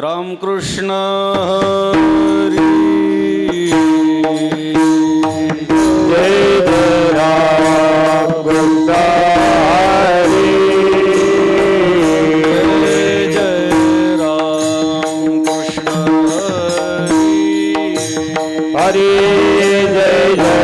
रामकृष्ण हरी जय जय राम कृष्ण हरी जय जय रामकृष्ण हरी हरी जय जय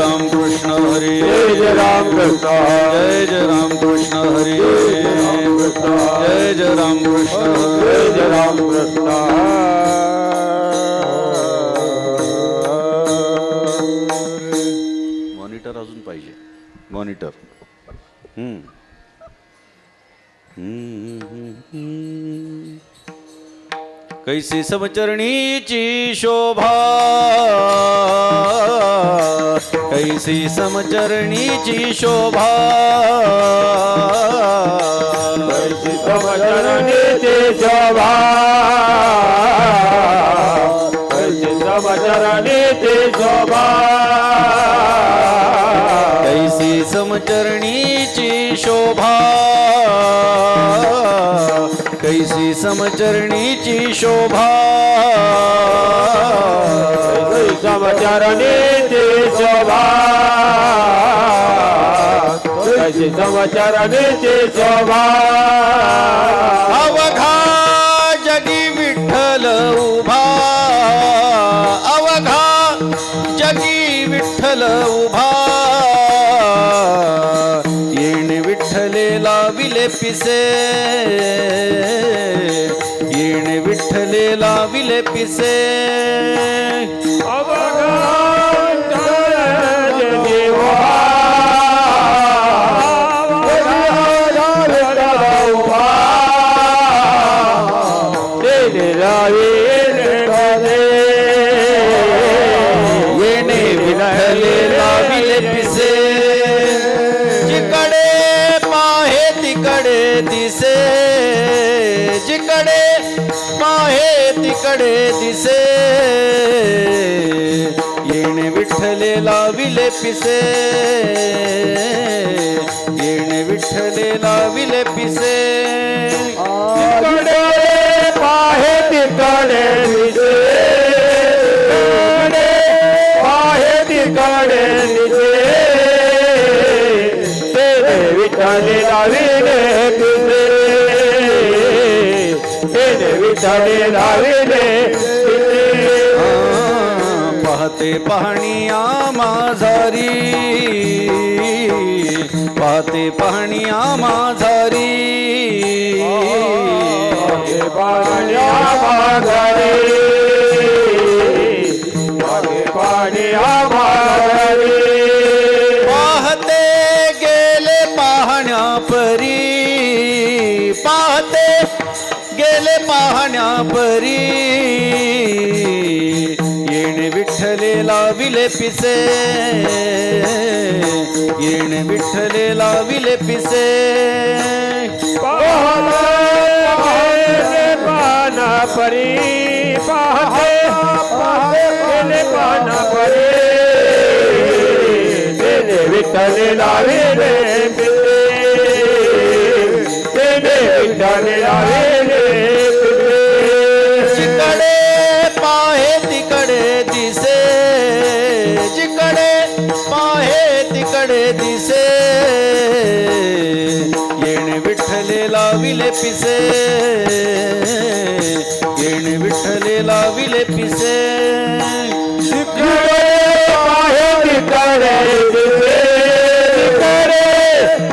राम कृष्ण हरी जय जय राम कृष्ण हरी जय जय राम कृष्ण जय जय Ram Krishna monitor अजून पाहिजे monitor कैसी समचरणीची शोभा कैसी समचरणीची शोभा कैसी समचरणीची शोभा कैसी समचरणीची शोभा कैसी समचरणीची शोभा कैसी समचरणीची शोभा कैसी समचरणीची शोभा कैसी समचरणीची शोभा अवघा जगी विठ्ठल उभा अवघा जगी विठ्ठल उभा येणे विठ्ठलेला विलेपिसे येणे विठ्ठलेला विलेपिसे येणे विठ्ठलेला विलेपिसे जिकडे पाहे तिकडे दिसे जिकडे पाहे तिकडे दिसे येणे विठ्ठलेला विलेपिसे येणे विठ्ठलेला विलेपिसे जिकडे पाहे तिकडे दिसे पाहे तिकडे दिसे तेरे विठ्ठलेला विलेपिसे तेरे विठ्ठलेला विलेपिसे पाहते पाहणिया माझारी पाहते पाहणिया माझारी पाण्या माघारी पाण्या माघारी पाहते गेले पाहण्या परी पाहते गेले पाहण्या परी येणे विठ्ठलेला विलेपिसे येणे विठ्ठलेला विलेपिसे पाना परी पाहे पाहे पाना परी विठ्ठलेला विलेपिसे विठ्ठल लाविले पिसे जिकडे पाहे तिकडे दिसे जिकडे पाहे तिकडे दिसे येणे विठ्ठले लाविले पिसे येणे विठ्ठले लाविले पिसे जिकडे पाहे तिकडे दिसे जिकडे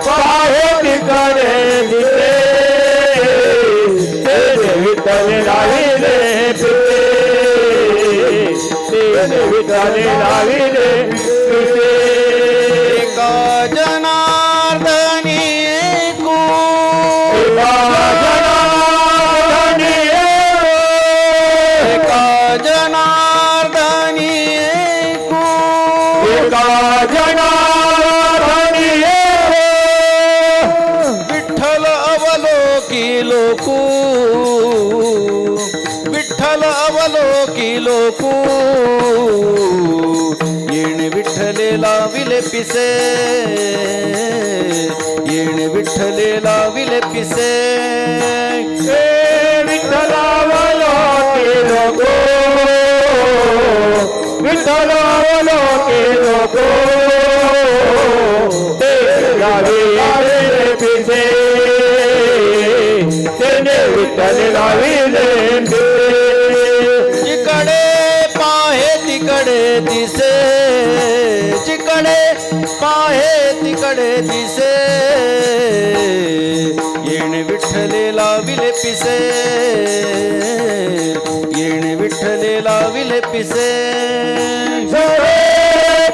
पाहे तिकडे दिसे तेने विठ्ठल लाविले पिसे तेने विठ्ठल लाविले पिसे एका जनार्दनी एकू एका जनार्दनी एकू विठ्ठल अवलोकी लोकू विठ्ठल अवलोकी लोकू येणे विठ्ठले लाविले पिसे येणे विठ्ठले लाविले पिसे विठ्ठलावलो केलो गो विठ्ठलावलो केलो गो ते लाविले पिसे तेने विठ्ठल लाविले पिसे जिकडे पाहे तिकडे दिसे जिकडे पाहे तिकडे दिसे येणे विठ्ठले लाविले पिसे येणे विठ्ठले लाविले पिसे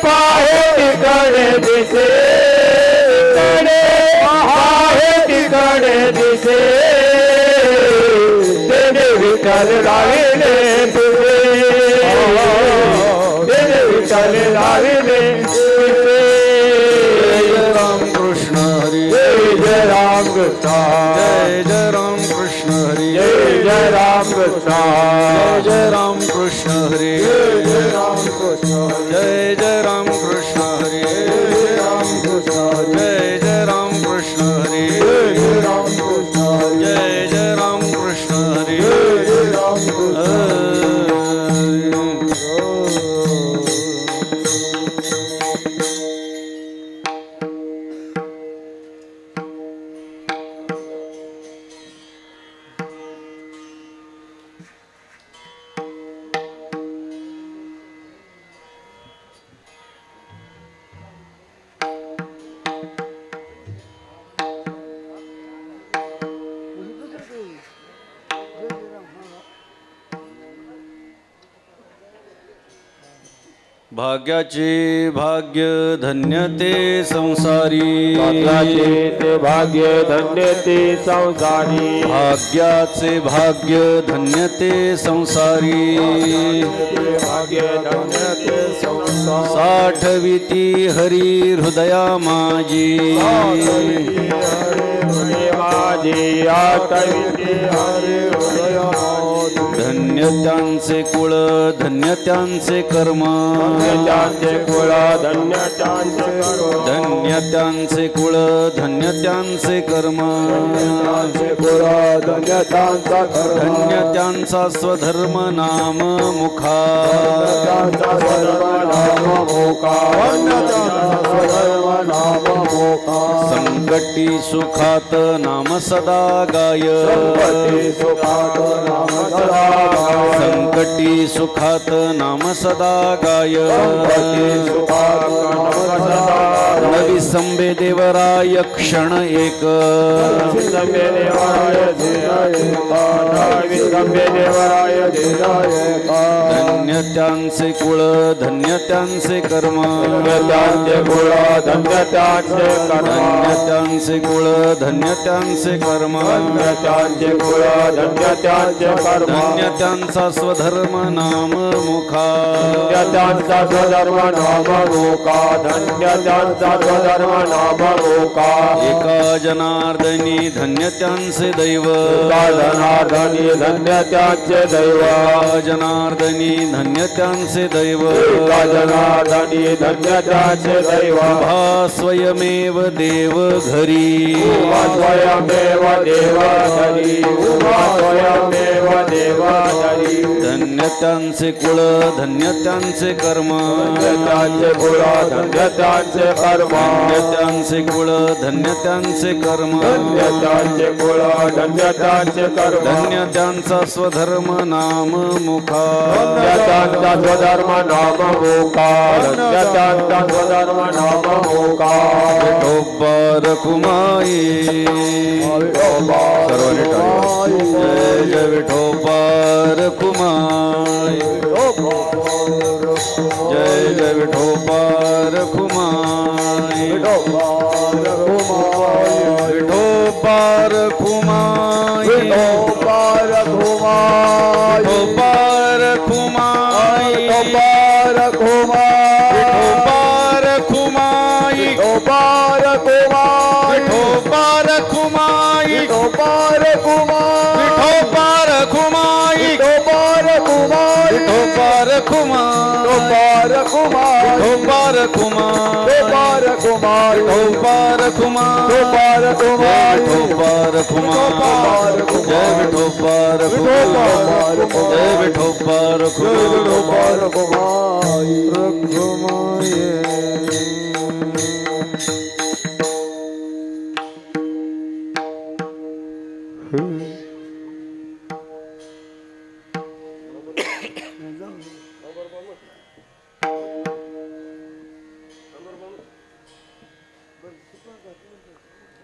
पाहे तिकडे दिसे तिकडे पाहे तिकडे दिसे तेने विठ्ठल लाविले पिसे तेने विठ्ठल लाविले पिसे जय राम कृष्ण हरी जय राम कृष्ण जय राम कृष्ण हरी जय राम कृष्ण जय राम कृष्ण हरी जय राम कृष्ण जय राम कृष्ण हरी जय राम कृष्ण जय राम कृष्ण हरी जय राम कृष्ण जय राम कृष्ण हरी जय राम कृष्ण भाग्याचे भाग्य धन्य ते संसारी भाग्याचे ते भाग्य धन्य ते संसारी भाग्याचे भाग्य धन्य ते संसारी भाग्य धन्य ते संसारी साठविती हरी हृदया माझी माझी आठविते हरे हृदय धन्य त्यांचे कुळ धन्य त्यांचे कर्म त्यांचे कुळ धन्य त्यांचे धन्य त्यांचे कुळ धन्य त्यांचे कर्म त्यांचे कुळ धन्य त्यांचा धन्य त्यांचा स्वधर्म नाम मुखा त्यांचा सर्व नाम मोका सर्व नाम मोका संकटी सुखात नाम सदा गाय सुखात नाम सदा संकटी सुखात नाम सदा गाय सुखात नाम सदा नवी संबे देवराय क्षण एक विसंबे देवराय धन्य त्यांचे कुळ धन्य त्यांचे कर्म त्यांचे कुळ धन्य त्यांचे कर्म धन्य त्यांचे कुळ धन्य त्यांचे कर्म त्यांचे कुळ धन्य त्यांचे कर्म धन्य त्यांचा स्वधर्म नाम मुखा धन्य त्यांचा स्वधर्म नाम मुखा धन्य त्यांचा स्वधर्म नाम मुखा एका जनार्दनी धन्य त्यांचे दैव जनार्दनी धन्य त्यांचे दैव जनार्दनी धन्य त्यांचे दैव जनार्दनी धन्य त्यांचे दैव स्वयमेव देव घरी स्वयमेव देव धरी स्वयमेव देव धरी धन्य त्यांचे कुळ धन्य त्यांचे कर्म त्यांचे कुळ धन्य त्यांचे कर्म धन्य त्यांचे कुळ धन्य त्यांचे कर्म धन्य त्यांचे कुळ धन्य त्यांचे कर्म धन्य त्यांचा स्वधर्म नाम मुखा धन्य त्यांचा स्वधर्म नाम मुखा धन्य त्यांचा स्वधर्म नाम मुखा विठोबा रखुमाई सर्वांनी टाळी. जय जय विठोबा रखुमाई जय जय विठोबा रखुमाई विठोबा रखुमाई विठोबा रखुमाई विठोबा रखुमाई विठोबा रखुमाई विठोबा रखुमाई विठोबा रखुमाई विठोबा रखुमाई विठोबा रखुमाई विठोबा रखुमाई विठोबा रखुमाई जय विठोबा रखुमाई जय विठोबा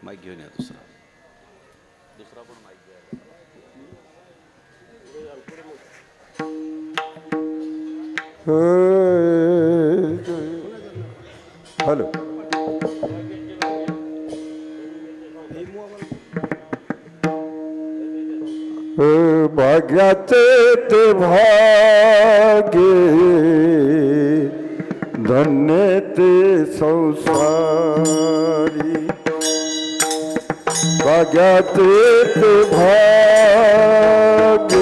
माईक घेऊन या दुसरा पण माईक घ्या हॅलो भाग्याचे ते भाग्य धन्य ते संसारी भाग्याचे ते भाग्य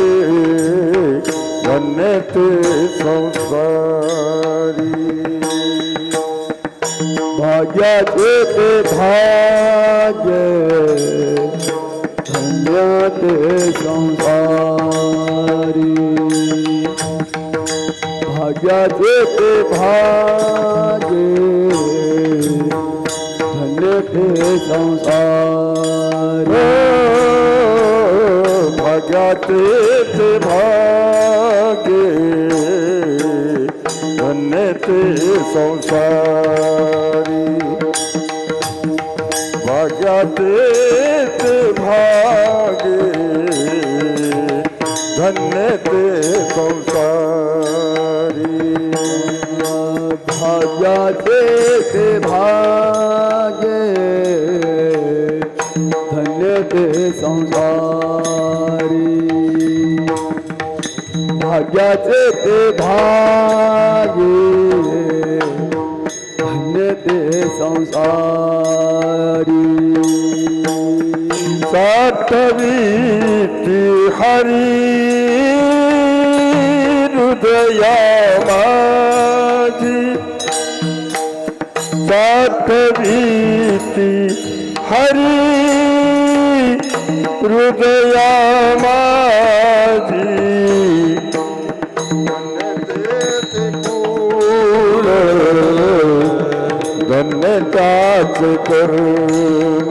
धन्य ते संसारी भाग्याचे ते भाग्य धन्य ते संसारी भाग्याचे ते भाग्य धन्य ते संसारी भाग्याचे ते भाग्य धन्य ते संसारी भाग्याचे ते भाग्य धन्य ते संसारी भाग्याचे ते भाग्य धन्य ते संसारी भाग्याचे ते भाग्य धन्य ते संसारी साठवीती हरी हृदया माझी साठवीती हरी हृदया माझी धन्यताच कर्म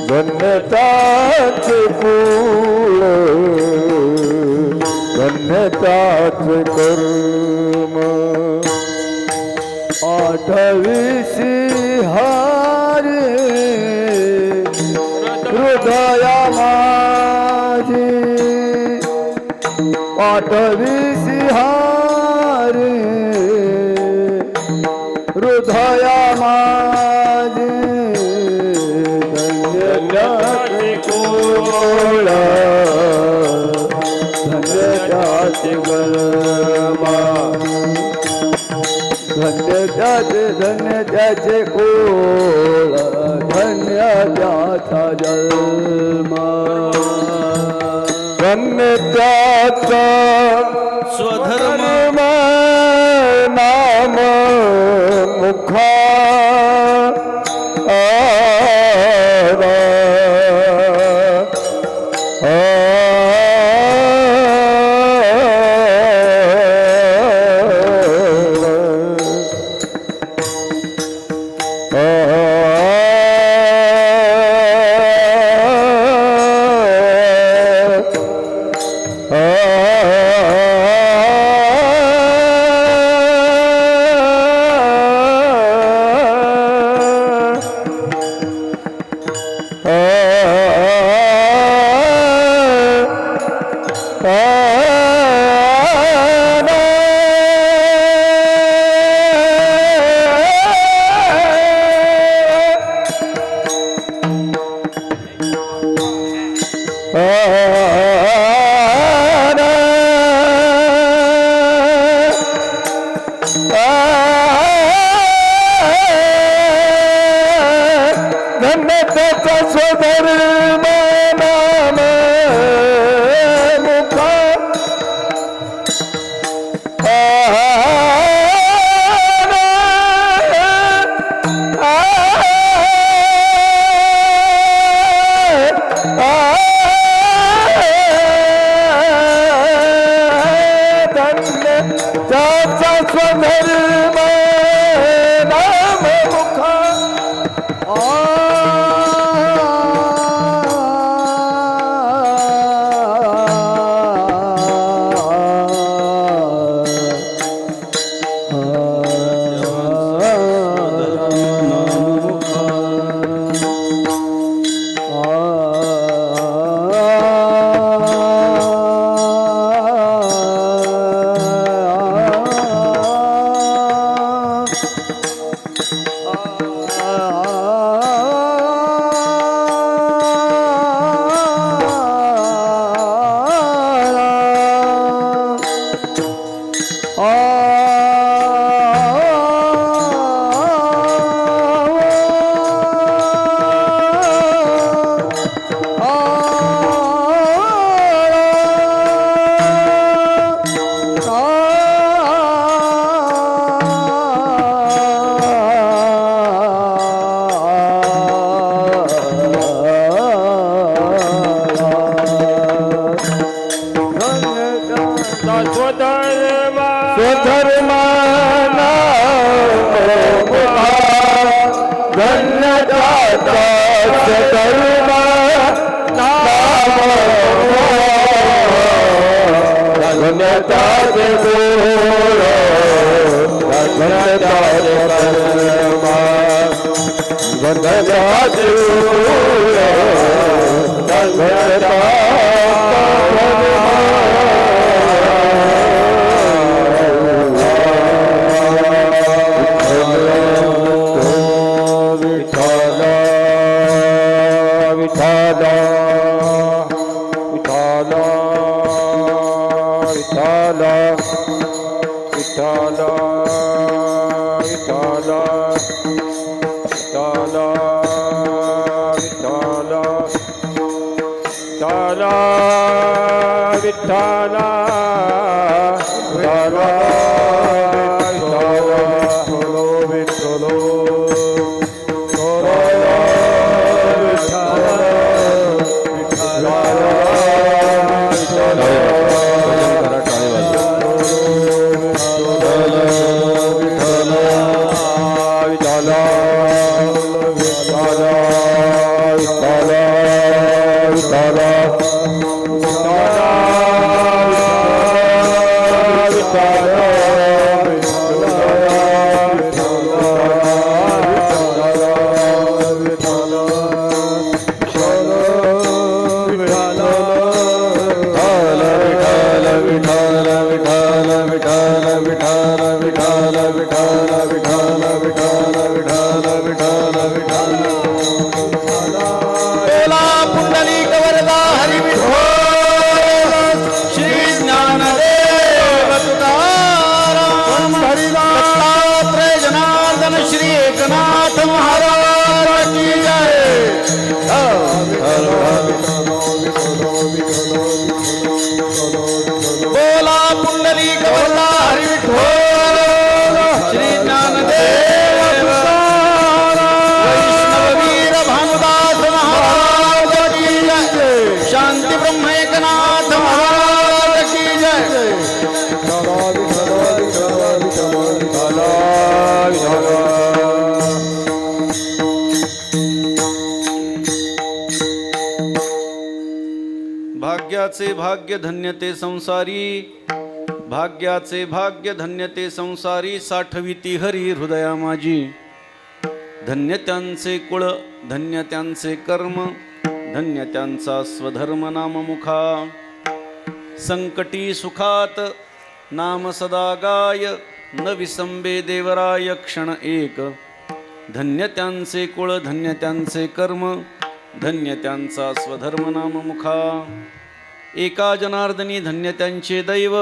धन्यताच फूल धन्यताच कर्म आठवीसी हारे हृदया माझी आठवीसी हारे हृदया माझे धन्य कोळा त्याची गरमा धन्य त्याचे कुळ धन्य त्याचा जन्म धन्य त्याचा स्वधर्म नाम मुखा भाग्याचे भाग्य धन्य ते संसारी, भाग्याचे भाग्य धन्य ते संसारी, साठविती हरी हृदया माझी. धन्य त्यांचे कुळ, धन्य त्यांचे कर्म, धन्य त्यांचा स्वधर्म नाममुखा. संकटी सुखात नाम सदा गाय, न विसंबे देवराय क्षण एक. धन्य त्यांचे कुळ, धन्य त्यांचे कर्म, धन्य त्यांचा स्वधर्म नाममुखा. एका जनार्दनी धन्य त्यांचे दैव,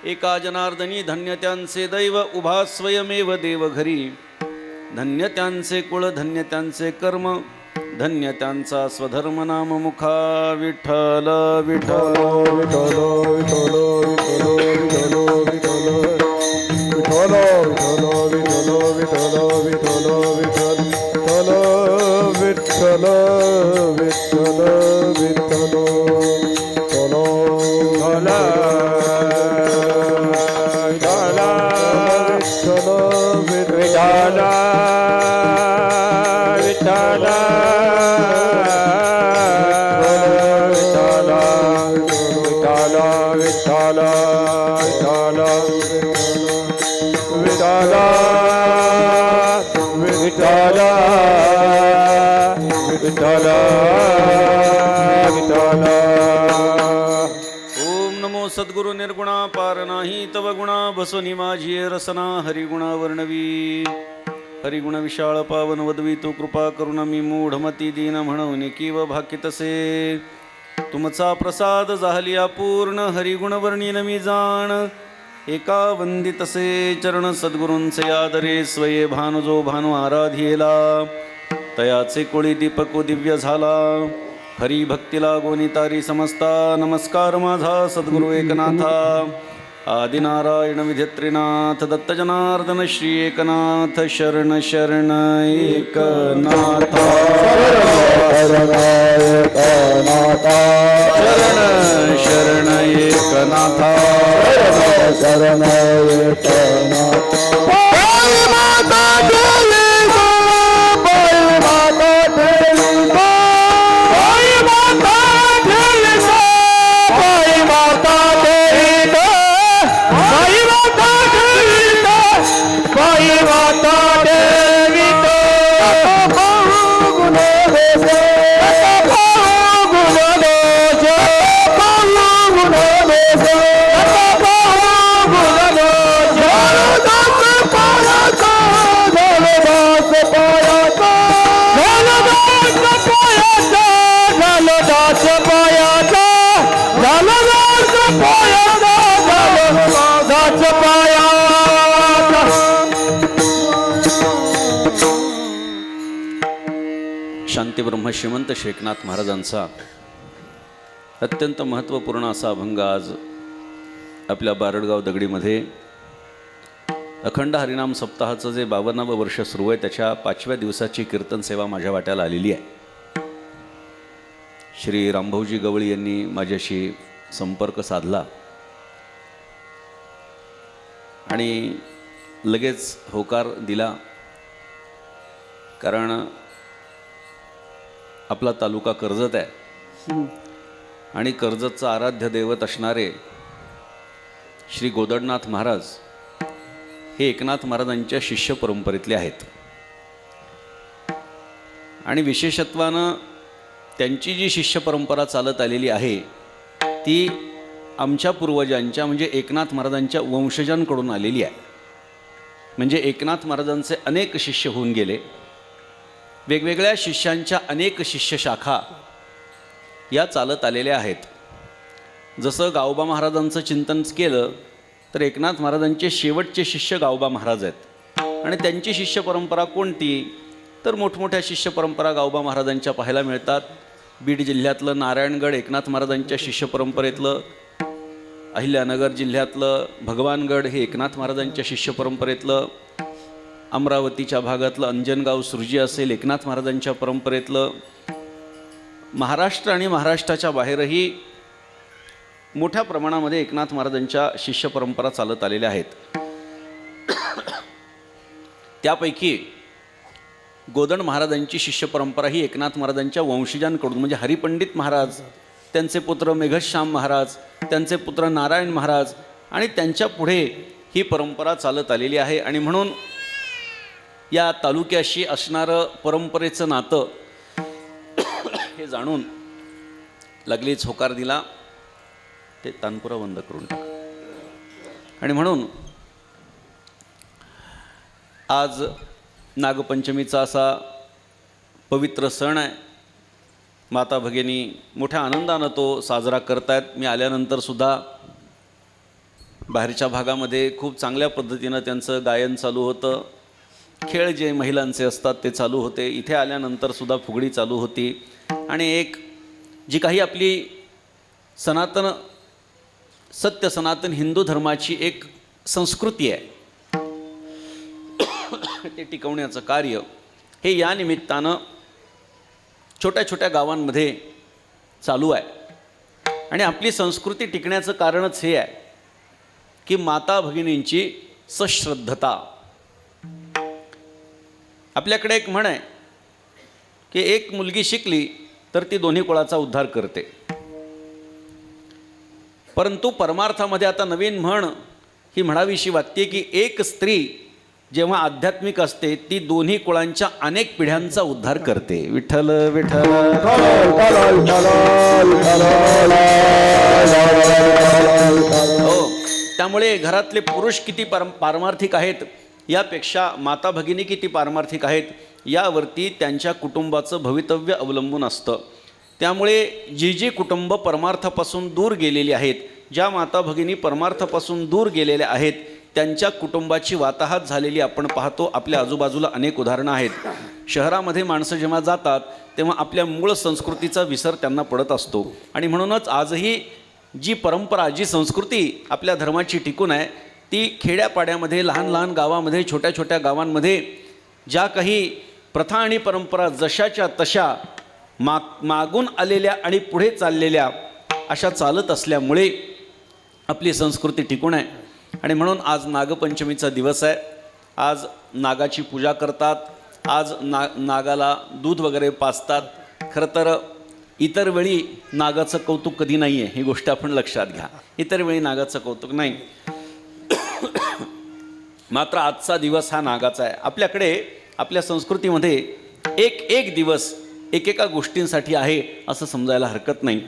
एका जनार्दनी धन्य त्यांचे दैव, उभा स्वयमेव देव घरी. धन्य त्यांचे कुळ, धन्य त्यांचे कर्म, धन्य त्यांचा स्वधर्म नाममुखा. विठ्ठल विठ्ठल विठ्ठल विठ्ठल विठ्ठल विठ्ठल विठ्ठल विठ्ठल विठ्ठल विठ्ठल विठ्ठल विठ्ठल विठ्ठल विठ्ठल चलो भला विठ्ठल विठ्ठल विठ्ठल विठ्ठल विठ्ठल विठ्ठल विठ्ठल विठ्ठल. ओम नमो सद्गुरु निर्गुणा पार नाही तव गुणा, बसवनी माझी रसना हरिगुणा वर्णवी. हरिगुण विशाळ पावन वदवी तू कृपा करुणा, मी मूढमती दीन म्हणून किव भाकितसे. तुमचा प्रसाद झालिया पूर्ण, हरिगुण वर्णीन मी जाण. एका वंदितसे चरण सद्गुरूंचे आदरे, स्वये भानु जो भानु आराधियेला. तयाचे कोळी दीपको दिव्य झाला, हरी भक्तीला गोनितारी समजता. नमस्कार माझा सद्गुरु एकनाथा, आदिनारायण विधित्रीनाथ, दत्त जनार्दन श्री एकनाथ. शरण शरण एकनाथा, शरण एकनाथा, शरण शरण एकनाथा, शरण एकनाथा. पाई माता देवी गो, पाई माता देवी गो, पाई माता देवी गो, पाई माता देवी गो, पाई माता देवी गो, पाई माता देवी गो. बहु गुण दोष, बहु गुण दोष, बहु गुण दोष, बहु गुण दोष. जलदास पायाचा, जलदास पायाचा, जलदास पायाचा, जलदास पायाचा, जलदास पायाचा, जलदास पायाचा. शांतीब्रह्म श्रीमंत शेखनाथ महाराजांचा अत्यंत महत्त्वपूर्ण असा अभंग आज आपल्या बारडगाव दगडीमध्ये अखंड हरिनाम सप्ताहाचं जे 52वं वर्ष सुरू आहे त्याच्या 5व्या दिवसाची कीर्तन सेवा माझ्या वाट्याला आलेली आहे. श्री रामभाऊजी गवळी यांनी माझ्याशी संपर्क साधला आणि लगेच होकार दिला, कारण आपला तालुका कर्जत आहे आणि कर्जतचं आराध्य दैवत असणारे श्री गोदडनाथ महाराज हे एकनाथ महाराजांच्या शिष्य परंपरेतले आहेत. आणि विशेषत्वानं त्यांची जी शिष्य परंपरा चालत आलेली आहे ती आमच्या पूर्वजांच्या म्हणजे एकनाथ महाराजांच्या वंशजांकडून आलेली आहे. म्हणजे एकनाथ महाराजांचे अनेक शिष्य होऊन गेले, वेगवेगळ्या शिष्यांच्या अनेक शिष्य शाखा या चालत आलेल्या आहेत. जसं गावोबा महाराजांचं चिंतन केलं तर एकनाथ महाराजांचे शेवटचे शिष्य गावोबा महाराज आहेत. आणि त्यांची शिष्य परंपरा कोणती तर मोठमोठ्या शिष्य परंपरा गावोबा महाराजांच्या पाहायला मिळतात. बीड जिल्ह्यातलं नारायणगड एकनाथ महाराजांच्या शिष्य परंपरेतलं, अहिल्यानगर जिल्ह्यातलं भगवानगड हे एकनाथ महाराजांच्या शिष्य परंपरेतलं, अमरावतीच्या भागातलं अंजनगाव सुरजी असेल एकनाथ महाराजांच्या परंपरेतलं. महाराष्ट्र आणि महाराष्ट्राच्या बाहेरही मोठ्या प्रमाणामध्ये एकनाथ महाराजांच्या शिष्य परंपरा चालत आलेल्या आहेत. त्यापैकी गोदड महाराजांची शिष्य परंपरा ही एकनाथ महाराजांच्या वंशजांकडून म्हणजे हरिपंडित महाराज त्यांचे पुत्र मेघश्याम महाराज, त्यांचे पुत्र नारायण महाराज आणि त्यांच्या पुढे ही परंपरा चालत आलेली आहे. आणि म्हणून या तालुक्याशी असणारं परंपरेचं नातं हे जाणून लागलीच होकार दिला. ते तानपुरा बंद करून टाका. आणि म्हणून आज नागपंचमीचा असा पवित्र सण आहे. माता भगिनी मोठ्या आनंदानं तो साजरा करतायत. मी आल्यानंतरसुद्धा बाहेरच्या भागामध्ये खूप चांगल्या पद्धतीनं त्यांचं गायन चालू होतं. खेळ जे महिलांचे असतात ते चालू होते. इथे आल्यानंतरसुद्धा फुगडी चालू होती. आणि एक जी काही आपली सनातन सत्य सनातन हिंदू धर्माची एक संस्कृती आहे ते टिकवण्याचं कार्य हे या निमित्तानं छोट्या छोट्या गावांमध्ये चालू आहे. आणि आपली संस्कृती टिकण्याचं कारणच हे आहे की माता भगिनींची सश्रद्धता. आपल्याकडे एक म्हण आहे की एक मुलगी शिकली तर ती दोन्ही कुळाचा उद्धार करते. परंतु परमार्थामध्ये आता नवीन म्हण ही म्हणावीशी वाटते की एक स्त्री जेव्हा आध्यात्मिक असते ती दोन्ही कुळांच्या अनेक पिढ्यांचा उद्धार करते. विठ्ठल विठ्ठल. हो, त्यामुळे घरातले पुरुष किती पारमार्थिक आहेत यापेक्षा माता भगिनी किती पारमार्थिक आहेत यावरती त्यांच्या कुटुंबाचं भवितव्य अवलंबून असतं. त्यामुळे जी जी कुटुंब परमार्थापासून दूर गेलेली आहेत, ज्या माता भगिनी परमार्थापासून दूर गेलेल्या आहेत त्यांच्या कुटुंबाची वाताहत झालेली आपण पाहतो. आपल्या आजूबाजूला अनेक उदाहरणं आहेत. शहरामध्ये माणसं जेव्हा जातात तेव्हा आपल्या मूळ संस्कृतीचा विसर त्यांना पडत असतो. आणि म्हणूनच आजही जी परंपरा जी संस्कृती आपल्या धर्माची टिकून आहे ती खेड्यापाड्यामध्ये लहान लहान गावामध्ये छोट्या छोट्या गावांमध्ये ज्या काही प्रथा आणि परंपरा जशाच्या तशा मागून आलेल्या आणि पुढे चाललेल्या अशा चालत असल्यामुळे आपली संस्कृती टिकून आहे. आणि म्हणून आज नागपंचमीचा दिवस आहे. आज नागाची पूजा करतात. आज नागाला दूध वगैरे पाजतात. खरं तर इतर वेळी नागाचं कौतुक कधी नाही आहे, ही गोष्ट आपण लक्षात घ्या. इतर वेळी नागाचं कौतुक नाही. मात्र आजचा दिवस हा नागाचा आहे. आपल्याकडे आपल्या संस्कृतीमध्ये एक दिवस एकेका गोष्टींसाठी आहे असं समजायला हरकत नाही.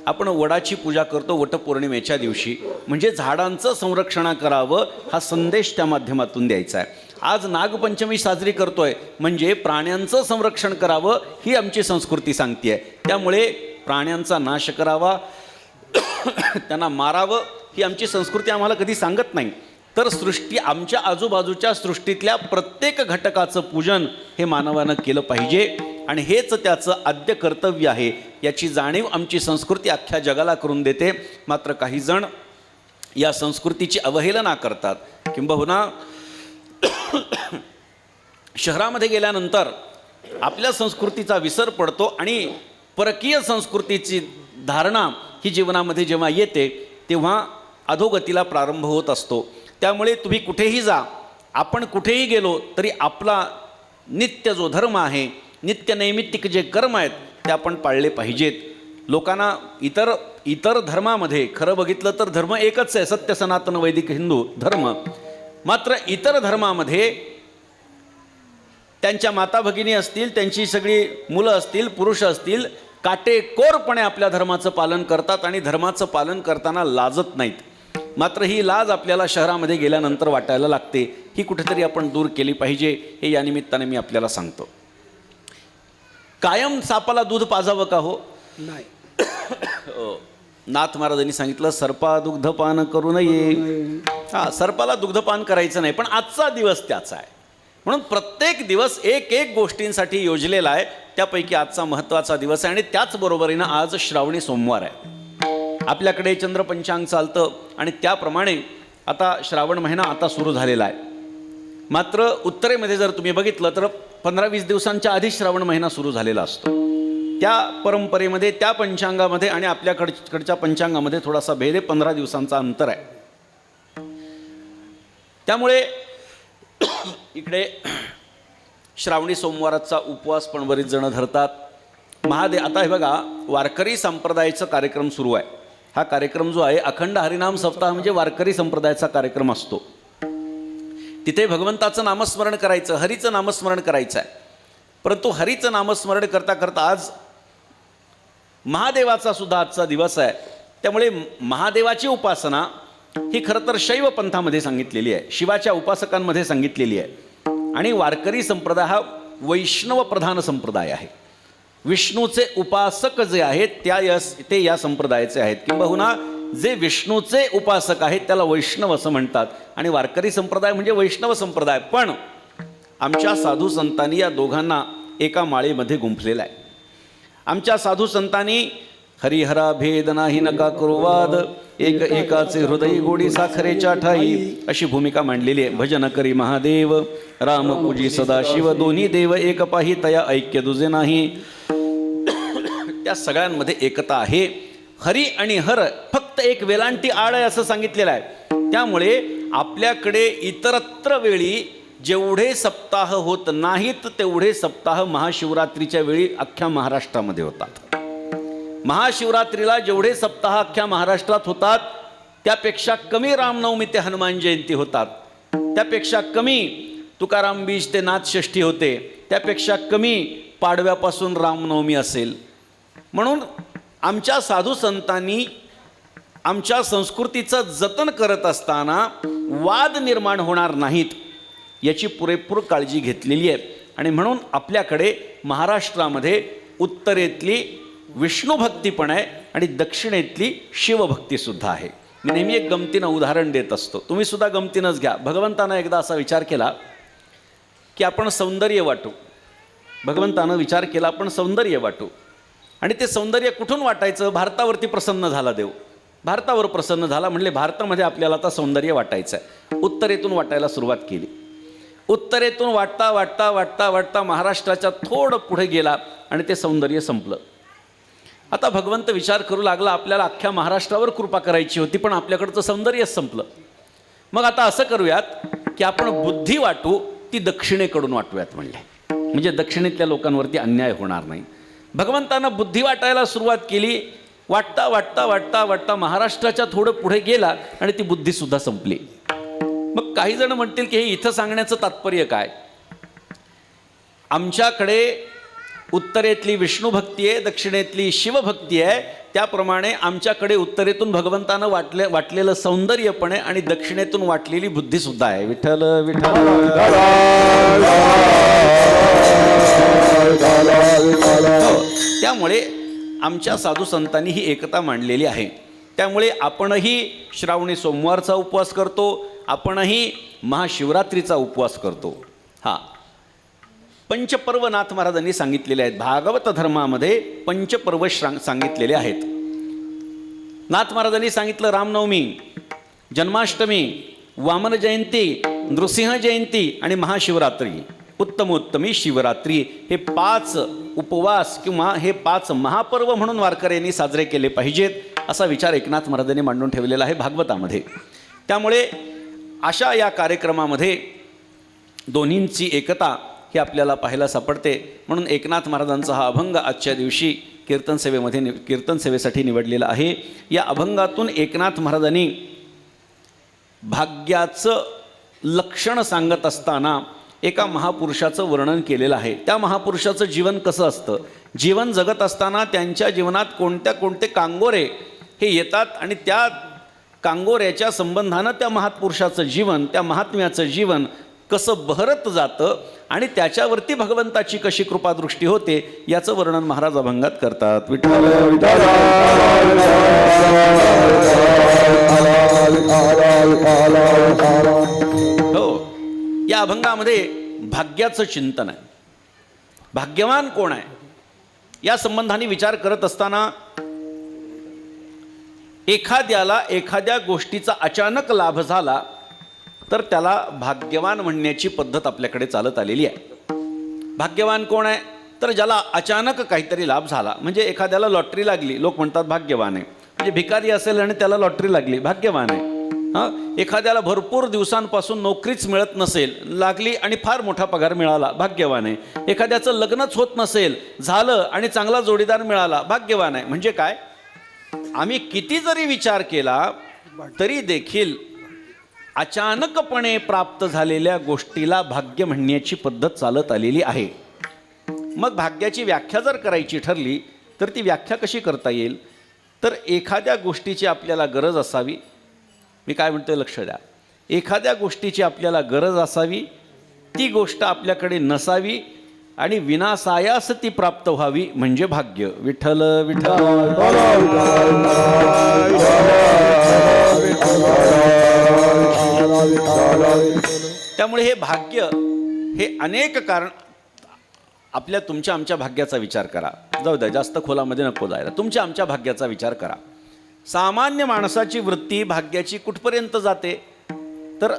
आपण वडाची पूजा करतो वटपौर्णिमेच्या दिवशी, म्हणजे झाडांचं संरक्षण करावं हा संदेश त्या माध्यमातून द्यायचा आहे. आज नागपंचमी साजरी करतोय म्हणजे प्राण्यांचं संरक्षण करावं ही आमची संस्कृती सांगते. त्यामुळे प्राण्यांचा नाश करावा, त्यांना मारावं ही आमची संस्कृती आम्हाला कधी सांगत नाही. तर सृष्टी आमच्या आजूबाजूच्या सृष्टीतल्या प्रत्येक घटकाचं पूजन हे मानवानं केलं पाहिजे आणि हेच त्याचं आद्य कर्तव्य आहे याची जाणीव आमची संस्कृती अख्ख्या जगाला करून देते. मात्र काही जण या संस्कृतीची अवहेलना करतात. किंबहुना शहरामध्ये गेल्यानंतर आपल्या संस्कृतीचा विसर पडतो आणि परकीय संस्कृतीची धारणा ही जीवनामध्ये जेव्हा येते तेव्हा अधोगतीला प्रारंभ होत असतो. त्यामुळे तुम्ही कुठेही जा, आपण कुठेही गेलो तरी आपला नित्य जो धर्म आहे, नित्य नैमित्तिक जे कर्म आहेत ते आपण पाळले पाहिजेत. लोकांना इतर धर्मामध्ये खरं बघितलं तर धर्म एकच आहे, सत्य सनातन वैदिक हिंदू धर्म. मात्र इतर धर्मामध्ये त्यांच्या माता भगिनी असतील, त्यांची सगळी मुलं असतील, पुरुष असतील, काटेकोरपणे आपल्या धर्माचं पालन करतात आणि धर्माचं पालन करताना लाजत नाहीत. मात्र ही लाज आपल्याला शहरामध्ये गेल्यानंतर वाटायला लागते. ही कुठेतरी आपण दूर केली पाहिजे हे या निमित्ताने मी आपल्याला सांगतो. कायम सापाला दूध पाजावं का हो? नाही. नाथ महाराजांनी सांगितलं सर्पा दुग्धपान करू नये. सर्पाला दुग्धपान करायचं नाही, पण आजचा दिवस त्याचा आहे. म्हणून प्रत्येक दिवस एक गोष्टींसाठी योजलेला आहे. त्यापैकी आजचा महत्त्वाचा दिवस आहे आणि त्याचबरोबरीनं आज श्रावणी सोमवार आहे. आपल्याकडे चंद्रपंचांग चालतं आणि त्याप्रमाणे आता श्रावण महिना आता सुरू झालेला आहे. मात्र उत्तरेमध्ये जर तुम्ही बघितलं तर 15-20 दिवसांच्या आधी श्रावण महिना सुरू झालेला असतो. त्या परंपरेमध्ये, त्या पंचांगामध्ये आणि आपल्याकडच्या पंचांगामध्ये थोडासा भेद आहे. 15 दिवसांचा अंतर आहे. त्यामुळे इकडे श्रावणी सोमवाराचा उपवास पण बरीच जण धरतात. आता हे बघा, वारकरी संप्रदायाचा कार्यक्रम सुरू आहे. हा कार्यक्रम जो आहे अखंड हरिनाम सप्ताह म्हणजे वारकरी संप्रदायाचा कार्यक्रम असतो. तिथे भगवंताचं नामस्मरण करायचं, हरीचं नामस्मरण करायचं आहे. परंतु हरीचं नामस्मरण करता करता आज महादेवाचा सुद्धा आजचा दिवस आहे. त्यामुळे महादेवाची उपासना ही खरं तर शैव पंथामध्ये सांगितलेली आहे, शिवाच्या उपासकांमध्ये सांगितलेली आहे. आणि वारकरी संप्रदाय हा वैष्णव प्रधान संप्रदाय आहे. विष्णूचे उपासक जे आहेत ते या संप्रदायाचे आहेत. किंबहुना जे विष्णूचे उपासक आहेत त्याला वैष्णव असं म्हणतात. आणि वारकरी संप्रदाय म्हणजे वैष्णव संप्रदाय. पण आमच्या साधू संतांनी या दोघांना एका माळेमध्ये गुंफलेला आहे. आमच्या साधू संतांनी हरिहरा भेद नाही नका करू वाद, एक एकाचे हृदय गोडी साखरेच्या ठाई अशी भूमिका मांडलेली आहे. भजन करी महादेव, राम पूजी सदाशिव, दोन्ही देव एक पाही तया ऐक्य दुजे नाही. त्या सगळ्यांमध्ये एकता आहे. हरी आणि हर फक्त एक वेलांटी आड आहे असं सांगितलेलं आहे. त्यामुळे आपल्याकडे इतरत्र वेळी जेवढे सप्ताह होत नाहीत तेवढे सप्ताह महाशिवरात्रीच्या वेळी अख्ख्या महाराष्ट्रामध्ये होतात. महाशिवरात्रीला जेवढे सप्ताह अख्ख्या महाराष्ट्रात होतात त्यापेक्षा कमी रामनवमी ते हनुमान जयंती होतात. त्यापेक्षा कमी तुकाराम बीज ते नाथषष्ठी होते. त्यापेक्षा कमी पाडव्यापासून रामनवमी असेल. म्हणून आमच्या साधू संतांनी आमच्या संस्कृतीचं जतन करत असताना वाद निर्माण होणार नाहीत याची पुरेपूर काळजी घेतलेली आहे. आणि म्हणून आपल्याकडे महाराष्ट्रामध्ये उत्तरेतली विष्णुभक्ती पण आहे आणि दक्षिणेतली शिवभक्तीसुद्धा आहे. मी नेहमी एक गमतीनं उदाहरण देत असतो, तुम्ही सुद्धा गमतीनंच घ्या. भगवंतानं एकदा असा विचार केला की आपण सौंदर्य वाटू. भगवंतानं विचार केला आपण सौंदर्य वाटू. आणि ते सौंदर्य कुठून वाटायचं? भारतावरती प्रसन्न झाला देव. भारतावर प्रसन्न झाला म्हणले भारतामध्ये आपल्याला आता सौंदर्य वाटायचं आहे. उत्तरेतून वाटायला सुरुवात केली. उत्तरेतून वाटता वाटता वाटता वाटता महाराष्ट्राच्या थोडं पुढे गेला आणि ते सौंदर्य संपलं. आता भगवंत विचार करू लागला आपल्याला अख्ख्या महाराष्ट्रावर कृपा करायची होती पण आपल्याकडचं सौंदर्यच संपलं. मग आता असं करूयात की आपण बुद्धी वाटू ती दक्षिणेकडून वाटूयात म्हणले, म्हणजे दक्षिणेतल्या लोकांवरती अन्याय होणार नाही. भगवंतानं बुद्धी वाटायला सुरुवात केली. वाटता वाटता वाटता वाटता महाराष्ट्राच्या थोडं पुढे गेला आणि ती बुद्धीसुद्धा संपली. मग काही जण म्हणतील की हे इथं सांगण्याचं तात्पर्य काय? आमच्याकडे उत्तरेतली विष्णुभक्ती आहे, दक्षिणेतली शिवभक्ती आहे. त्याप्रमाणे आमच्याकडे उत्तरेतून भगवंतानं वाटलेलं सौंदर्य पण आहे आणि दक्षिणेतून वाटलेली बुद्धीसुद्धा आहे. विठ्ठल विठ्ठल. त्यामुळे आमच्या साधू संतांनी ही एकता मांडलेली आहे. त्यामुळे आपणही श्रावणी सोमवारचा उपवास करतो, आपणही महाशिवरात्रीचा उपवास करतो. हा पंचपर्व नाथ महाराजांनी सांगितलेले आहेत. भागवत धर्मामध्ये पंचपर्व सांगितलेले आहेत. नाथ महाराजांनी सांगितलं रामनवमी, जन्माष्टमी, वामन जयंती, नृसिंह जयंती आणि महाशिवरात्री, उत्तमोत्तमी शिवरात्री हे 5 उपवास किंवा हे 5 महापर्व म्हणून वारकऱ्यांनी साजरे केले पाहिजेत असा विचार एकनाथ महाराजांनी मांडून ठेवलेला आहे भागवतामध्ये. त्यामुळे अशा या कार्यक्रमामध्ये दोन्हींची एकता ही आपल्याला पाहायला सापडते. म्हणून एकनाथ महाराजांचा हा अभंग आजच्या दिवशी कीर्तन सेवेसाठी निवडलेला आहे. या अभंगातून एकनाथ महाराजांनी भाग्याचं लक्षण सांगत असताना एका महापुरुषाचं वर्णन केलेलं आहे. त्या महापुरुषाचं जीवन कसं असतं, जीवन जगत असताना त्यांच्या जीवनात कोणते कांगोरे हे येतात आणि त्या कांगोऱ्याच्या संबंधानं त्या महापुरुषाचं जीवन, त्या महात्म्याचं जीवन कसं बहरत जातं आणि त्याच्यावरती भगवंताची कशी कृपादृष्टी होते याचं वर्णन महाराज अभंगात करतात. विठ्ठल हो, या अभंगामध्ये भाग्याचं चिंतन आहे. भाग्यवान कोण आहे या संबंधाने विचार करत असताना एखाद्याला एखाद्या गोष्टीचा अचानक लाभ झाला तर त्याला भाग्यवान म्हणण्याची पद्धत आपल्याकडे चालत आलेली आहे. भाग्यवान कोण आहे तर ज्याला अचानक काहीतरी लाभ झाला. म्हणजे एखाद्याला लॉटरी लागली, लोक म्हणतात भाग्यवान आहे. म्हणजे भिकारी असेल आणि त्याला लॉटरी लागली, भाग्यवान आहे. हां, एखाद्याला भरपूर दिवसांपासून नोकरीच मिळत नसेल, लागली आणि फार मोठा पगार मिळाला, भाग्यवान आहे. एखाद्याचं लग्नच होत नसेल, झालं आणि चांगला जोडीदार मिळाला, भाग्यवान आहे. म्हणजे काय, आम्ही किती जरी विचार केला तरी देखील अचानकपणे प्राप्त झालेल्या गोष्टीला भाग्य म्हणण्याची पद्धत चालत आलेली आहे. मग भाग्याची व्याख्या जर करायची ठरली तर ती व्याख्या कशी करता येईल? तर एखाद्या गोष्टीची आपल्याला गरज असावी. मी काय म्हणतोय लक्ष द्या. एखाद्या गोष्टीची आपल्याला गरज असावी, ती गोष्ट आपल्याकडे नसावी आणि विनासायास ती प्राप्त व्हावी म्हणजे भाग्य. विठ्ठल विठ्ठल. त्यामुळे हे भाग्य हे अनेक कारण. आपल्या तुमच्या आमच्या भाग्याचा विचार करा. जाऊ द्या, जास्त खोलामध्ये नको जायला. तुमच्या आमच्या भाग्याचा विचार करा. सामान्य माणसाची वृत्ती भाग्याची कुठपर्यंत जाते? तर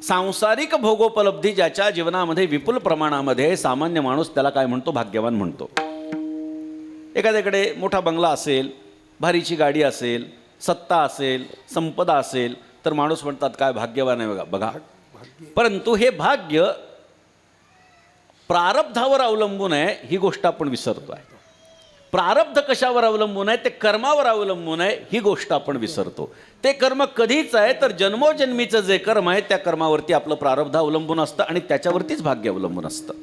सांसारिक भोगोपलब्धी ज्याच्या जीवनामध्ये विपुल प्रमाणामध्ये आहे, सामान्य माणूस त्याला काय म्हणतो? भाग्यवान म्हणतो. एखाद्याकडे मोठा बंगला असेल, भारीची गाडी असेल, सत्ता असेल, संपदा असेल तर माणूस म्हणतात काय भाग्यवान आहे बघा. परंतु हे भाग्य प्रारब्धावर अवलंबून आहे ही गोष्ट आपण विसरतो आहे. प्रारब्ध कशावर अवलंबून आहे? ते कर्मावर अवलंबून आहे ही गोष्ट आपण विसरतो. ते कर्म कधीच आहे तर जन्मोजन्मीचं जे कर्म आहे त्या कर्मावरती आपलं प्रारब्ध अवलंबून असतं आणि त्याच्यावरतीच भाग्य अवलंबून असतं.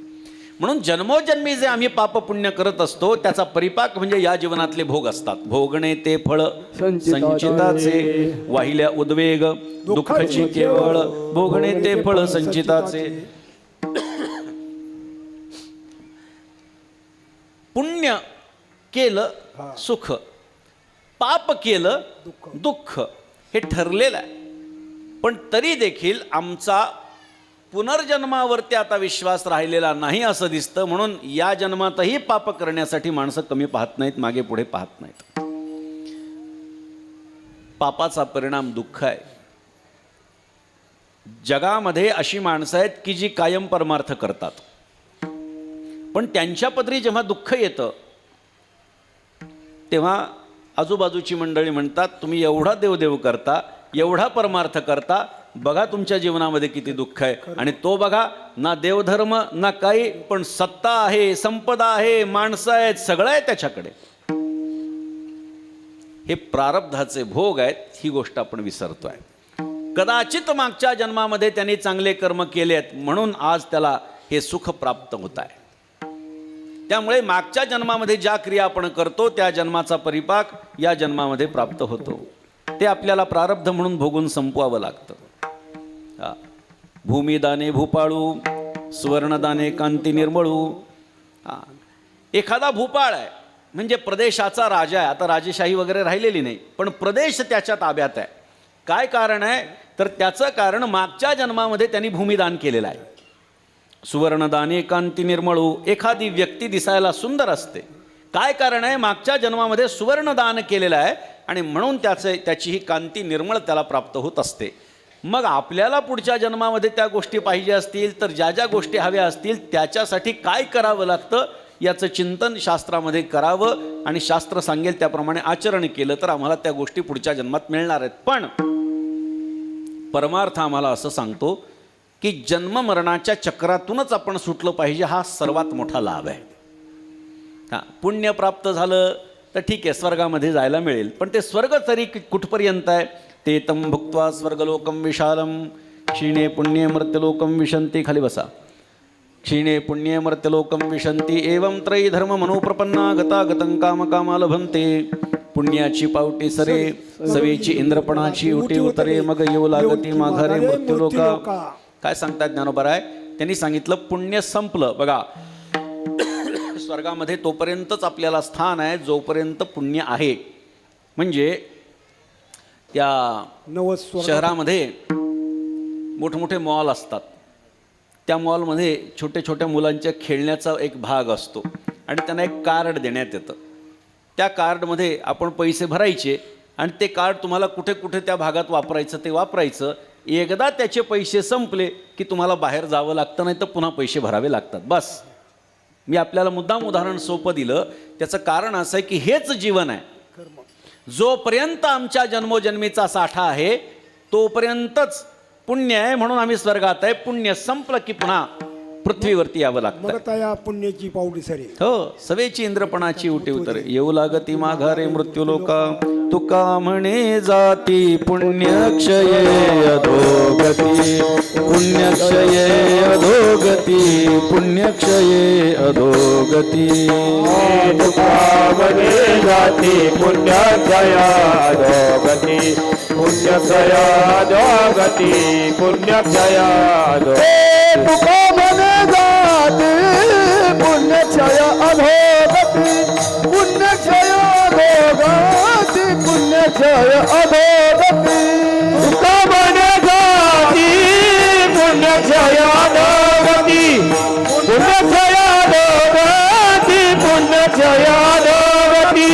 म्हणून जन्मोजन्मी जे आम्ही पाप पुण्य करत असतो त्याचा परिपाक म्हणजे या जीवनातले भोग असतात. भोगणे ते फळ संचिताचे, वाहिल्या उद्वेग दुःखाची केवळ, भोगणे ते फळ संचिताचे. पुण्य केलं सुख, पाप केलं दुःख, हे ठरलेलं आहे. पण तरी देखील आमचा पुनर्जन्मावरती आता विश्वास राहिलेला नाही असं दिसतं. म्हणून या जन्मातही पाप करण्यासाठी माणसं कमी पाहत नाहीत, मागे पुढे पाहत नाहीत. पापाचा परिणाम दुःख आहे. जगामध्ये अशी माणसं आहेत की जी कायम परमार्थ करतात, पण त्यांच्या पदरी जेव्हा दुःख येतं तेव्हा आजूबाजूची मंडळी म्हणतात तुम्ही एवढा देवदेव करता, एवढा परमार्थ करता, बघा तुमच्या जीवनामध्ये किती दुःख आहे. आणि तो बघा, ना देवधर्म ना काही, पण सत्ता आहे, संपदा आहे, माणसं आहेत, सगळं आहे त्याच्याकडे. हे प्रारब्धाचे भोग आहेत ही गोष्ट आपण विसरतोय. कदाचित मागच्या जन्मामध्ये त्यांनी चांगले कर्म केले आहेत म्हणून आज त्याला हे सुख प्राप्त होत आहे. त्यामुळे मागच्या जन्मामध्ये ज्या क्रिया आपण करतो त्या जन्माचा परिपाक या जन्मामध्ये प्राप्त होतो. ते आपल्याला प्रारब्ध म्हणून भोगून संपवावं लागतं. भूमिदाने भूपाळू, सुवर्णदाने कांती निर्मळू. एखादा भूपाळ आहे म्हणजे प्रदेशाचा राजा आहे. आता राजेशाही वगैरे राहिलेली नाही, पण प्रदेश त्याच्या ताब्यात आहे. काय कारण आहे? तर त्याचं कारण मागच्या जन्मामध्ये त्यांनी भूमिदान केलेलं आहे. सुवर्णदाने कांती निर्मळू. एखादी व्यक्ती दिसायला सुंदर असते, काय कारण आहे? मागच्या जन्मामध्ये सुवर्णदान केलेलं आहे आणि म्हणून त्याची ही कांती निर्मळ त्याला प्राप्त होत असते. मग आपल्याला पुढच्या जन्मामध्ये त्या गोष्टी पाहिजे असतील तर ज्या ज्या गोष्टी हव्या असतील त्याच्यासाठी काय करावं लागतं याचं चिंतन शास्त्रामध्ये करावं आणि शास्त्र सांगेल त्याप्रमाणे आचरण केलं तर आम्हाला त्या गोष्टी पुढच्या जन्मात मिळणार आहेत. पण परमार्थ आम्हाला असं सांगतो की जन्म मरणाच्या चक्रातूनच आपण सुटलं पाहिजे, हा सर्वात मोठा लाभ आहे. पुण्य प्राप्त झालं तर ठीक आहे, स्वर्गामध्ये जायला मिळेल, पण ते स्वर्ग तरी कुठपर्यंत आहे? ते तम भुक्त्वा स्वर्गलोकम विशालम क्षीणे पुण्ये मर्त्यलोकम विशंती. खाली बसा. क्षीणे पुण्ये मर्त्यलोकम विशंती एवं त्रयी धर्म मनोप्रपन्ना गतागतं कामकामा लभन्ते. पुण्याची पावटी सरे, सवेची इंद्रपणाची उटी उतरे, मग येऊ लागती माघारे मृत्यूलोका. काय सांगतात ज्ञानोबराय? त्यांनी सांगितलं पुण्य संपलं बघा, स्वर्गामध्ये तोपर्यंतच आपल्याला स्थान आहे जोपर्यंत पुण्य आहे. म्हणजे त्या शहरामध्ये मोठमोठे मॉल असतात, त्या मॉलमध्ये छोट्या छोट्या मुलांच्या खेळण्याचा एक भाग असतो आणि त्यांना एक कार्ड देण्यात येतं. त्या कार्डमध्ये आपण पैसे भरायचे आणि ते कार्ड तुम्हाला कुठे कुठे त्या भागात वापरायचं ते वापरायचं. एकदा त्याचे पैसे संपले की तुम्हाला बाहेर जावं लागतं, नाही तर पुन्हा पैसे भरावे लागतात. बस. मी आपल्याला मुद्दाम उदाहरण सोपं दिलं, त्याचं कारण असं आहे की हेच जीवन आहे. जोपर्यंत आमच्या जन्मोजन्मीचा साठा आहे तोपर्यंतच पुण्य आहे म्हणून आम्ही स्वर्गात आहे. पुण्य संपलं की पुन्हा पृथ्वीवरती यावं लागतं. मग आता या पुण्याची पावडी सरी हो, सवेची इंद्रपणाची उठी उतर येऊ लागती माघारे मृत्यू लोका. तुका म्हणे जाती पुण्यक्षये अधोगती, पुण्यक्षये अधोगती, पुण्यक्षये अधोगती. तुकामने जाती पुण्यक्षया अधोगती, पुण्यक्षया अधोगती, पुण्यक्षया अधोगती. तुका म्हणे जाती पुण्यक्षय अधोगती, पुण्यक्षय अधोगती, पुण्यक्षय अधोगती. तुका म्हणे जाती पुण्यक्षया अधोगती, पुण्यक्षया अधोगती, पुण्यक्षया अधोगती.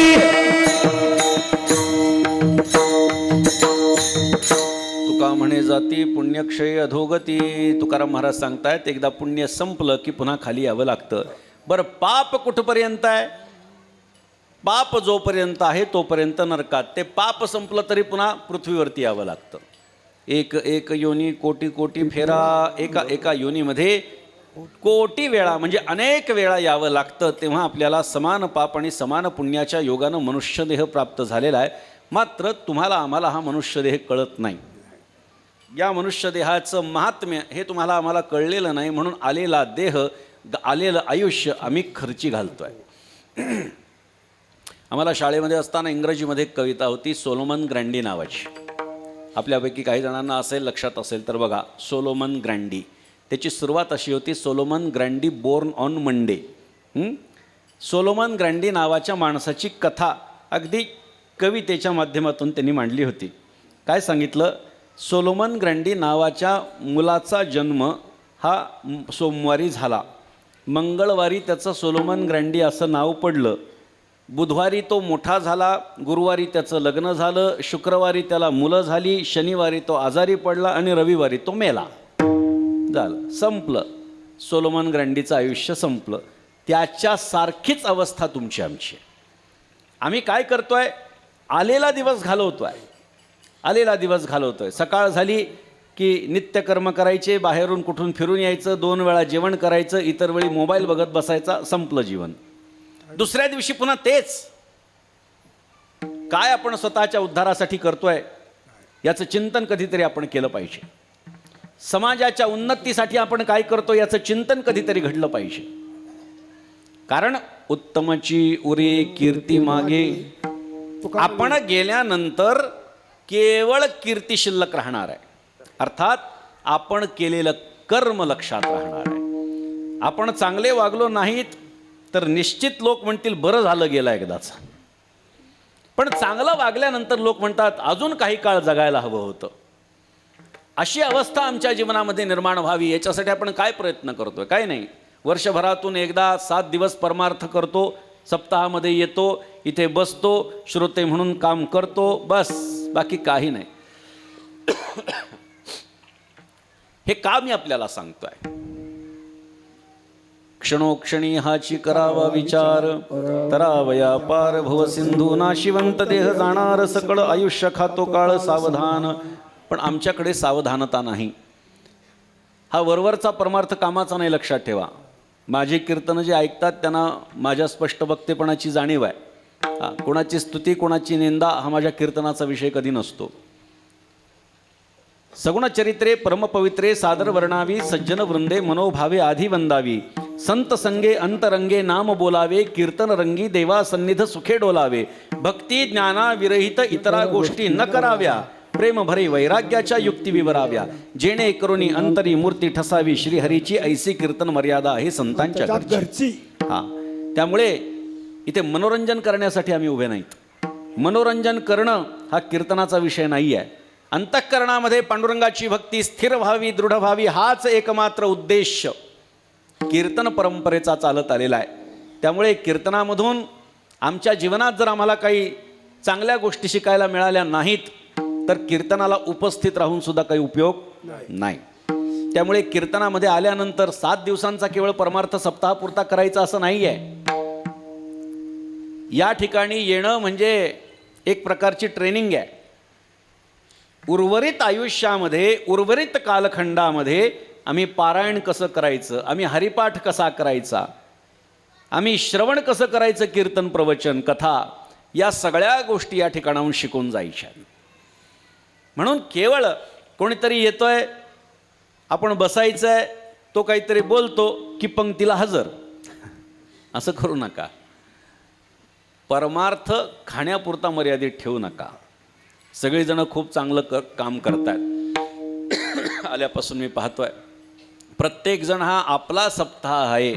तुका म्हणे जाती पुण्यक्षय अधोगती. तुकाराम महाराज सांगतायत एकदा पुण्य संपलं की पुन्हा खाली यावं लागतं. बरं, पाप कुठपर्यंत आहे? पाप जोपर्यंत आहे तोपर्यंत नरकात. ते पाप संपलं तरी पुन्हा पृथ्वीवरती यावं लागतं. एक एक योनी कोटी कोटी फेरा. एका योनीमध्ये कोटी वेळा म्हणजे अनेक वेळा यावं लागतं. तेव्हा आपल्याला समान पाप आणि समान पुण्याच्या योगानं मनुष्यदेह प्राप्त झालेला आहे. मात्र तुम्हाला आम्हाला हा मनुष्यदेह कळत नाही. या मनुष्यदेहाचं महात्म्य हे तुम्हाला आम्हाला कळलेलं नाही म्हणून आलेला देह, आलेलं आयुष्य आम्ही खर्ची घालतोय. आम्हाला शाळेमध्ये असताना इंग्रजीमध्ये एक कविता होती सोलोमन ग्रँडी नावाची. आपल्यापैकी काही जणांना असेल, लक्षात असेल तर बघा. सोलोमन ग्रँडी, त्याची सुरुवात अशी होती, Solomon Grundy born on Monday. Solomon Grundy नावाच्या माणसाची कथा अगदी कवितेच्या माध्यमातून त्यांनी मांडली होती. काय सांगितलं? सोलोमन ग्रँडी नावाच्या मुलाचा जन्म हा सोमवारी झाला. मंगळवारी त्याचं सोलोमन ग्रँडी असं नाव पडलं. बुधवारी तो मोठा झाला. गुरुवारी त्याचं लग्न झालं. शुक्रवारी त्याला मुलं झाली. शनिवारी तो आजारी पडला आणि रविवारी तो मेला. झालं, संपलं. सोलोमन ग्रँडीचं आयुष्य संपलं. त्याच्यासारखीच अवस्था तुमची आमची. आम्ही काय करतोय? आलेला दिवस घालवतोय. आलेला दिवस घालवतोय. सकाळ झाली की नित्यकर्म करायचे, बाहेरून कुठून फिरून यायचं, 2 वेळा जेवण करायचं, इतर वेळी मोबाईल बघत बसायचा, संपलं जीवन. दुसऱ्या दिवशी पुन्हा तेच. काय आपण स्वतःच्या उद्धारासाठी करतोय याचं चिंतन कधीतरी आपण केलं पाहिजे. समाजाच्या उन्नतीसाठी आपण काय करतो याचं चिंतन कधीतरी घडलं पाहिजे. कारण उत्तमची उरे कीर्ती मागे. आपण गेल्यानंतर केवळ कीर्ती शिल्लक राहणार आहे. अर्थात आपण केलेलं कर्म लक्षात राहणार आहे. आपण चांगले वागलो नाहीत तर निश्चित लोक म्हणतील बरं झालं गेला एकदाच. पण चांगलं वागल्यानंतर लोक म्हणतात अजून काही काळ जगायला हवं होतं. अशी अवस्था आमच्या जीवनामध्ये निर्माण व्हावी याच्यासाठी आपण काय प्रयत्न करतोय? काय नाही. वर्षभरातून एकदा 7 दिवस परमार्थ करतो, सप्ताहामध्ये येतो, इथे बसतो, श्रोते म्हणून काम करतो, बस, बाकी काही नाही. हे का मी आपल्याला सांगतोय? क्षणोक्षणी हाची करावा विचार, तरावया पार भव सिंधू नाशिवंत देह जाणार, सकळ आयुष्य खातो काळ सावधान. पण आमच्याकडे सावधानता नाही. हा वरवरचा परमार्थ कामाचा नाही, लक्षात ठेवा. माझी कीर्तनं जे ऐकतात त्यांना माझ्या स्पष्ट वक्तेपणाची जाणीव आहे. कोणाची स्तुती कोणाची निंदा हा माझ्या कीर्तनाचा विषय कधी नसतो. सगुण चरित्रे परमपवित्रे सादर वर्णावी, सज्जन वृंदे मनोभावे आधी वंदावी, संत संगे अंतरंगे नाम बोलावे, कीर्तन रंगी देवा सन्निध सुखे डोलावे, भक्ती ज्ञाना विरहित इतरा गोष्टी न कराव्या, प्रेम भरे वैराग्याच्या युक्ती विवराव्या, जेणे करुणी अंतरी मूर्ती ठसावी, श्रीहरीची ऐसी कीर्तन मर्यादा आहे संतांच्या घरची. त्यामुळे इथे मनोरंजन करण्यासाठी आम्ही उभे नाहीत. मनोरंजन करणं हा कीर्तनाचा विषय नाही आहे. अंतःकरणामध्ये पांडुरंगाची भक्ती स्थिर व्हावी, दृढ व्हावी, हाच एकमात्र उद्देश कीर्तन परंपरेचा चालत आलेला आहे. त्यामुळे कीर्तनामधून आमच्या जीवनात जर आम्हाला काही चांगल्या गोष्टी शिकायला मिळाल्या नाहीत तर कीर्तनाला उपस्थित राहून सुद्धा काही उपयोग नाही. त्यामुळे कीर्तनामध्ये आल्यानंतर 7 दिवसांचा केवळ परमार्थ सप्ताहापुरता करायचा असं नाही आहे. या ठिकाणी येणं म्हणजे एक प्रकारची ट्रेनिंग आहे. उर्वरित आयुष्यामध्ये, उर्वरित कालखंडामध्ये आम्ही पारायण कसं करायचं, आम्ही हरिपाठ कसा करायचा, आम्ही श्रवण कसं करायचं, कीर्तन प्रवचन कथा, या सगळ्या गोष्टी या ठिकाणाहून शिकून जायच्या. म्हणून केवळ कोणीतरी येतोय, आपण बसायचं आहे, तो काहीतरी बोलतो की पंक्तीला हजर, असं करू नका. परमार्थ खाण्यापुरता मर्यादित ठेवू नका. सगळेजण खूप चांगलं काम करतात. आल्यापासून मी पाहतोय प्रत्येकजण हा आपला सप्ताह आहे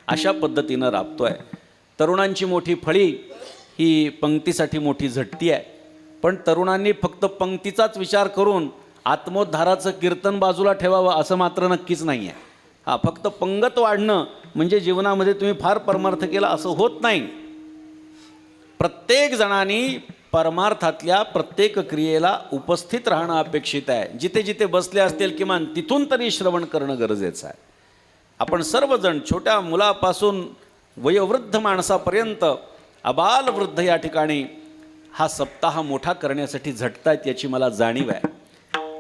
अशा पद्धतीनं राबतोय. तरुणांची मोठी फळी ही पंक्तीसाठी मोठी झटती आहे. पण तरुणांनी फक्त पंक्तीचाच विचार करून आत्मोद्धाराचं कीर्तन बाजूला ठेवावं असं मात्र नक्कीच नाही आहे. हा फक्त पंगत वाढणं म्हणजे जीवनामध्ये तुम्ही फार परमार्थ केला असं होत नाही. प्रत्येक जणांनी परमार्थातल्या प्रत्येक क्रियेला उपस्थित राहणं अपेक्षित आहे. जिथे जिथे बसले असतील किमान तिथून तरी श्रवण करणं गरजेचं आहे. आपण सर्वजण छोट्या मुलापासून वयोवृद्ध माणसापर्यंत अबाल वृद्ध या ठिकाणी हा सप्ताह मोठा करण्यासाठी झटतायत याची मला जाणीव आहे.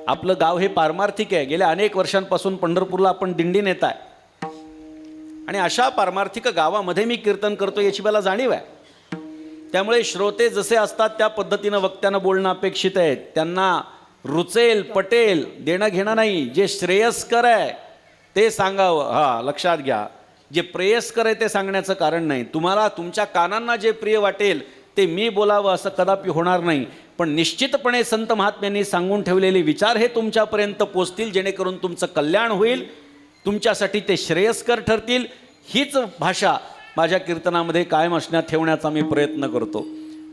आपलं गाव हे पारमार्थिक आहे. गेल्या अनेक वर्षांपासून पंढरपूरला आपण दिंडी नेत आहे आणि अशा पारमार्थिक गावामध्ये मी कीर्तन करतो याची मला जाणीव आहे. त्यामुळे श्रोते जसे असतात त्या पद्धतीनं वक्त्यानं बोलणं अपेक्षित आहे. त्यांना रुचेल पटेल देणं घेणं नाही. जे श्रेयस्कर आहे ते सांगावं. हा लक्षात घ्या, जे प्रेयस्कर आहे ते सांगण्याचं कारण नाही. तुम्हाला तुमच्या कानांना जे प्रिय वाटेल ते मी बोलावं असं कदापि होणार नाही. पण निश्चितपणे संत महात्म्यांनी सांगून ठेवलेले विचार हे तुमच्यापर्यंत पोचतील, जेणेकरून तुमचं कल्याण होईल, तुमच्यासाठी ते श्रेयस्कर ठरतील. हीच भाषा माझ्या कीर्तनामध्ये कायम असण्यात ठेवण्याचा मी प्रयत्न करतो.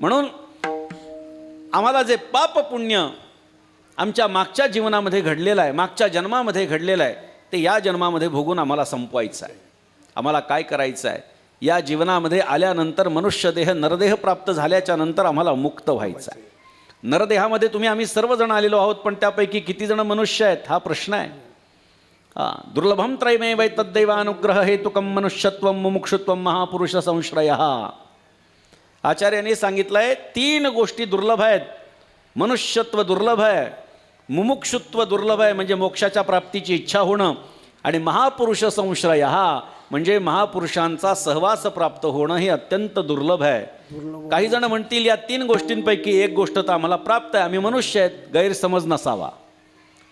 म्हणून आम्हाला जे पाप पुण्य आमच्या मागच्या जीवनामध्ये घडलेलं आहे, मागच्या जन्मामध्ये घडलेलं आहे, ते या जन्मामध्ये भोगून आम्हाला संपवायचं आहे. आम्हाला काय करायचं आहे, या जीवनामध्ये आल्यानंतर मनुष्यदेह नरदेह प्राप्त झाल्याच्या नंतर आम्हाला मुक्त व्हायचं आहे. नरदेहामध्ये आम्ही सर्वजण आलेलो आहोत, पण त्यापैकी किती जण मनुष्य आहेत हा प्रश्न आहे. दुर्लभम त्रयमेव तद्दैवानुग्रह हेतुकम मनुष्यत्वम मुमुक्षुत्वम महापुरुष संश्रयः. आचार्यांनी सांगितलंय 3 गोष्टी दुर्लभ आहेत. मनुष्यत्व दुर्लभ आहे, मुमुक्षुत्व दुर्लभ आहे म्हणजे मोक्षाच्या प्राप्तीची इच्छा होणं, आणि महापुरुष संश्रयः म्हणजे महापुरुषांचा सहवास प्राप्त होणं हे अत्यंत दुर्लभ आहे. काही जण म्हणतील या 3 गोष्टींपैकी एक गोष्ट तर आम्हाला प्राप्त आहे, आम्ही मनुष्य आहेत. गैरसमज नसावा.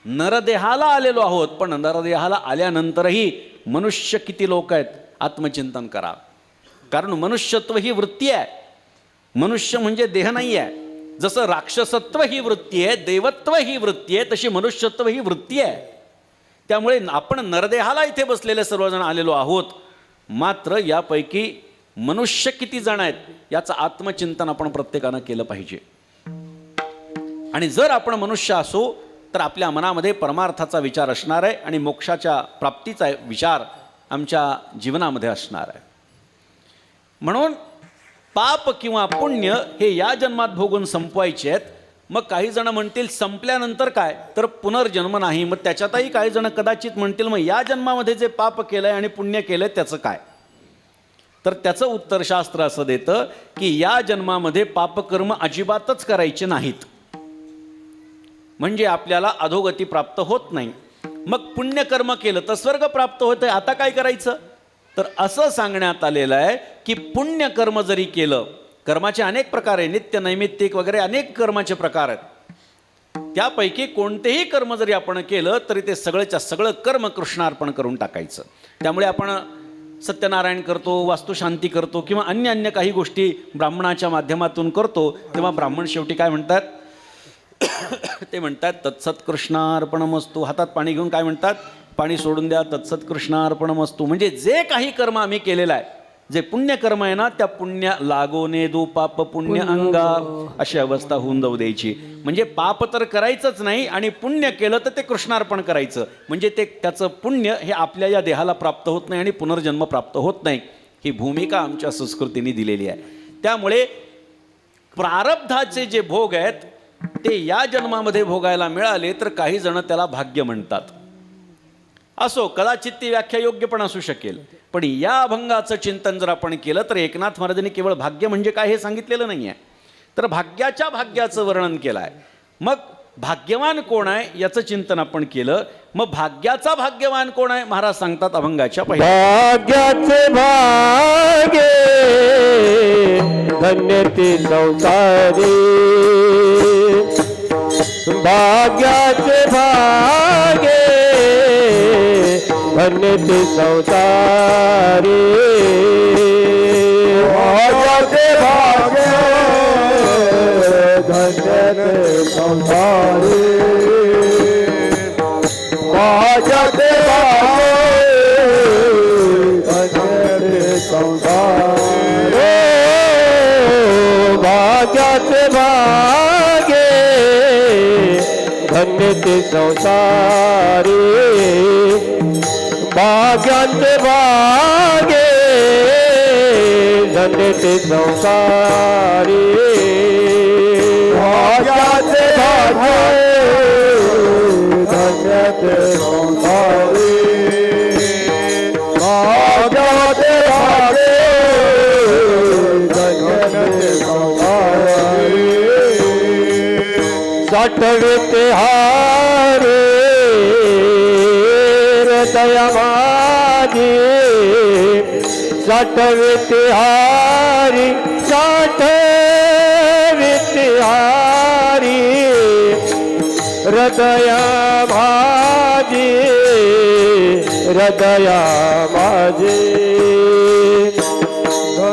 नरदेहाला आलेलो आहोत, पण नरदेहाला आल्यानंतरही मनुष्य किती लोक आहेत आत्मचिंतन करा. कारण मनुष्यत्व ही वृत्ती आहे. मनुष्य म्हणजे देह नाही आहे. जसं राक्षसत्व ही वृत्ती आहे, देवत्व ही वृत्ती आहे, तशी मनुष्यत्व ही वृत्ती आहे. त्यामुळे आपण नरदेहाला इथे बसलेले सर्वजण आलेलो आहोत. मात्र यापैकी मनुष्य किती जण आहेत याचं आत्मचिंतन आपण प्रत्येकानं केलं पाहिजे. आणि जर आपण मनुष्य असो तर आपल्या मनामध्ये परमार्थाचा विचार असणार आहे आणि मोक्षाच्या प्राप्तीचा विचार आमच्या जीवनामध्ये असणार आहे. म्हणून पाप किंवा पुण्य हे या जन्मात भोगून संपवायचे आहेत. मग काही जण म्हणतील संपल्यानंतर काय, तर पुनर्जन्म नाही. मग त्याच्यातही काही जण कदाचित म्हणतील मग या जन्मामध्ये जे पाप केलंय आणि पुण्य केलंय त्याचं काय, तर त्याचं उत्तर शास्त्र असं देतं की या जन्मामध्ये पापकर्म अजिबातच करायचे नाहीत, म्हणजे आपल्याला अधोगती प्राप्त होत नाही. मग पुण्यकर्म केलं तर स्वर्ग प्राप्त होतं. आता काय करायचं, तर असं सांगण्यात आलेलं आहे की पुण्यकर्म जरी केलं, कर्माचे अनेक प्रकार आहे, नित्य नैमित्तिक वगैरे अनेक कर्माचे प्रकार आहेत. त्यापैकी कोणतेही कर्म जरी आपण केलं तरी ते सगळंच्या सगळं कर्म कृष्णार्पण करून टाकायचं. त्यामुळे आपण सत्यनारायण करतो, वास्तुशांती करतो किंवा अन्य काही गोष्टी ब्राह्मणाच्या माध्यमातून करतो, तेव्हा ब्राह्मण शेवटी काय म्हणतात, ते म्हणतात तत्सत कृष्णार्पणमस्तु. हातात पाणी घेऊन काय म्हणतात, पाणी सोडून द्या, तत्सत कृष्णार्पणमस्तु. म्हणजे जे काही कर्म आम्ही केलेलं आहे, जे पुण्यकर्म आहे ना, त्या पुण्य लागो नेदू पाप पुण्य अंगा अशी अवस्था होऊन जाऊ द्यायची. म्हणजे पाप तर करायचंच नाही आणि पुण्य केलं तर ते कृष्णार्पण करायचं. म्हणजे ते त्याचं पुण्य हे आपल्या या देहाला प्राप्त होत नाही आणि पुनर्जन्म प्राप्त होत नाही. ही भूमिका आमच्या संस्कृतीने दिलेली आहे. त्यामुळे प्रारब्धाचे जे भोग आहेत ते या जन्मामध्ये भोगायला मिळाले तर काही जण त्याला भाग्य म्हणतात. असो, कदाचित ती व्याख्या योग्य पण असू शकेल. पण या अभंगाचं चिंतन जर आपण केलं तर एकनाथ महाराजांनी केवळ भाग्य म्हणजे काय हे सांगितलेलं नाही आहे, तर भाग्याच्या भाग्याचं वर्णन केलं आहे. मग भाग्यवान कोण आहे याचं चिंतन आपण केलं. मग भाग्याचा भाग्यवान कोण आहे महाराज सांगतात अभंगाच्या पहिल्या. भाग्याचे भागे धन्य ते संसारी, भाग्याचे भागे धन्य ते संसारी, भाग्याचे भाग्य धन्य ते संसारी, भाग्याचे भाग्य धन्य ते संसारी, भाग्याचे भागे धन्य ते संसारी, भाग्याचे भागे धन्य ते संसारी, भाग्याचे भाग्य धन्य ते संसारी, भाग्याचे भाग्य धन्य ते संसारी, साठवे ते हारे हृदया माझी, साठवे ते हारी, साठवे ते हारी हृदया माझी, हृदया माझी,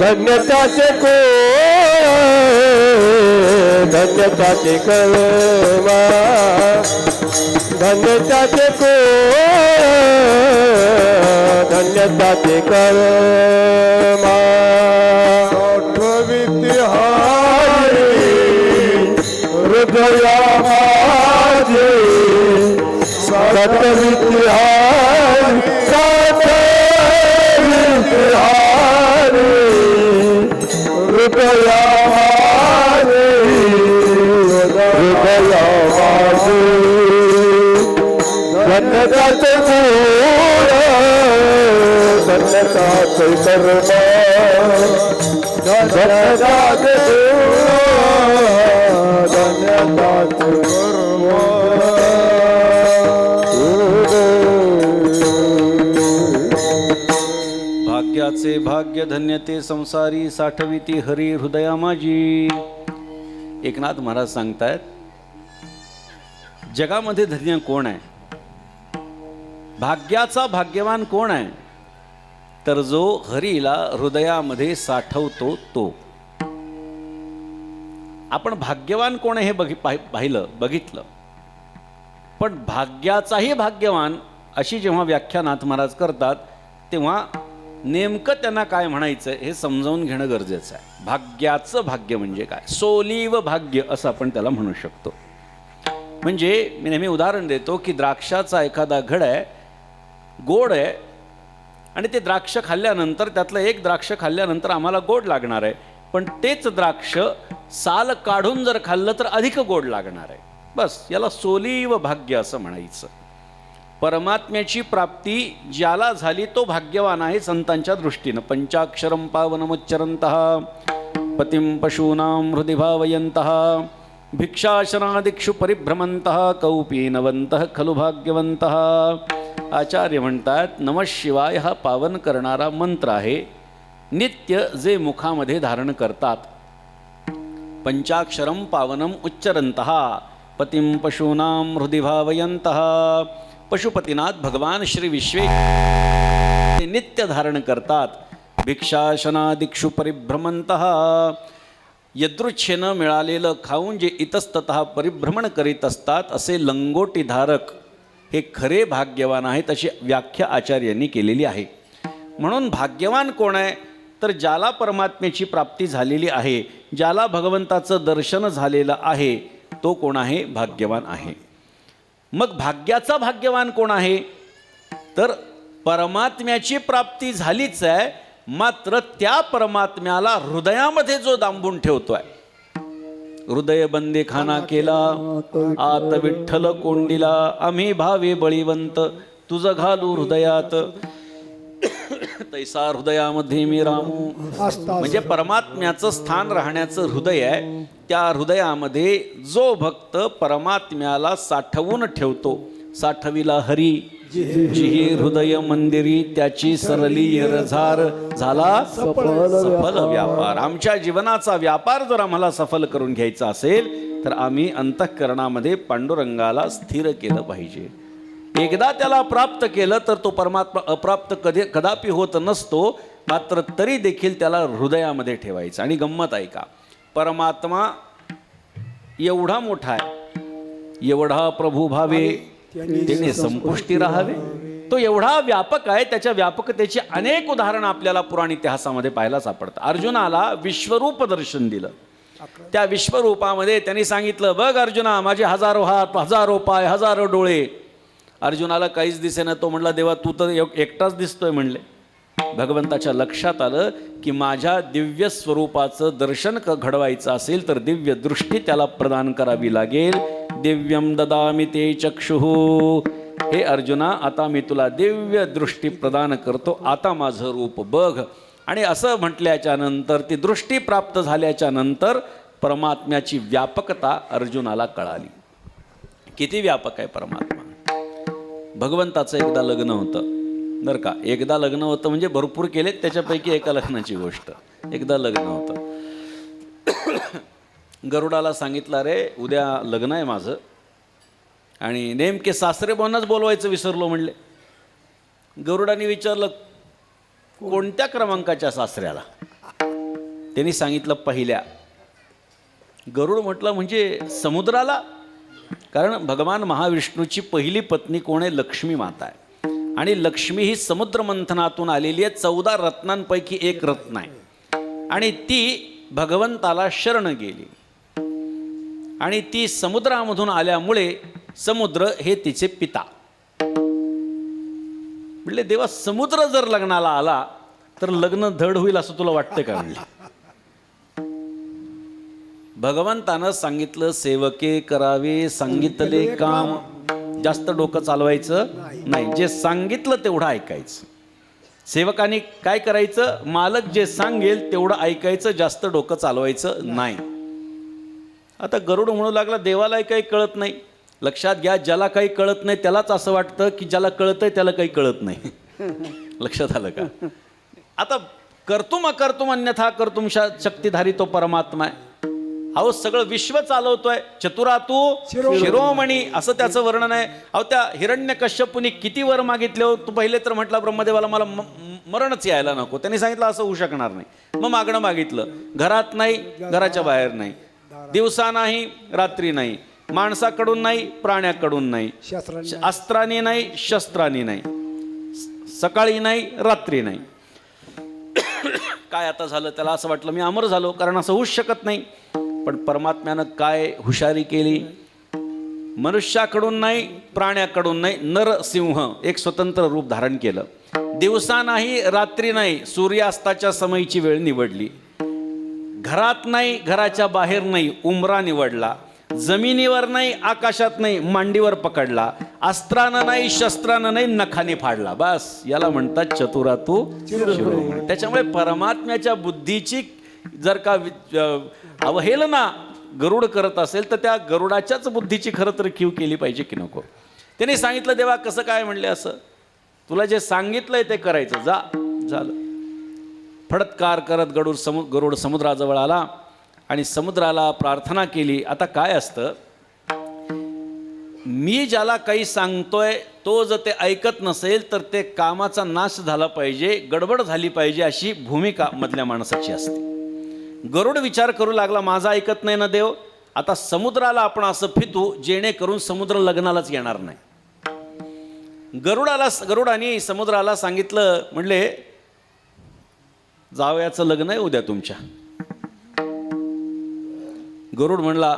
धन्यताचे को धन्यताचे कळमा, धन्यताचे को धन्यताचे कळमा, विद्याहारी हृदया माझे, सतविद्याहारी सतविद्याहारी हृदया माझे, हृदया माझे, धन्यताचे गुण धन्यताचे कर्म, धन्यताचे गुण धन्यताचे कर्म, भाग्याचे भाग्य धन्य ते संसारी, साठविती हरी हृदया माझी. एकनाथ महाराज सांगतायत जगामध्ये धन्य कोण आहे, भाग्याचा भाग्यवान कोण आहे, तर जो हरीला हृदयामध्ये साठवतो तो. आपण भाग्यवान कोण आहे हे बघितलं, पण भाग्याचाही भाग्यवान अशी जेव्हा व्याख्या नाथ महाराज करतात तेव्हा नेमकं त्यांना काय म्हणायचं हे समजावून घेणं गरजेचं आहे. भाग्याचं भाग्य म्हणजे काय, सोलीव भाग्य असं आपण त्याला म्हणू शकतो. म्हणजे मी नेहमी उदाहरण देतो की द्राक्षाचा एखादा घड आहे, गोड आहे, आणि ते द्राक्ष खाल्ल्यानंतर त्यातलं एक द्राक्ष खाल्ल्यानंतर आम्हाला गोड लागणार आहे, पण तेच द्राक्ष साल काढून जर खाल्लं तर अधिक गोड लागणार आहे. बस याला सोलीव भाग्य असं म्हणायचं. परमात्म्याची प्राप्ती ज्याला झाली तो भाग्यवान आहे संतांच्या दृष्टीनं. पंचाक्षरं पावनमुच्चरन्तः पतिं पशूनां हृदि भावयन्तः भिक्षाशनादिक्षु परिभ्रमन्तः कौपीनवन्तः खलु भाग्यवन्तः. आचार्य म्हणतात नमः शिवाय हा पावन करणारा मंत्र आहे, नित्य जे मुखामध्ये धारण करतात. पंचाक्षरं पावनम उच्चरन्तः पतिं पशूनां हृदि भावयन्तः. पशुपतीनाथ भगवान श्री विश्वे नित्य धारण करतात. भिक्षाशनादिक्षु परिभ्रमन्तः, यदृच्छेनं मिळालेलं खाऊन जे इतस्ततः परिभ्रमण करीत असतात असे लंगोटी धारक हे खरे भाग्यवान आहेत, अशी व्याख्या आचार्यांनी केलेली आहे. म्हणून भाग्यवान कोण आहे तर ज्याला परमात्म्याची प्राप्ती झालेली आहे, ज्याला भगवंताचं दर्शन झालेलं आहे तो कोण आहे, भाग्यवान आहे. मग भाग्याचा भाग्यवान कोण आहे तर परमात्म्याची प्राप्ती झालीच आहे, मात्र त्या परमात्म्याला हृदयामध्ये जो दांबून ठेवतोय. हृदय बंदे खाना केला आत विठ्ठल कोंडीला, आम्ही भावे बळीवंत तुझ घालू हृदयात. तैसा हृदयामध्ये मी रामू. म्हणजे परमात्म्याचं स्थान राहण्याचं हृदय आहे. त्या हृदयामध्ये जो भक्त परमात्म्याला साठवून ठेवतो, साठविला हरी जिही हृदय मंदिरी, त्याची सरली येरझार, झाला सफल व्यापार. आमच्या जीवनाचा व्यापार जर आम्हाला सफल करून घ्यायचा असेल तर आम्ही अंतःकरणामध्ये पांडुरंगाला स्थिर केलं पाहिजे. एकदा त्याला प्राप्त केलं तर तो परमात्मा अप्राप्त कदापि होत नसतो. मात्र तरी देखील त्याला हृदयामध्ये ठेवायचं. आणि गंमत ऐका, परमात्मा एवढा मोठा आहे, एवढा प्रभू भावे त्याने संपुष्टी राहावे. तो एवढा व्यापक आहे, त्याच्या व्यापकतेची अनेक उदाहरणं आपल्याला पुराण इतिहासामध्ये पाहायला सापडतात. अर्जुनाला विश्वरूप दर्शन दिलं. त्या विश्वरूपामध्ये त्यांनी सांगितलं, बघ अर्जुना, माझे हजारो हात, हजारो पाय, हजारो डोळे. अर्जुनाला काहीच दिसेना. तो म्हणला, देवा तू तर एकटाच दिसतोय म्हणले. भगवंताच्या लक्षात आलं की माझ्या दिव्य स्वरूपाचं दर्शन घडवायचं असेल तर दिव्य दृष्टी त्याला प्रदान करावी लागेल. दिव्यम ददामि ते चक्षुः. हे अर्जुना, आता मी तुला दिव्य दृष्टी प्रदान करतो, आता माझं रूप बघ. आणि असं म्हटल्याच्या नंतर, ती दृष्टी प्राप्त झाल्याच्या नंतर परमात्म्याची व्यापकता अर्जुनाला कळाली. किती व्यापक आहे परमात्मा. भगवंताचं एकदा लग्न होतं बरं का. एकदा लग्न होतं म्हणजे भरपूर केलेत, त्याच्यापैकी एका लग्नाची गोष्ट. एकदा लग्न होतं. गरुडाला सांगितलं, रे उद्या लग्न आहे माझं आणि नेमके सासरे बोनच बोलवायचं विसरलो म्हणले. गरुडाने विचारलं, कोणत्या क्रमांकाच्या सासऱ्याला? त्यांनी सांगितलं, पहिल्या. गरुड म्हटलं, म्हणजे समुद्राला? कारण भगवान महाविष्णूची पहिली पत्नी कोण आहे? लक्ष्मी माता आहे. आणि लक्ष्मी ही समुद्र मंथनातून आलेली आहे. 14 रत्नांपैकी एक रत्न आहे. आणि ती भगवंताला शरण गेली. आणि ती समुद्रामधून आल्यामुळे समुद्र हे तिचे पिता. म्हणले, देवा समुद्र जर लग्नाला आला तर लग्न धड होईल असं तुला वाटतं का? म्हणले. भगवंतानं सांगितलं, सेवके करावे सांगितले काम. जास्त डोकं चालवायचं नाही, जे सांगितलं तेवढं ऐकायचं. सेवकाने काय करायचं? मालक जे सांगेल तेवढं ऐकायचं, जास्त डोकं चालवायचं नाही. आता गरुड म्हणू लागला, देवालाही काही कळत नाही. लक्षात घ्या, ज्याला काही कळत नाही त्यालाच असं वाटतं की ज्याला कळतंय त्याला काही कळत नाही. लक्षात आलं का? आता कर्तुम अकर्तुम अन्यथा कर्तुम शक्तिधारी तो परमात्मा आहे. अहो सगळं विश्व चालवतोय. चतुरातू शिरोमणी असं त्याचं वर्णन आहे. अहो त्या हिरण्यकश्यपूने किती वर मागितले हो. तू पहिले तर म्हटला ब्रह्मदेवाला मला मरणच यायला नको. त्यांनी सांगितलं असं होऊ शकणार नाही. मग मागणं मागितलं. घरात नाही, घराच्या बाहेर नाही, दिवसा नाही, रात्री नाही, माणसाकडून नाही, प्राण्याकडून नाही, अस्त्राने नाही, शस्त्राने नाही, सकाळी नाही, रात्री नाही. काय आता झालं? त्याला असं वाटलं मी अमर झालो, कारण असं होऊच शकत नाही. पण परमात्म्यानं काय हुशारी केली? मनुष्याकडून नाही, प्राण्याकडून नाही, नरसिंह एक स्वतंत्र रूप धारण केलं. दिवसा नाही, रात्री नाही, सूर्यास्ताच्या समयीची वेळ निवडली. घरात नाही, घराच्या बाहेर नाही, उंबरा निवडला. जमिनीवर नाही, आकाशात नाही, मांडीवर पकडला. अस्त्रानं नाही, शस्त्रानं नाही, नखाने फाडला. बस याला म्हणतात चतुरातू शिरोमणी. त्याच्यामुळे परमात्म्याच्या बुद्धीची जर का अवहेलना गरुड करत असेल तर त्या गरुडाच्याच बुद्धीची खरं तर कीव केली पाहिजे की नको. त्यांनी सांगितलं, देवा कसं काय? म्हणले, असं तुला जे सांगितलंय ते करायचं, जा. झालं. फडत्कार करत गरुड समुद्राजवळ आला आणि समुद्राला प्रार्थना केली. आता काय असतं, मी ज्याला काही सांगतोय तो जर ते ऐकत नसेल तर ते कामाचा नाश झाला पाहिजे, गडबड झाली पाहिजे, अशी भूमिका मधल्या माणसाची असते. गरुड विचार करू लागला, माझा ऐकत नाही ना देव, आता समुद्राला आपण असं फितू जेणेकरून समुद्र लग्नालाच येणार नाही. गरुडाने समुद्राला सांगितलं, म्हणले जावयाचं लग्न आहे उद्या तुमच्या. गरुड म्हणला,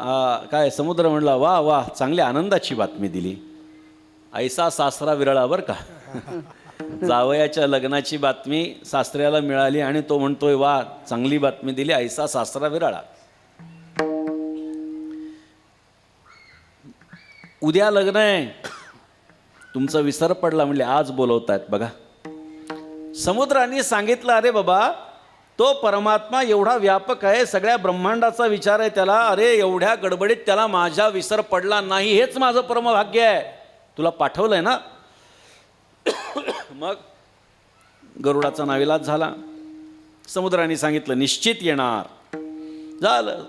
काय? समुद्र म्हणला, वा वा, चांगली आनंदाची बातमी दिली. ऐसा सासरा विरळा बरं का. जावयाच्या लग्नाची बातमी सासऱ्याला मिळाली आणि तो म्हणतोय, वा चांगली बातमी दिली, ऐसा सासरा विरळा. उद्या लग्न आहे, तुमचा विसर पडला. म्हणले आज बोलवतायत बघा. समुद्राने सांगितलं, अरे बाबा तो परमात्मा एवढा व्यापक आहे, सगळ्या ब्रह्मांडाचा विचार आहे त्याला, अरे एवढ्या गडबडीत त्याला माझा विसर पडला नाही, हेच माझं परमभाग्य आहे, तुला पाठवलंय ना. मग गरुडाचा नाविलाज झाला. समुद्राने सांगितलं निश्चित येणार. झालं,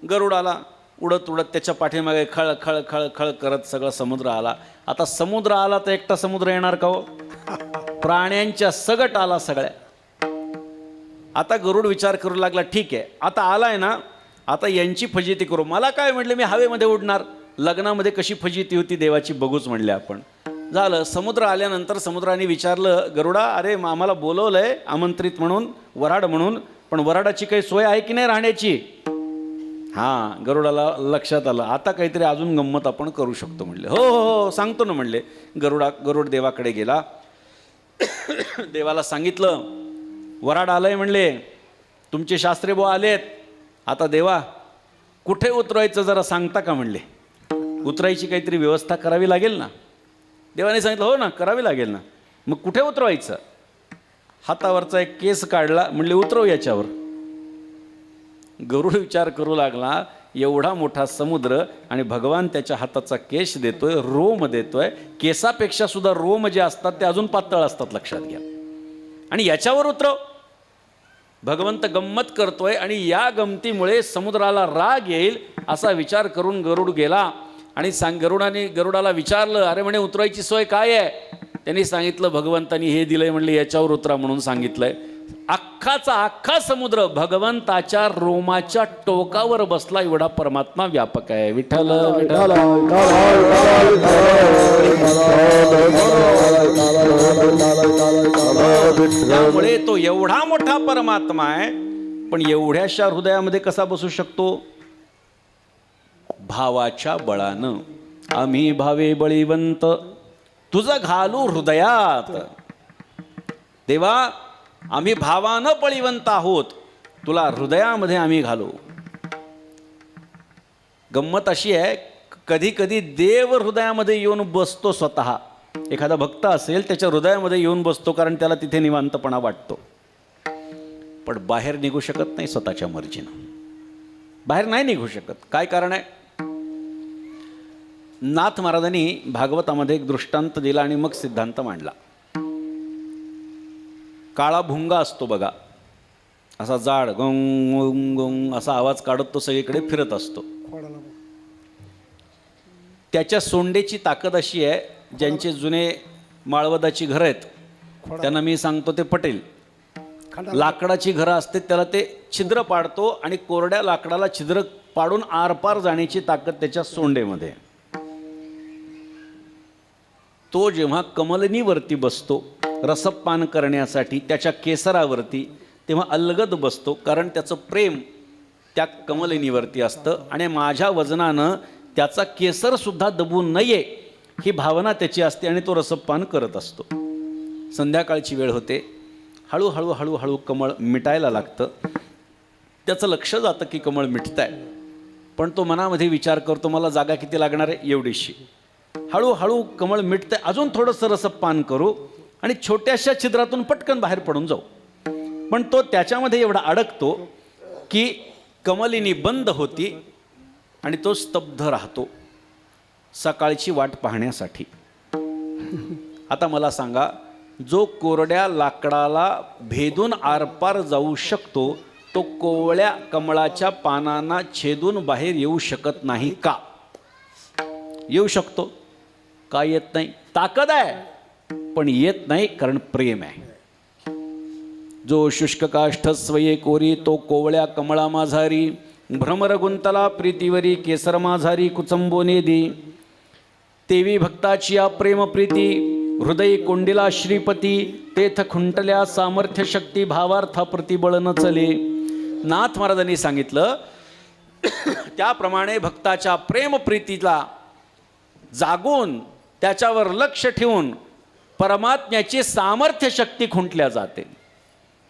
गरुड आला उडत उडत, त्याच्या पाठीमागे खळ खळ खळ खळ करत सगळं समुद्र आला. आता समुद्र आला तर एकटा समुद्र येणार का हो? प्राण्यांच्या सकट आला सगळ्या. आता गरुड विचार करू लागला, ठीक आहे आता आलाय ना, आता यांची फजिती करू. मला काय म्हटलं, मी हवेमध्ये उडणार, लग्नामध्ये कशी फजिती होती देवाची बघूच म्हणले आपण. झालं, समुद्र आल्यानंतर समुद्राने विचारलं, गरुडा अरे आम्हाला बोलवलंय आमंत्रित म्हणून, वऱ्हाड म्हणून, पण वऱ्हाडाची काही सोय आहे की नाही राहण्याची? हां, गरुडाला लक्षात आलं, आता काहीतरी अजून गंमत आपण करू शकतो म्हणले. हो हो हो सांगतो ना म्हणले. गरुड देवाकडे गेला. देवाला सांगितलं वऱ्हाड आलंय म्हणले, तुमचे शास्त्री बुवा आलेत, आता देवा कुठे उतरायचं जरा सांगता का म्हणले. उतरायची काहीतरी व्यवस्था करावी लागेल ना. देवाने सांगितलं हो ना करावी लागेल ना. मग कुठे उतरवायचं? हातावरचा एक केस काढला, म्हणले उतरव याच्यावर. गरुड विचार करू लागला, एवढा मोठा समुद्र आणि भगवान त्याच्या हाताचा केस देतोय, रोम देतोय. केसापेक्षा सुद्धा रोम जे असतात ते अजून पातळ असतात, लक्षात घ्या. आणि याच्यावर उतरव. भगवंत गंमत करतोय आणि या गमतीमुळे समुद्राला राग येईल असा विचार करून गरुड गेला आणि गरुडाला विचारलं, अरे म्हणे उतरायची सोय काय आहे? त्यांनी सांगितलं भगवंतानी हे दिलंय म्हणले, याच्यावर उतरा म्हणून सांगितलंय. अख्खाचा अख्खा समुद्र भगवंताच्या रोमाच्या टोकावर बसला, एवढा परमात्मा व्यापक आहे. विठ्ठल विठ्ठल. त्यामुळे तो एवढा मोठा परमात्मा आहे, पण एवढ्याशा हृदयामध्ये कसा बसू शकतो? भावाच्या बळानं. आम्ही भावे बळीवंत तुझं घालू हृदयात. देवा आम्ही भावानं बळीवंत आहोत, तुला हृदयामध्ये आम्ही घालू. गंमत अशी आहे, कधी कधी देव हृदयामध्ये येऊन बसतो स्वतः. एखादा भक्त असेल त्याच्या हृदयामध्ये येऊन बसतो, कारण त्याला तिथे निवांतपणा वाटतो. पण बाहेर निघू शकत नाही स्वतःच्या मर्जीनं. बाहेर नाही निघू शकत. काय कारण आहे? नाथ महाराजांनी भागवतामध्ये एक दृष्टांत दिला आणि मग सिद्धांत मांडला. काळा भुंगा असतो बघा, असा जाड गंग गंग असा आवाज काढत तो सगळीकडे फिरत असतो. त्याच्या सोंडेची ताकद अशी आहे, ज्यांचे जुने माळवदाची घरं आहेत त्यांना मी सांगतो ते पटेल. लाकडाची घरं असते त्याला ते छिद्र पाडतो आणि कोरड्या लाकडाला छिद्र पाडून आरपार जाण्याची ताकद त्याच्या सोंडेमध्ये. तो जेव्हा कमलनीवरती बसतो रसपान करण्यासाठी त्याच्या केसरावरती, तेव्हा अलगद बसतो, कारण त्याचं प्रेम त्या कमलिनीवरती असतं आणि माझ्या वजनानं त्याचा केसरसुद्धा दबू नये ही भावना त्याची असते आणि तो रसपान करत असतो. संध्याकाळची वेळ होते, हळूहळू हळूहळू कमळ मिटायला लागतं. त्याचं लक्ष जातं की कमळ मिटत आहे, पण तो मनामध्ये विचार करतो मला जागा किती लागणार आहे, एवढीशी. हळूहळू कमळ मिटतंय, अजून थोडंसं रसपान करू आणि छोट्याशा छिद्रातून पटकन बाहेर पडून जाऊ. पण तो त्याच्यामध्ये एवढा अडकतो की कमलिनी बंद होती आणि तो स्तब्ध राहतो सकाळची वाट पाहण्यासाठी. आता मला सांगा, जो कोरड्या लाकडाला भेदून आरपार जाऊ शकतो तो कोवळ्या कमळाच्या पानांना छेदून बाहेर येऊ शकत नाही का? येऊ शकतो. का येत नाही? ताकद आहे, पण येत नाही कारण प्रेम आहे. जो शुष्क काष्ठ स्वये कोरी तो कोवळ्या कमळा माझारी, भ्रमर गुंतला प्रीतीवरी केसर माझारी कुचंबोने दी. तेवी भक्ताची या प्रेम प्रीती हृदय कोंडिला श्रीपती, तेथ खुंटल्या सामर्थ्य शक्ती भावार्था प्रतिबळ न चले. नाथ महाराजांनी सांगितलं त्याप्रमाणे भक्ताच्या प्रेम प्रीतीला जागून त्याच्यावर लक्ष ठेवून परमात्म्याची सामर्थ्य शक्ती खुंटल्या जाते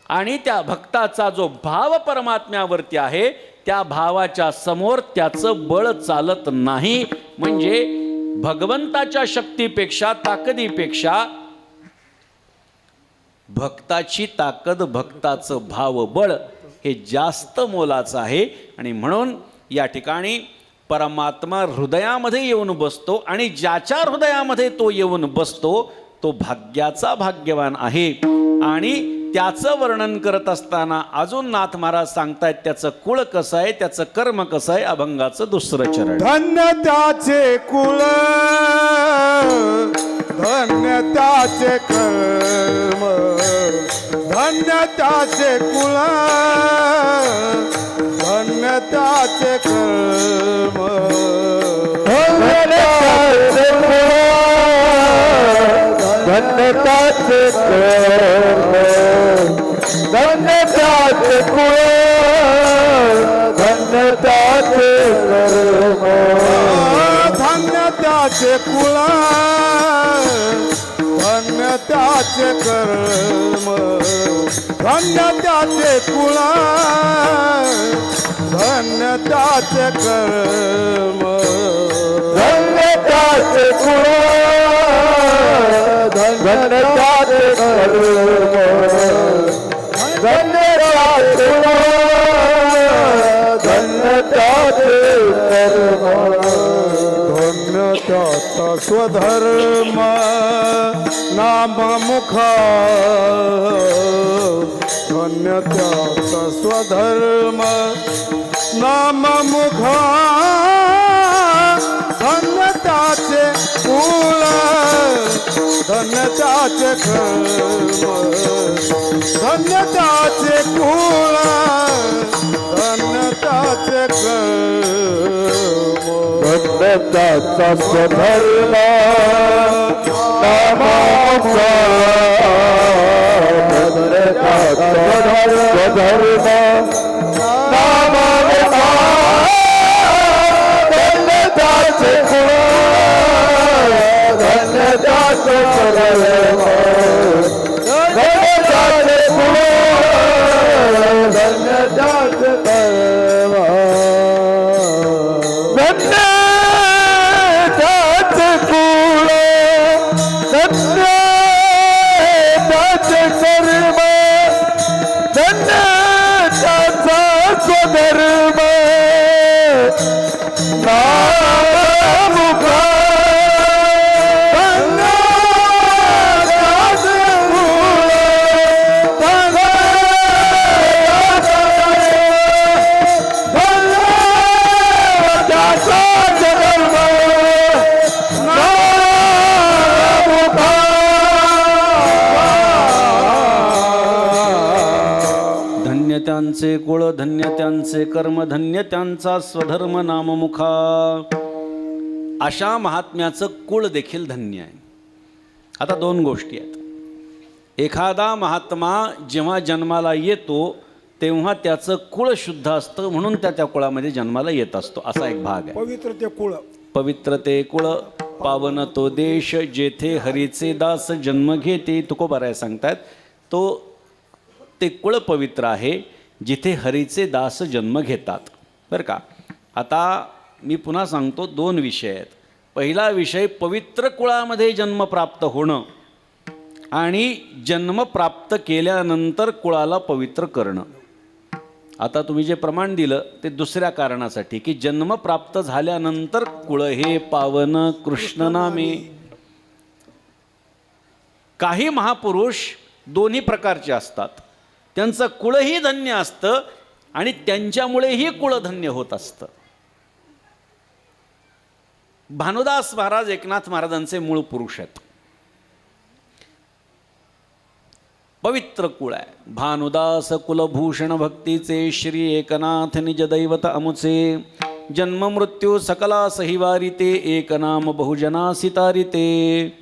आणि त्या भक्ताचा जो भाव परमात्म्यावरती आहे त्या भावाच्या समोर त्याचं बळ चालत नाही. म्हणजे भगवंताच्या शक्तीपेक्षा ताकदीपेक्षा भक्ताची ताकद, भक्ताचं भावबळ हे जास्त मोलाचं आहे. आणि म्हणून या ठिकाणी परमात्मा हृदयामध्ये येऊन बसतो आणि ज्याच्या हृदयामध्ये तो येऊन बसतो तो भाग्याचा भाग्यवान आहे. आणि त्याचं वर्णन करत असताना अजून नाथ महाराज सांगतायत त्याचं कुळ कसं आहे, त्याचं कर्म कसं आहे. अभंगाचं दुसरं चरण. धन्य त्याचे कुळ, धन्य त्याचे कर्म, धन्य त्याचे कुळ, धन्य त्याचे कर्म, धन्य त्याचे कुळ, धन्य त्याचे कर्म, धन्य त्याचे कुळ, धन्य त्याचे कर्म, धन्य त्याचे कुळ, धन्य त्याचे कर्म, धन्य त्याचे कुळ, धन्य त्याचे कर्म, धन्य त्याचे कुळ, धन्य त्याचे कर्म, धन्य त्याचे कुळ, धन्य त्याचे कर्म, धन्य त्याचा स्वधर्म नाममुखा, धन्य त्याचा स्वधर्म नाममुखा, धन्य त्याचे कुळ, धन्य त्याचे कर्म, धन्य त्याचे कुळ, धन्य त्याचे कर्म, धन्य त्याचा स्वधर्म नाममुखा, धन्य त्याचा स्वधर्म नाममुखा, धन्य त्याचे कुळ, धन्य त्याचे कर्म, धन्य त्याचे कुळ, धन्य त्याचे कर्म, धन्य त्याचे कुळ, धन्य त्याचे कर्म, धन्य त्याचा स्वधर्म नाममुखा, धन्य त्याचे कुळ, धन्य त्याचा स्वधर्म नाममुखा. धन्य त्यांचे कुळ, धन्य त्यांचे कर्म, धन्य त्यांचा स्वधर्म नाममुखा. अशा महात्म्याचं कुळ देखील धन्य आहे. आता दोन गोष्टी आहेत. एखादा महात्मा जेव्हा जन्माला येतो तेव्हा त्याचं कुळ शुद्ध असतं म्हणून त्या कुळामध्ये जन्माला येत असतो, असा एक भाग आहे. पवित्र ते कुळ, पवित्र ते कुळ, पावन तो देश, जेथे हरीचे दास जन्म घेते. तुकोबाराय सांगतात तो ते कुळ पवित्र आहे जिथे हरीचे दास जन्म घेतात. बरं का. आता मी पुन्हा सांगतो, दोन विषय आहेत. पहिला विषय पवित्र कुळामध्ये जन्म प्राप्त होणं आणि जन्म प्राप्त केल्यानंतर कुळाला पवित्र करणं. आता तुम्ही जे प्रमाण दिलं ते दुसऱ्या कारणासाठी की जन्म प्राप्त झाल्यानंतर कुळ हे पावन कृष्ण नामे. काही महापुरुष दोन्ही प्रकारचे असतात. त्यांचं कुळही धन्य असतं आणि त्यांच्यामुळेही कुळ धन्य होत असतं. भानुदास महाराज एकनाथ महाराजांचे मूळ पुरुष आहेत. पवित्र कुळ आहे. भानुदास कुलभूषण भक्तीचे श्री एकनाथ निज दैवत अमुचे. जन्म मृत्यू सकला सहिवारिते एक नाम बहुजना तारिते,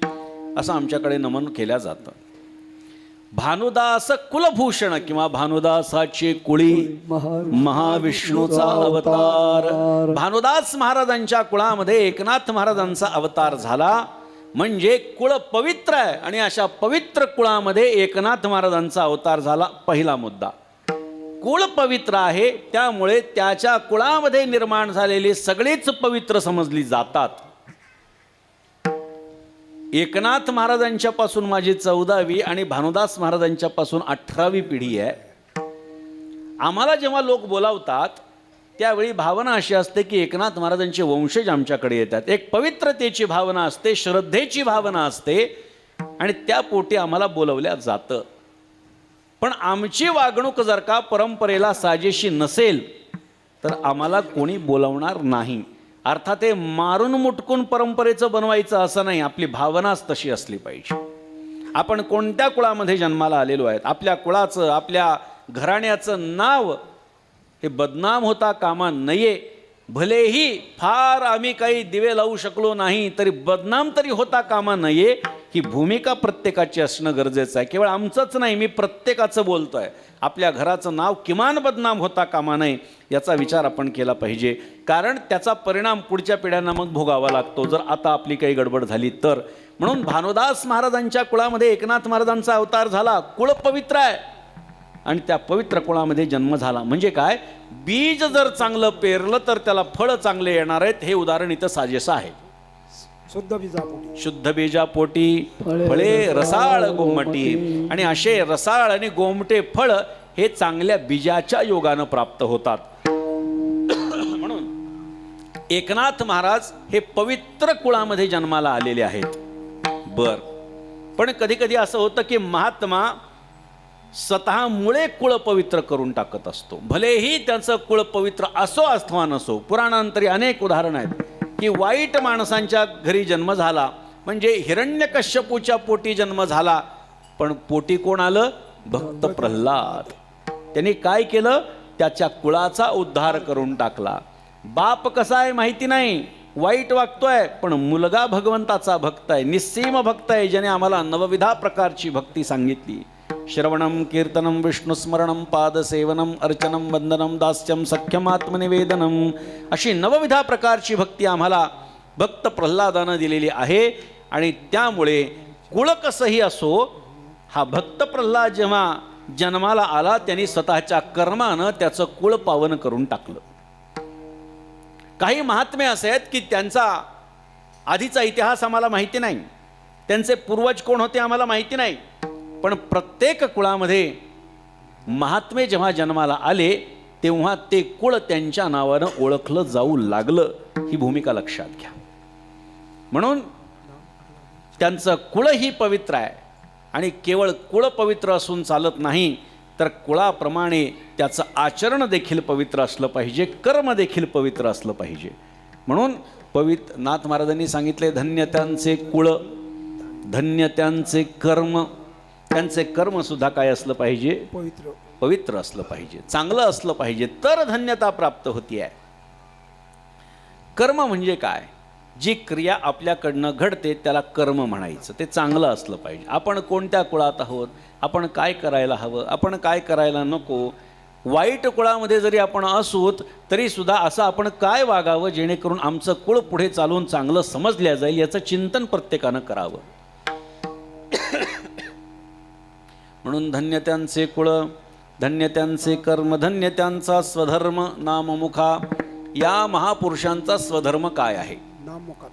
असं आमच्याकडे नमन केल्या जातं. भानुदास कुलभूषण किंवा भानुदासाची कुळी महाविष्णूचा अवतार. भानुदास महाराजांच्या कुळामध्ये एकनाथ महाराजांचा अवतार झाला म्हणजे कुळ पवित्र आहे आणि अशा पवित्र कुळामध्ये एकनाथ महाराजांचा अवतार झाला. पहिला मुद्दा, कुळ पवित्र आहे त्यामुळे त्याच्या कुळामध्ये निर्माण झालेली सगळीच पवित्र समजली जातात. एकनाथ महाराजांच्या पासून माझी 14वी आणि भानुदास महाराजांच्या पासून 18वी पिढी आहे. आम्हाला जेव्हा लोक बोलावतात त्यावेळी भावना अशी असते की एकनाथ महाराजांचे वंशज आमच्याकडे येतात. एक पवित्रतेची भावना असते, श्रद्धेची भावना असते आणि त्या पोटी आम्हाला बोलवल्या जातं. पण आमची वागणूक जर का परंपरेला साजेशी नसेल तर आम्हाला कोणी बोलावणार नाही. अर्थात ते मारून मुटकून परंपरेचं बनवायचं असं नाही, आपली भावनाच तशी असली पाहिजे. आपण कोणत्या कुळामध्ये जन्माला आलेलो आहेत, आपल्या कुळाचं आपल्या घराण्याचं नाव हे बदनाम होता कामा नये. भलेही फार आम्ही काही दिवे लावू शकलो नाही तरी बदनाम तरी होता कामा नये. ही भूमिका प्रत्येकाची असणं गरजेचं आहे. केवळ आमचंच नाही, मी प्रत्येकाचं बोलतोय. आपल्या घराचं नाव किमान बदनाम होता कामा नये याचा विचार आपण केला पाहिजे, कारण त्याचा परिणाम पुढच्या पिढ्यांना मग भोगावा लागतो जर आता आपली काही गडबड झाली तर. म्हणून भानुदास महाराजांच्या कुळामध्ये एकनाथ महाराजांचा अवतार झाला. कुळ पवित्र आहे आणि त्या पवित्र कुळामध्ये जन्म झाला. म्हणजे काय, बीज जर चांगलं पेरलं तर त्याला फळं चांगले येणार आहेत. हे उदाहरण इथं साजेसं आहे. शुद्ध बीजापोटी शुद्ध बीजापोटी फळे रसाळ गोमटी. आणि असे रसाळ आणि गोमटे फळ हे चांगल्या बीजाच्या योगानं प्राप्त होतात. म्हणून एकनाथ महाराज हे पवित्र कुळामध्ये जन्माला आलेले आहेत. बर, पण कधी कधी असं होतं की महात्मा स्वतः मुळे कुळ पवित्र करून टाकत असतो. भलेही त्याचं कुळ पवित्र असो अथवा नसो. पुराणांतरी अनेक उदाहरण आहेत की वाईट माणसांच्या घरी जन्म झाला, म्हणजे हिरण्यकश्यपूच्या पोटी जन्म झाला, पण पोटी कोण आलं, भक्त प्रल्हाद. त्यांनी काय केलं, त्याच्या कुळाचा उद्धार करून टाकला. बाप कसा आहे माहिती नाही, वाईट वागतोय, पण मुलगा भगवंताचा भक्त आहे, निस्सीम भक्त आहे, ज्याने आम्हाला नवविधा प्रकारची भक्ती सांगितली. श्रवणम कीर्तनम विष्णुस्मरणम पादसेवनम अर्चनम वंदनम दास्यम सख्यम आत्मनिवेदनम अशी नवविधा प्रकारची भक्ती आम्हाला भक्त प्रल्हादानं दिलेली आहे. आणि त्यामुळे कुळ कसंही असो, हा भक्त प्रल्हाद जेव्हा जन्माला आला त्यांनी स्वतःच्या कर्मानं त्याचं कुळ पावन करून टाकलं. काही महात्मे असे आहेत की त्यांचा आधीचा इतिहास आम्हाला माहिती नाही, त्यांचे पूर्वज कोण होते आम्हाला माहिती नाही, पण प्रत्येक कुळामध्ये महात्मे जेव्हा जन्माला आले तेव्हा ते कुळ त्यांच्या नावानं ओळखलं जाऊ लागलं. ही भूमिका लक्षात घ्या. म्हणून त्यांचं कुळही पवित्र आहे. आणि केवळ कुळ पवित्र असून चालत नाही, तर कुळाप्रमाणे त्याचं आचरण देखील पवित्र असलं पाहिजे, कर्म देखील पवित्र असलं पाहिजे. म्हणून नाथ महाराजांनी सांगितले, धन्य त्यांचे कुळ, धन्य त्यांचे कर्म. त्यांचे कर्म सुद्धा काय असलं पाहिजे, पवित्र असलं पाहिजे, चांगलं असलं पाहिजे, तर धन्यता प्राप्त होती आहे. कर्म म्हणजे काय, जी क्रिया आपल्याकडनं घडते त्याला कर्म म्हणायचं. ते चांगलं असलं पाहिजे. आपण कोणत्या कुळात आहोत, आपण काय करायला हवं, आपण काय करायला नको. वाईट कुळामध्ये जरी आपण असोत तरी सुद्धा असं आपण काय वागावं जेणेकरून आमचं कुळ पुढे चालून चांगलं समजल्या जाईल याचं चिंतन प्रत्येकानं करावं. म्हणून धन्य त्यांचे कुळ, धन्य त्यांचे कर्म, धन्य त्यांचा स्वधर्म नाममुखा. या महापुरुषांचा स्वधर्म काय आहे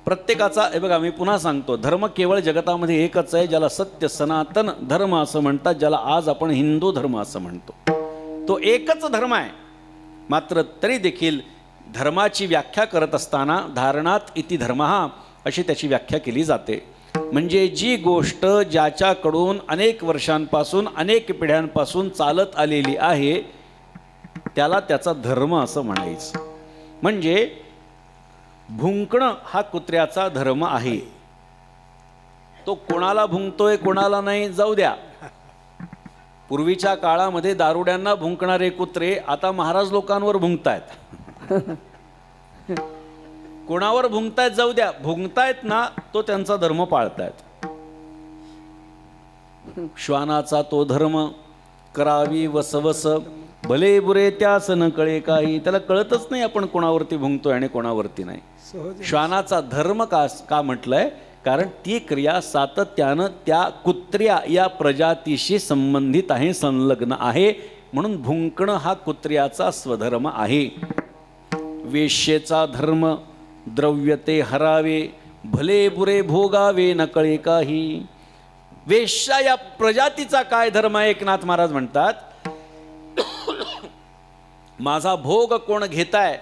प्रत्येकाचा. हे बघा, मी पुन्हा सांगतो, धर्म केवळ जगतामध्ये एकच आहे, ज्याला सत्य सनातन धर्म असं म्हणतात, ज्याला आज आपण हिंदू धर्म असं म्हणतो. तो एकच धर्म आहे. मात्र तरी देखील धर्माची व्याख्या करत असताना धारणात इति धर्मः अशी त्याची व्याख्या केली जाते. म्हणजे जी गोष्ट ज्याच्याकडून अनेक वर्षांपासून अनेक पिढ्यांपासून चालत आलेली आहे त्याला त्याचा धर्म असं म्हणायचं. म्हणजे भुंकणं हा कुत्र्याचा धर्म आहे. तो कोणाला भुंकतोय कोणाला नाही जाऊ द्या. पूर्वीच्या काळामध्ये दारुड्यांना भुंकणारे कुत्रे आता महाराज लोकांवर भुंकतायत. कोणावर भुंकतायत जाऊ द्या, भुंकतायत ना तो त्यांचा धर्म पाळतायत. श्वानाचा तो धर्म करावी वसवस, भले बुरे त्यास न कळे काही. त्याला कळतच नाही आपण कोणावरती भुंकतोय आणि कोणावरती नाही. श्वानाचा धर्म का म्हटलंय, कारण ती क्रिया सातत्यानं त्या कुत्र्या या प्रजातीशी संबंधित आहे, संलग्न आहे. म्हणून भुंकणं हा कुत्र्याचा स्वधर्म आहे. वेश्येचा धर्म द्रव्य ते हरावे, भले बुरे भोगावे न कळे काही. वेश्या या प्रजातीचा काय धर्म आहे? एकनाथ महाराज म्हणतात माझा भोग कोण घेताय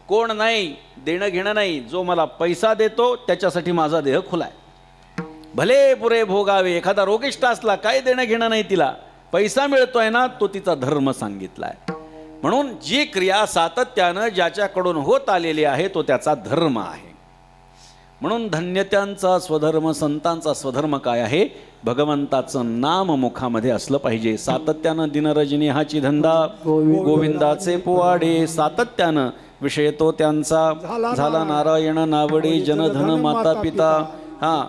कोण नाही, देणं घेणं नाही. जो मला पैसा देतो त्याच्यासाठी माझा देह खुलाय. भले पुरे भोगावे. एखादा रोगिष्ट असला काय देणं घेणं नाही तिला, पैसा मिळतोय ना, तो तिचा धर्म सांगितलाय. म्हणून जी क्रिया सातत्यानं ज्याच्याकडून होत आलेली आहे तो त्याचा धर्म आहे. म्हणून धन्यत्यांचा स्वधर्म, संतांचा स्वधर्म काय आहे? भगवंताचं नाम मुखामध्ये असलं पाहिजे. सातत्यानं दिनरजनी हाची धंदा, गोविंदाचे पोवाडे. सातत्यानं विषय तो त्यांचा झाला नारायण नावडे, जनधन माता पिता. हां,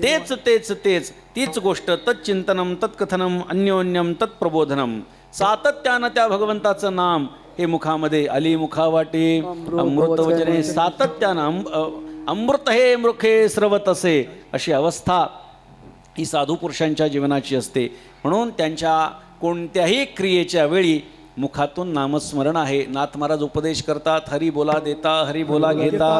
तेच तेच तेच तीच गोष्ट. तच्चिंतनम तत्कथनम अन्योन्यम तत्प्रबोधनम. सातत्यानं त्या भगवंताचं नाम हे मुखामध्ये आली मुखावाटे अमृत वचने. सातत्यानं अमृत हे मृखे स्रवत असे, अशी अवस्था ही साधू पुरुषांच्या जीवनाची असते. म्हणून त्यांच्या कोणत्याही क्रियेच्या वेळी मुखातून नामस्मरण आहे. नाथ महाराज उपदेश करतात, हरी बोला देता, हरी बोला घेता,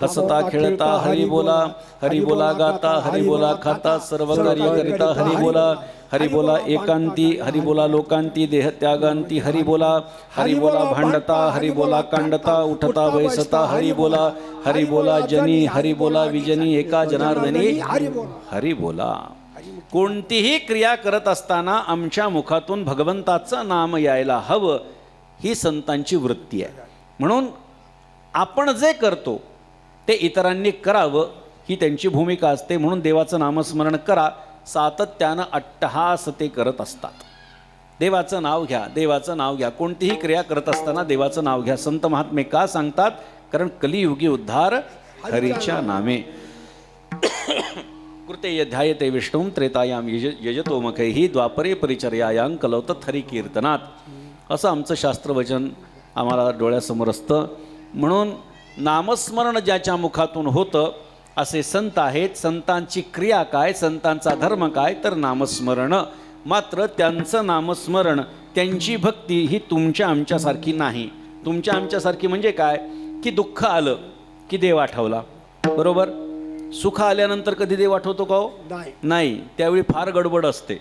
हसता खेळता हरी बोला, हरी बोला गाता, हरी बोला खाता, सर्व कार्य करिता हरी बोला, हरी बोला एकांती, हरी बोला लोकांती, देह त्यागांती हरी बोला, हरी बोला भांडता, हरी बोला कांडता, उठता वैसता हरी बोला, हरी बोला जनी, हरी बोला विजनी, एका जनार्दनी हरी बोला. कोणतीही क्रिया करत असताना आमच्या मुखातून भगवंताचं नाम यायला हवं, ही संतांची वृत्ती आहे. म्हणून आपण जे करतो ते इतरांनी करावं ही त्यांची भूमिका असते. म्हणून देवाचं नामस्मरण करा. सातत्यानं अट्टहास ते करत असतात. देवाचं नाव घ्या, देवाचं नाव घ्या. कोणतीही क्रिया करत असताना देवाचं नाव घ्या. संत महात्मे का सांगतात? कारण कलियुगी उद्धार हरीच्या नामे. कृते ध्यायते विष्णुं त्रेतायाम यजतो मखैहि, द्वापरे परिचर्यायां कलौतत हरी कीर्तनात. असं आमचं शास्त्रवचन आम्हाला डोळ्यासमोर असतं. म्हणून नामस्मरण ज्याच्या मुखातून होतं असे संत आहेत. संतांची क्रिया काय, संतांचा धर्म काय? तर नामस्मरण. मात्र त्यांचं नामस्मरण, त्यांची भक्ती ही तुमच्या आमच्यासारखी नाही. तुमच्या आमच्यासारखी म्हणजे काय? की दुःख आलं की देव आठवला, बरोबर. सुख आल्यानंतर कधी देव आठवतो का हो? नाही. त्यावेळी फार गडबड असते.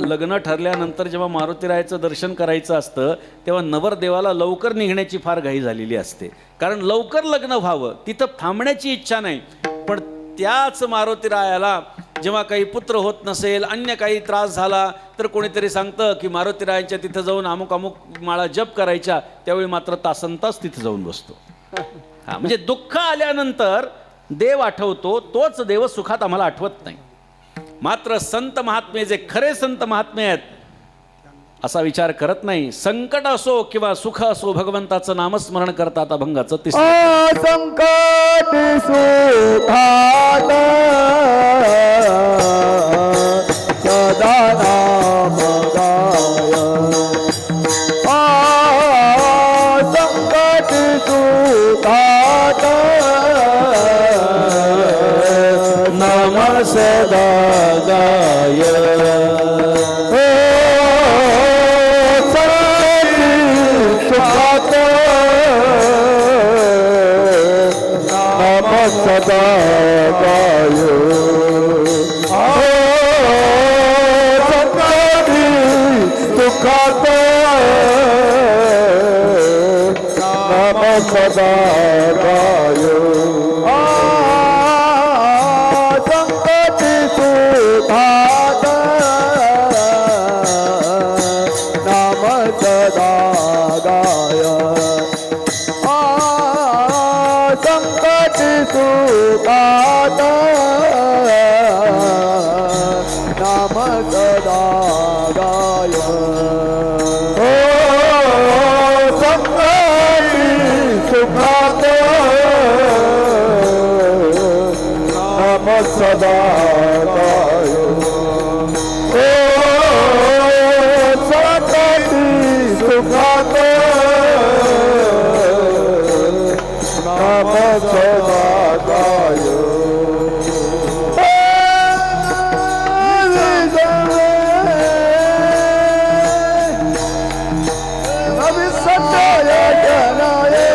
लग्न ठरल्यानंतर जेव्हा मारुतीरायाचं दर्शन करायचं असतं तेव्हा नवरदेवाला लवकर निघण्याची फार घाई झालेली असते. कारण लवकर लग्न व्हावं, तिथं थांबण्याची इच्छा नाही. पण त्याच मारुतीरायाला जेव्हा काही पुत्र होत नसेल, अन्य काही त्रास झाला, तर कोणीतरी सांगतं की मारुतीरायांच्या तिथं जाऊन अमुक अमुक माळा जप करायच्या. त्यावेळी मात्र तासनतास तिथं जाऊन बसतो. म्हणजे दुःख आल्यानंतर देव आठवतो, तोच देव सुखात आम्हाला आठवत नाही. मात्र संत महात्मे, जे खरे संत महात्मे आहेत, असा विचार करत नाही. संकट असो किंवा सुख असो, भगवंताचं नामस्मरण करतात. अभंगाचं तिसरं. संकट सुखात सदा नाम गाय. संकट सुखात नाम सदा गाय. सदा गाय. संकटी सुखात नाम सदा गाय. संकटी सुखात नाम सदा गाय. संकट सुखात नाम सदा गाय. संकट सुखात नाम सदा गाय. संकट सुखात नाम सदा गाय. अभिसंधाय जनाय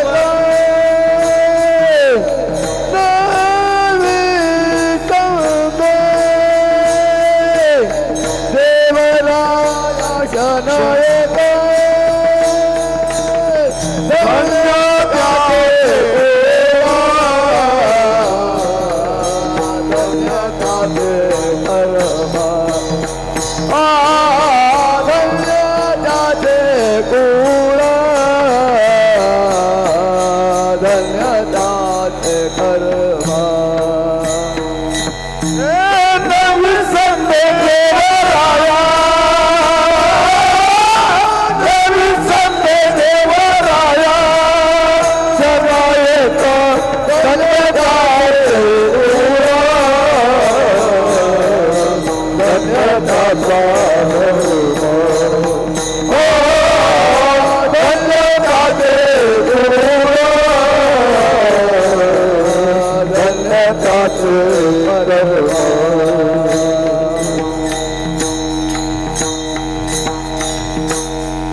ते परवा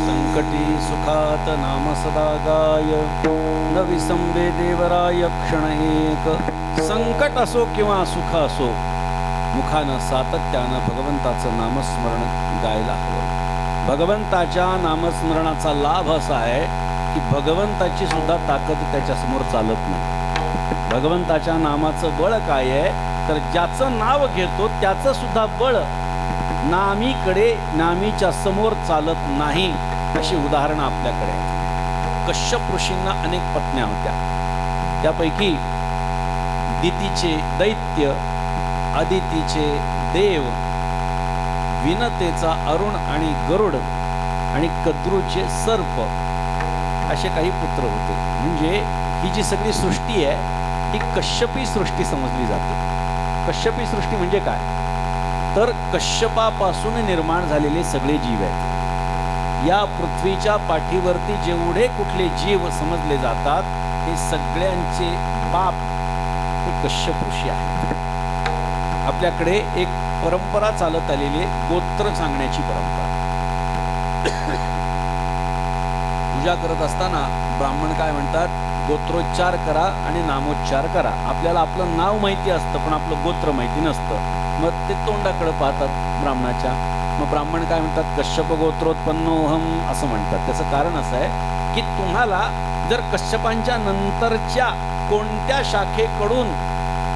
संकटी सुखात नाम सदा गाय न विसंबे देवराय क्षण एक. संकट असो किंवा सुख असो, मुखानं सातत्यानं भगवंताचं नामस्मरण गायला हवं. भगवंताच्या नामस्मरणाचा लाभ असा आहे की भगवंताची सुद्धा ताकद त्याच्यासमोर चालत नाही. भगवंताच्या नामाचं बळ काय आहे तर ज्याचं नाव घेतो त्याचं सुद्धा बळ नामीकडे, नामीच्या समोर चालत नाही. अशी उदाहरणं आपल्याकडे आहेत. कश्यप ऋषींना अनेक पत्न्या होत्या. त्यापैकी दितीचे दैत्य, अदितीचे देव, विनतेचा अरुण आणि गरुड आणि कद्रूचे सर्प असे काही पुत्र होते. म्हणजे ही जी सगळी सृष्टी आहे ही कश्यपी सृष्टी समजली जाते. कश्यपी सृष्टी म्हणजे काय तर कश्यपापासून निर्माण झालेले सगळे जीव आहेत. या पृथ्वीच्या पाठीवरती जेवढे कुठले जीव समजले जातात ते सगळ्यांचे बाप हे कश्यप ऋषी आहेत. आपल्याकडे एक परंपरा चालत आलेली गोत्र सांगण्याची परंपरा. पूजा करत असताना ब्राह्मण काय म्हणतात, गोत्रोच्चार करा आणि नामोच्चार करा. आपल्याला आपलं नाव माहिती असतं पण आपलं गोत्र माहिती नसतं. मग ते तोंडाकडे पाहतात ब्राह्मणाच्या. मग ब्राह्मण काय म्हणतात, कश्यप गोत्रोत्पन्नोहम असं म्हणतात. त्याचं कारण असं आहे की तुम्हाला जर कश्यपांच्या नंतरच्या कोणत्या शाखेकडून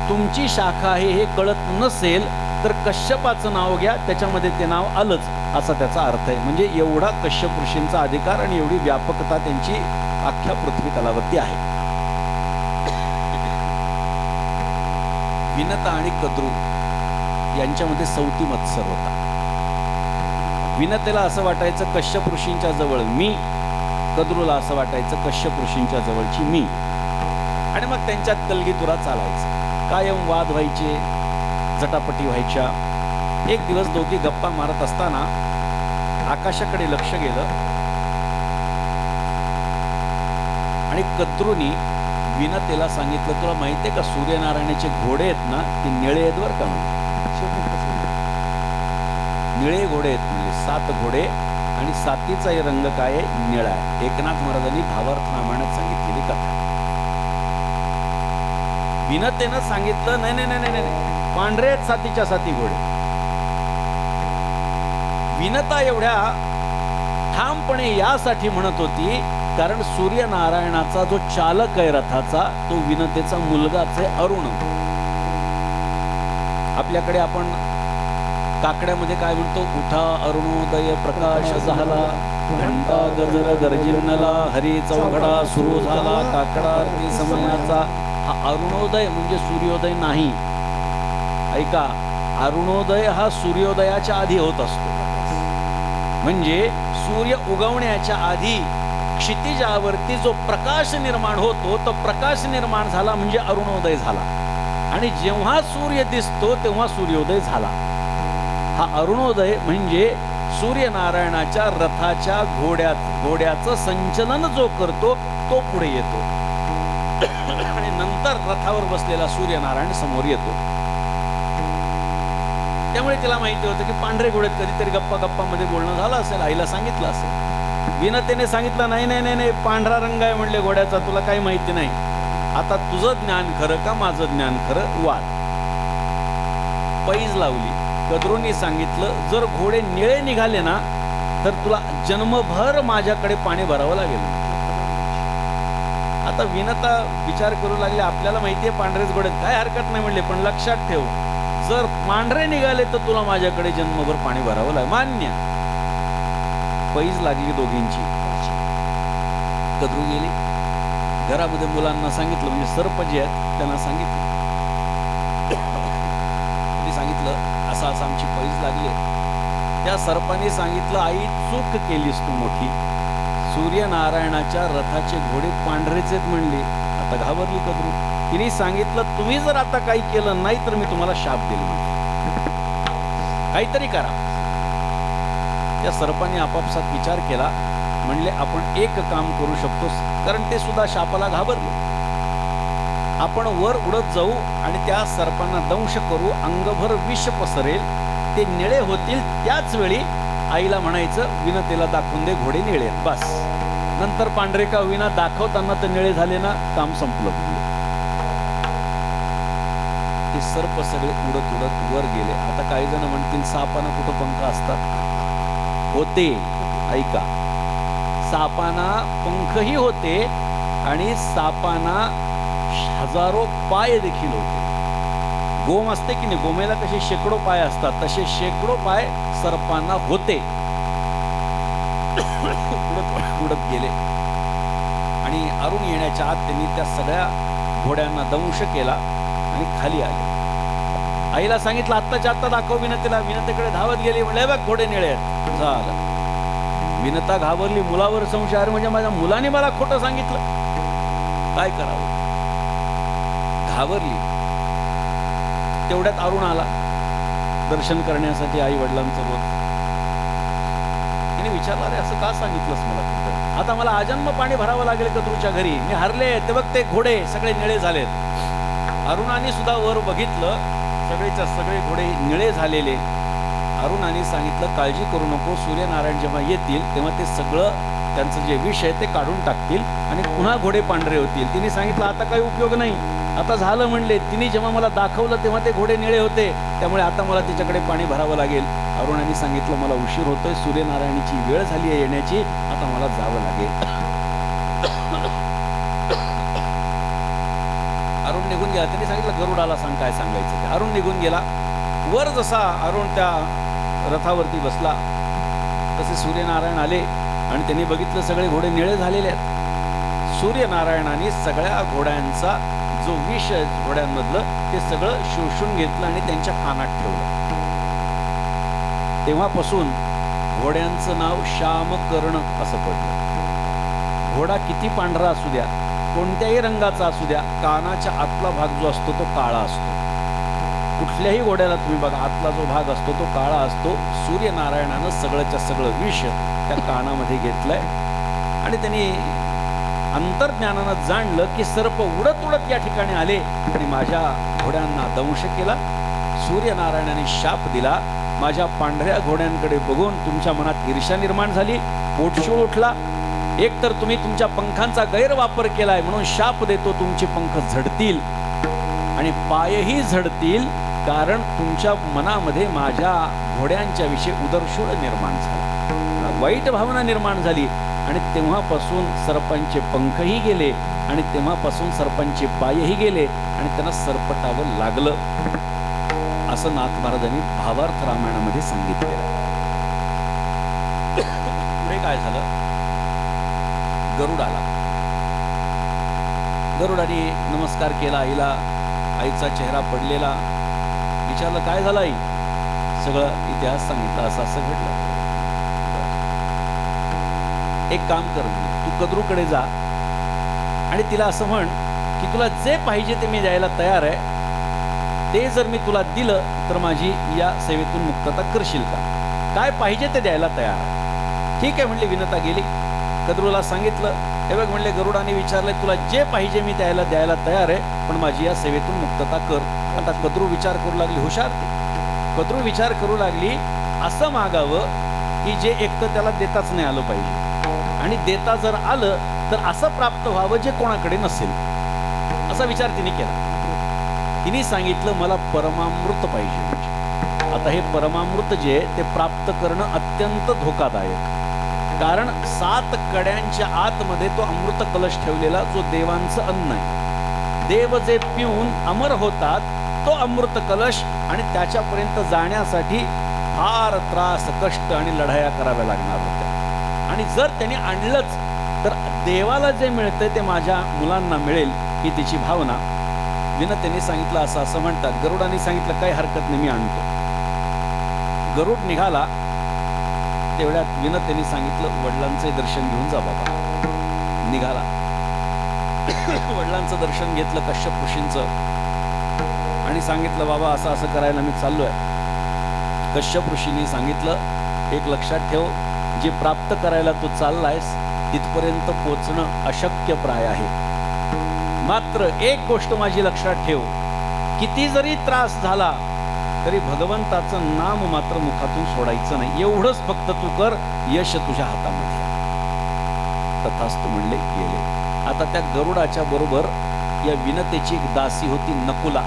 तुमची शाखा आहे हे कळत नसेल तर कश्यपाचं नाव घ्या, त्याच्यामध्ये ते नाव आलंच असा त्याचा अर्थ आहे. म्हणजे एवढा कश्यप ऋषींचा अधिकार आणि एवढी व्यापकता त्यांची अख्ख्या पृथ्वी तलावरती आहे. विनता आणि कद्रू यांच्यामध्ये सौती मत्सर होता. विनतेला असं वाटायचं कश्यप ऋषींच्या जवळ मी, कद्रूला असं वाटायचं कश्यप ऋषींच्या जवळची मी. आणि मग त्यांच्यात कलगीतुरा चालायचा. कायम वाद व्हायचे, जटापटी व्हायच्या. एक दिवस दोघी गप्पा मारत असताना आकाशाकडे लक्ष गेलं आणि कद्रूनी विनतेला सांगितलं, तुला माहितीये का सूर्यनारायणाचे घोडे आहेत ना ते निळे आहेत बरं का. निळे घोडे आहेत म्हणजे 7 घोडे आणि 7चा रंग काय आहे, निळा आहे. एकनाथ महाराजांनी भावार्थ रामायणात सांगितलेली कथा. विनतेनं सांगितलं नाही नाही नाही नाही, पांढरे आहेत 7च्या 7 घोडे. विनता एवढ्या ठामपणे यासाठी म्हणत होती कारण सूर्यनारायणाचा जो चालक आहे रथाचा तो विनतेचा मुलगाच आहे अरुण. आपल्याकडे आपण काकड्यामध्ये काय म्हणतो, उठा अरुणोदय प्रकाश झाला, घंटा गजर गर्जिन्नला, हरी चौघडा सुरू झाला, काकडा आरती समयाचा. हा अरुणोदय म्हणजे सूर्योदय नाही. ऐका, अरुणोदय हा सूर्योदयाच्या आधी होत असतो. म्हणजे सूर्य उगवण्याच्या आधी क्षितिजावरती जो प्रकाश निर्माण होतो तो प्रकाश निर्माण झाला म्हणजे अरुणोदय झाला. आणि जेव्हा सूर्य दिसतो तेव्हा सूर्योदय झाला. हा अरुणोदय म्हणजे सूर्यनारायणाच्या रथाच्या घोड्याचं संचलन जो करतो तो पुढे येतो आणि नंतर रथावर बसलेला सूर्यनारायण समोर येतो. त्यामुळे तिला माहिती होतं की पांढरे घोडे, कधीतरी गप्पा गप्पामध्ये बोलणं झालं असेल, आईला सांगितलं असेल. विनतेने सांगितलं नाही नाही नाही नाही, पांढरा रंग आहे म्हणले घोड्याचा, तुला काही माहिती नाही. आता तुझं ज्ञान खरं का माझं ज्ञान खरं, वाद. पैज लावली. कद्रूंनी सांगितलं जर घोडे निळे निघाले ना तर तुला जन्मभर माझ्याकडे पाणी भरावं लागेल. आता विनता विचार करू लागले, आपल्याला माहितीये पांढरेच घोडे, काय हरकत नाही म्हणले, पण लक्षात ठेव जर पांढरे निघाले तर तुला माझ्याकडे जन्मभर पाणी भरावं लागेल. मान्य. पैज लागली दोघींची. कद्रू गेली घरामध्ये, मुलांना सांगितलं, म्हणजे सर्प जे आहेत त्यांना सांगितलं. सांगितलं असं असं आमची पैज लागली. त्या सर्पाने सांगितलं, आई चूक केलीस तू मोठी, सूर्यनारायणाच्या रथाचे घोडे पांढरेच आहेत म्हणले. आता घाबरली कद्रू. तिने सांगितलं तुम्ही जर आता काही केलं नाही तर मी तुम्हाला शाप देईल, काहीतरी करा. त्या सर्पाने आपापसात विचार केला. म्हणले आपण एक काम करू शकतो, कारण ते सुद्धा शापाला घाबरले. आपण वर उडत जाऊ आणि त्या सर्पांना दंश करू, अंगभर विष पसरेल, ते निळे होतील. त्याच वेळी आईला म्हणायचं विनतेला दाखवून दे घोडे निळे. बस, नंतर पांढरे का होईना दाखवताना तर निळे झाले ना, काम संपलं. ते सर्प सगळे उडत उडत वर गेले. आता काही जण म्हणतील सापाना कुठं पंख असतात? होते, ऐका, सापाना पंखही होते आणि सापाना हजारो पाय देखील होते. गोम असते की नाही, गोमेला कसे शेकडो पाय असतात, तसे शेकडो पाय सर्पांना होते. उडत उडत गेले आणि अरुण येण्याच्या आत त्यांनी त्या सगळ्या घोड्यांना दंश केला आणि खाली आले. आईला सांगितलं आत्ताच्या आत्ता दाखव विनतेला. विनतेकडे धावत गेली, म्हणले बघ घोडे निळे आहेत. झालं. विनता घाबरली, मुलावर संशय. अरे म्हणजे माझ्या मुलाने मला खोटं सांगितलं, काय करावं? घाबरली. तेवढ्यात अरुण आला दर्शन करण्यासाठी आई वडिलांचं रोज. तिने विचारलं अरे असं का सांगितलंस मला खोटं? आता मला आजन्म पाणी भरावं लागेल कद्रूच्या घरी, मी हरले. ते बघ ते घोडे सगळे निळे झालेत. अरुणाने सुद्धा वर बघितलं, सगळेच्या सगळे घोडे निळे झालेले. अरुणाने सांगितलं काळजी करू नको, सूर्यनारायण जेव्हा येतील तेव्हा ते सगळं त्यांचं जे विष आहे ते काढून टाकतील आणि पुन्हा घोडे पांढरे होतील. तिने सांगितलं आता काही उपयोग नाही, आता झालं म्हणले. तिने जेव्हा मला दाखवलं तेव्हा ते घोडे निळे होते, त्यामुळे आता मला तिच्याकडे पाणी भरावं लागेल. अरुणाने सांगितलं मला उशीर होतोय, सूर्यनारायणाची वेळ झाली आहे येण्याची, आता मला जावं लागेल. अरुण निघून गेला. त्यांनी सांगितलं गरुडाला सांग काय सांगायचं ते. अरुण निघून गेला. वर जसा अरुण त्या रथावरती बसला तसे सूर्यनारायण आले आणि त्यांनी बघितलं सगळे घोडे निळे झालेले आहेत. सूर्यनारायणाने सगळ्या घोड्यांचा जो विष घोड्यांमधलं ते सगळं शोषून घेतलं आणि त्यांच्या कानात ठेवलं. तेव्हापासून घोड्यांचं नाव श्यामकर्ण असं पडलं. घोडा किती पांढरा असू द्या, कोणत्याही रंगाचा असू द्या, कानाच्या आतला भाग जो असतो तो काळा असतो. कुठल्याही घोड्याला तुम्ही बघा, आतला जो भाग असतो तो काळा असतो. सूर्यनारायणानं सगळंच्या सगळं विष त्या कानामध्ये घेतलंय आणि त्यांनी अंतर्ज्ञानानं जाणलं की सर्प उडत उडत या ठिकाणी आले आणि माझ्या घोड्यांना दंश केला. सूर्यनारायणाने शाप दिला. माझ्या पांढऱ्या घोड्यांकडे बघून तुमच्या मनात ईर्ष्या निर्माण झाली, पोटशूळ उठला. एक तर तुम्ही तुमच्या पंखांचा गैरवापर केलाय, म्हणून शाप देतो तुमचे पंख झडतील आणि पायही झडतील, कारण तुमच्या मनामध्ये माझ्या घोड्यांच्या विषयी उदरशूळ निर्माण झाला, वाईट भावना निर्माण झाली. आणि तेव्हापासून सर्पांचे पंखही गेले आणि तेव्हापासून सर्पांचे पायही गेले आणि त्यांना सरपटावं लागलं, असं नाथ महाराजांनी भावार्थ रामायणामध्ये सांगितलेलं. पुढे काय झालं? गरुड आला. गरुडाने नमस्कार केला आईला. आईचा चेहरा पडलेला. विचारलं काय झालं आई? सगळं इतिहास सांगितला, असं असं घडलं. एक काम कर, तू कद्रूकडे जा आणि तिला असं म्हण की तुला जे पाहिजे ते मी द्यायला तयार आहे, ते जर मी तुला दिलं तर माझी या सेवेतून मुक्तता करशील का? काय पाहिजे ते द्यायला तयार आहे. ठीक आहे म्हणली. विनता गेली. कद्रूला सांगितलं. हे बघ म्हणले गरुडाने विचारलंय तुला जे पाहिजे मी द्यायला तयार आहे, पण माझी या सेवेतून मुक्तता कर. आता कद्रू विचार करू लागली. हुशार ती. कद्रू विचार करू लागली असं मागावं की जे एक तर त्याला देताच नाही आलं पाहिजे आणि देता जर आलं तर असं प्राप्त व्हावं जे कोणाकडे नसेल, असा विचार तिने केला. तिने सांगितलं मला परमामृत पाहिजे. आता हे परमामृत जे ते प्राप्त करणं अत्यंत धोकादायक, कारण 7 कड्यांच्या आतमध्ये तो अमृत कलश ठेवलेला जो देवांचं अन्न आहे. देव जे पिऊन अमर होतात तो अमृत कलश, आणि त्याच्यापर्यंत जाण्यासाठी फार त्रास, कष्ट आणि लढाया कराव्या लागणार होत्या. आणि जर त्यांनी आणलंच तर देवाला जे मिळतंय ते माझ्या मुलांना मिळेल ही तिची भावना. विनतेने सांगितलं असं असं म्हणतात. गरुडाने सांगितलं काही हरकत नाही, मी आणतो. गरुड निघाला. तेवढ्यात विनतेने सांगितलं वडिलांचे दर्शन घेऊन जा बाबा. निघाला. वडिलांचं दर्शन घेतलं, कश्यप ऋषींचं, आणि सांगितलं बाबा असं असं करायला मी चाललोय. कश्यप ऋषींनी सांगितलं एक लक्षात ठेव, जे प्राप्त करायला तू चाललायस तिथपर्यंत पोचणं अशक्य प्राय आहे. मात्र एक गोष्ट माझी लक्षात ठेव, किती जरी त्रास झाला तरी भगवंताचं नाम मात्र मुखातून सोडायचं नाही. एवढंच फक्त तू कर, यश तुझ्या हातामध्ये आहे. तथास्तु म्हणले, गेले. आता त्या गरुडाच्या बरोबर या विनतेची एक दासी होती, नकुला.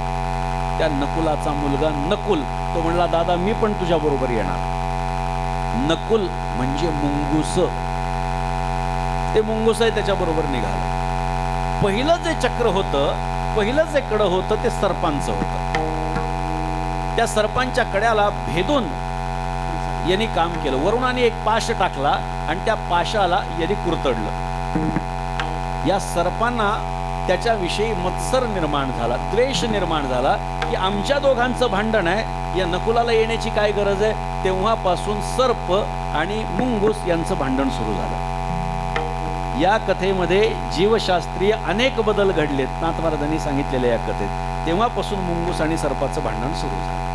त्या नकुलाचा मुलगा नकुल, तो म्हणला, दादा मी पण तुझ्या बरोबर येणार. नकुल म्हणजे मुंगूस, ते मुंगूस आहे, त्याच्या बरोबर निघालं. पहिलं जे चक्र होतं, पहिलं जे कडं होतं ते सर्पांचं होतं. त्या सर्पांच्या कड्याला भेदून यांनी काम केलं. वरुणाने एक पाश टाकला आणि त्या पाशाला यांनी कुरतडलं. या सर्पांना त्याच्याविषयी मत्सर निर्माण झाला, द्वेष निर्माण झाला, की आमच्या दोघांचं भांडण आहे, या नकुलाला येण्याची काय गरज आहे. तेव्हापासून सर्प आणि मुंगूस यांचं भांडण सुरू झालं. या कथेमध्ये जीवशास्त्रीय अनेक बदल घडलेत, नाथ महाराजांनी सांगितलेल्या या कथेत. तेव्हापासून मुंगूस आणि सर्पाचं भांडण सुरू झालं.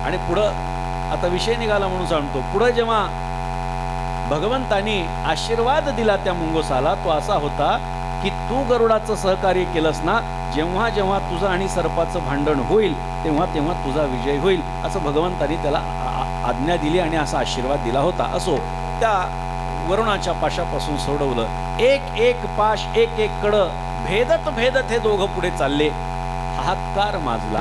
आणि पुढं आता विषय निघाला म्हणून सांगतो, पुढं जेव्हा भगवंतानी आशीर्वाद दिला त्या मुंगूसाला, तो असा होता की तू गरुडाचं सहकार्य केलंस ना, जेव्हा जेव्हा तुझं आणि सर्पाचं भांडण होईल तेव्हा तेव्हा तुझा विजय होईल, असं भगवंतानी त्याला आज्ञा दिली आणि असा आशीर्वाद दिला होता. असो, त्या वरुणाच्या पाशापासून सोडवलं. एक एक पाश, एक एक कडं भेदत भेदत हे दोघं पुढे चालले. हाहाकार माजला.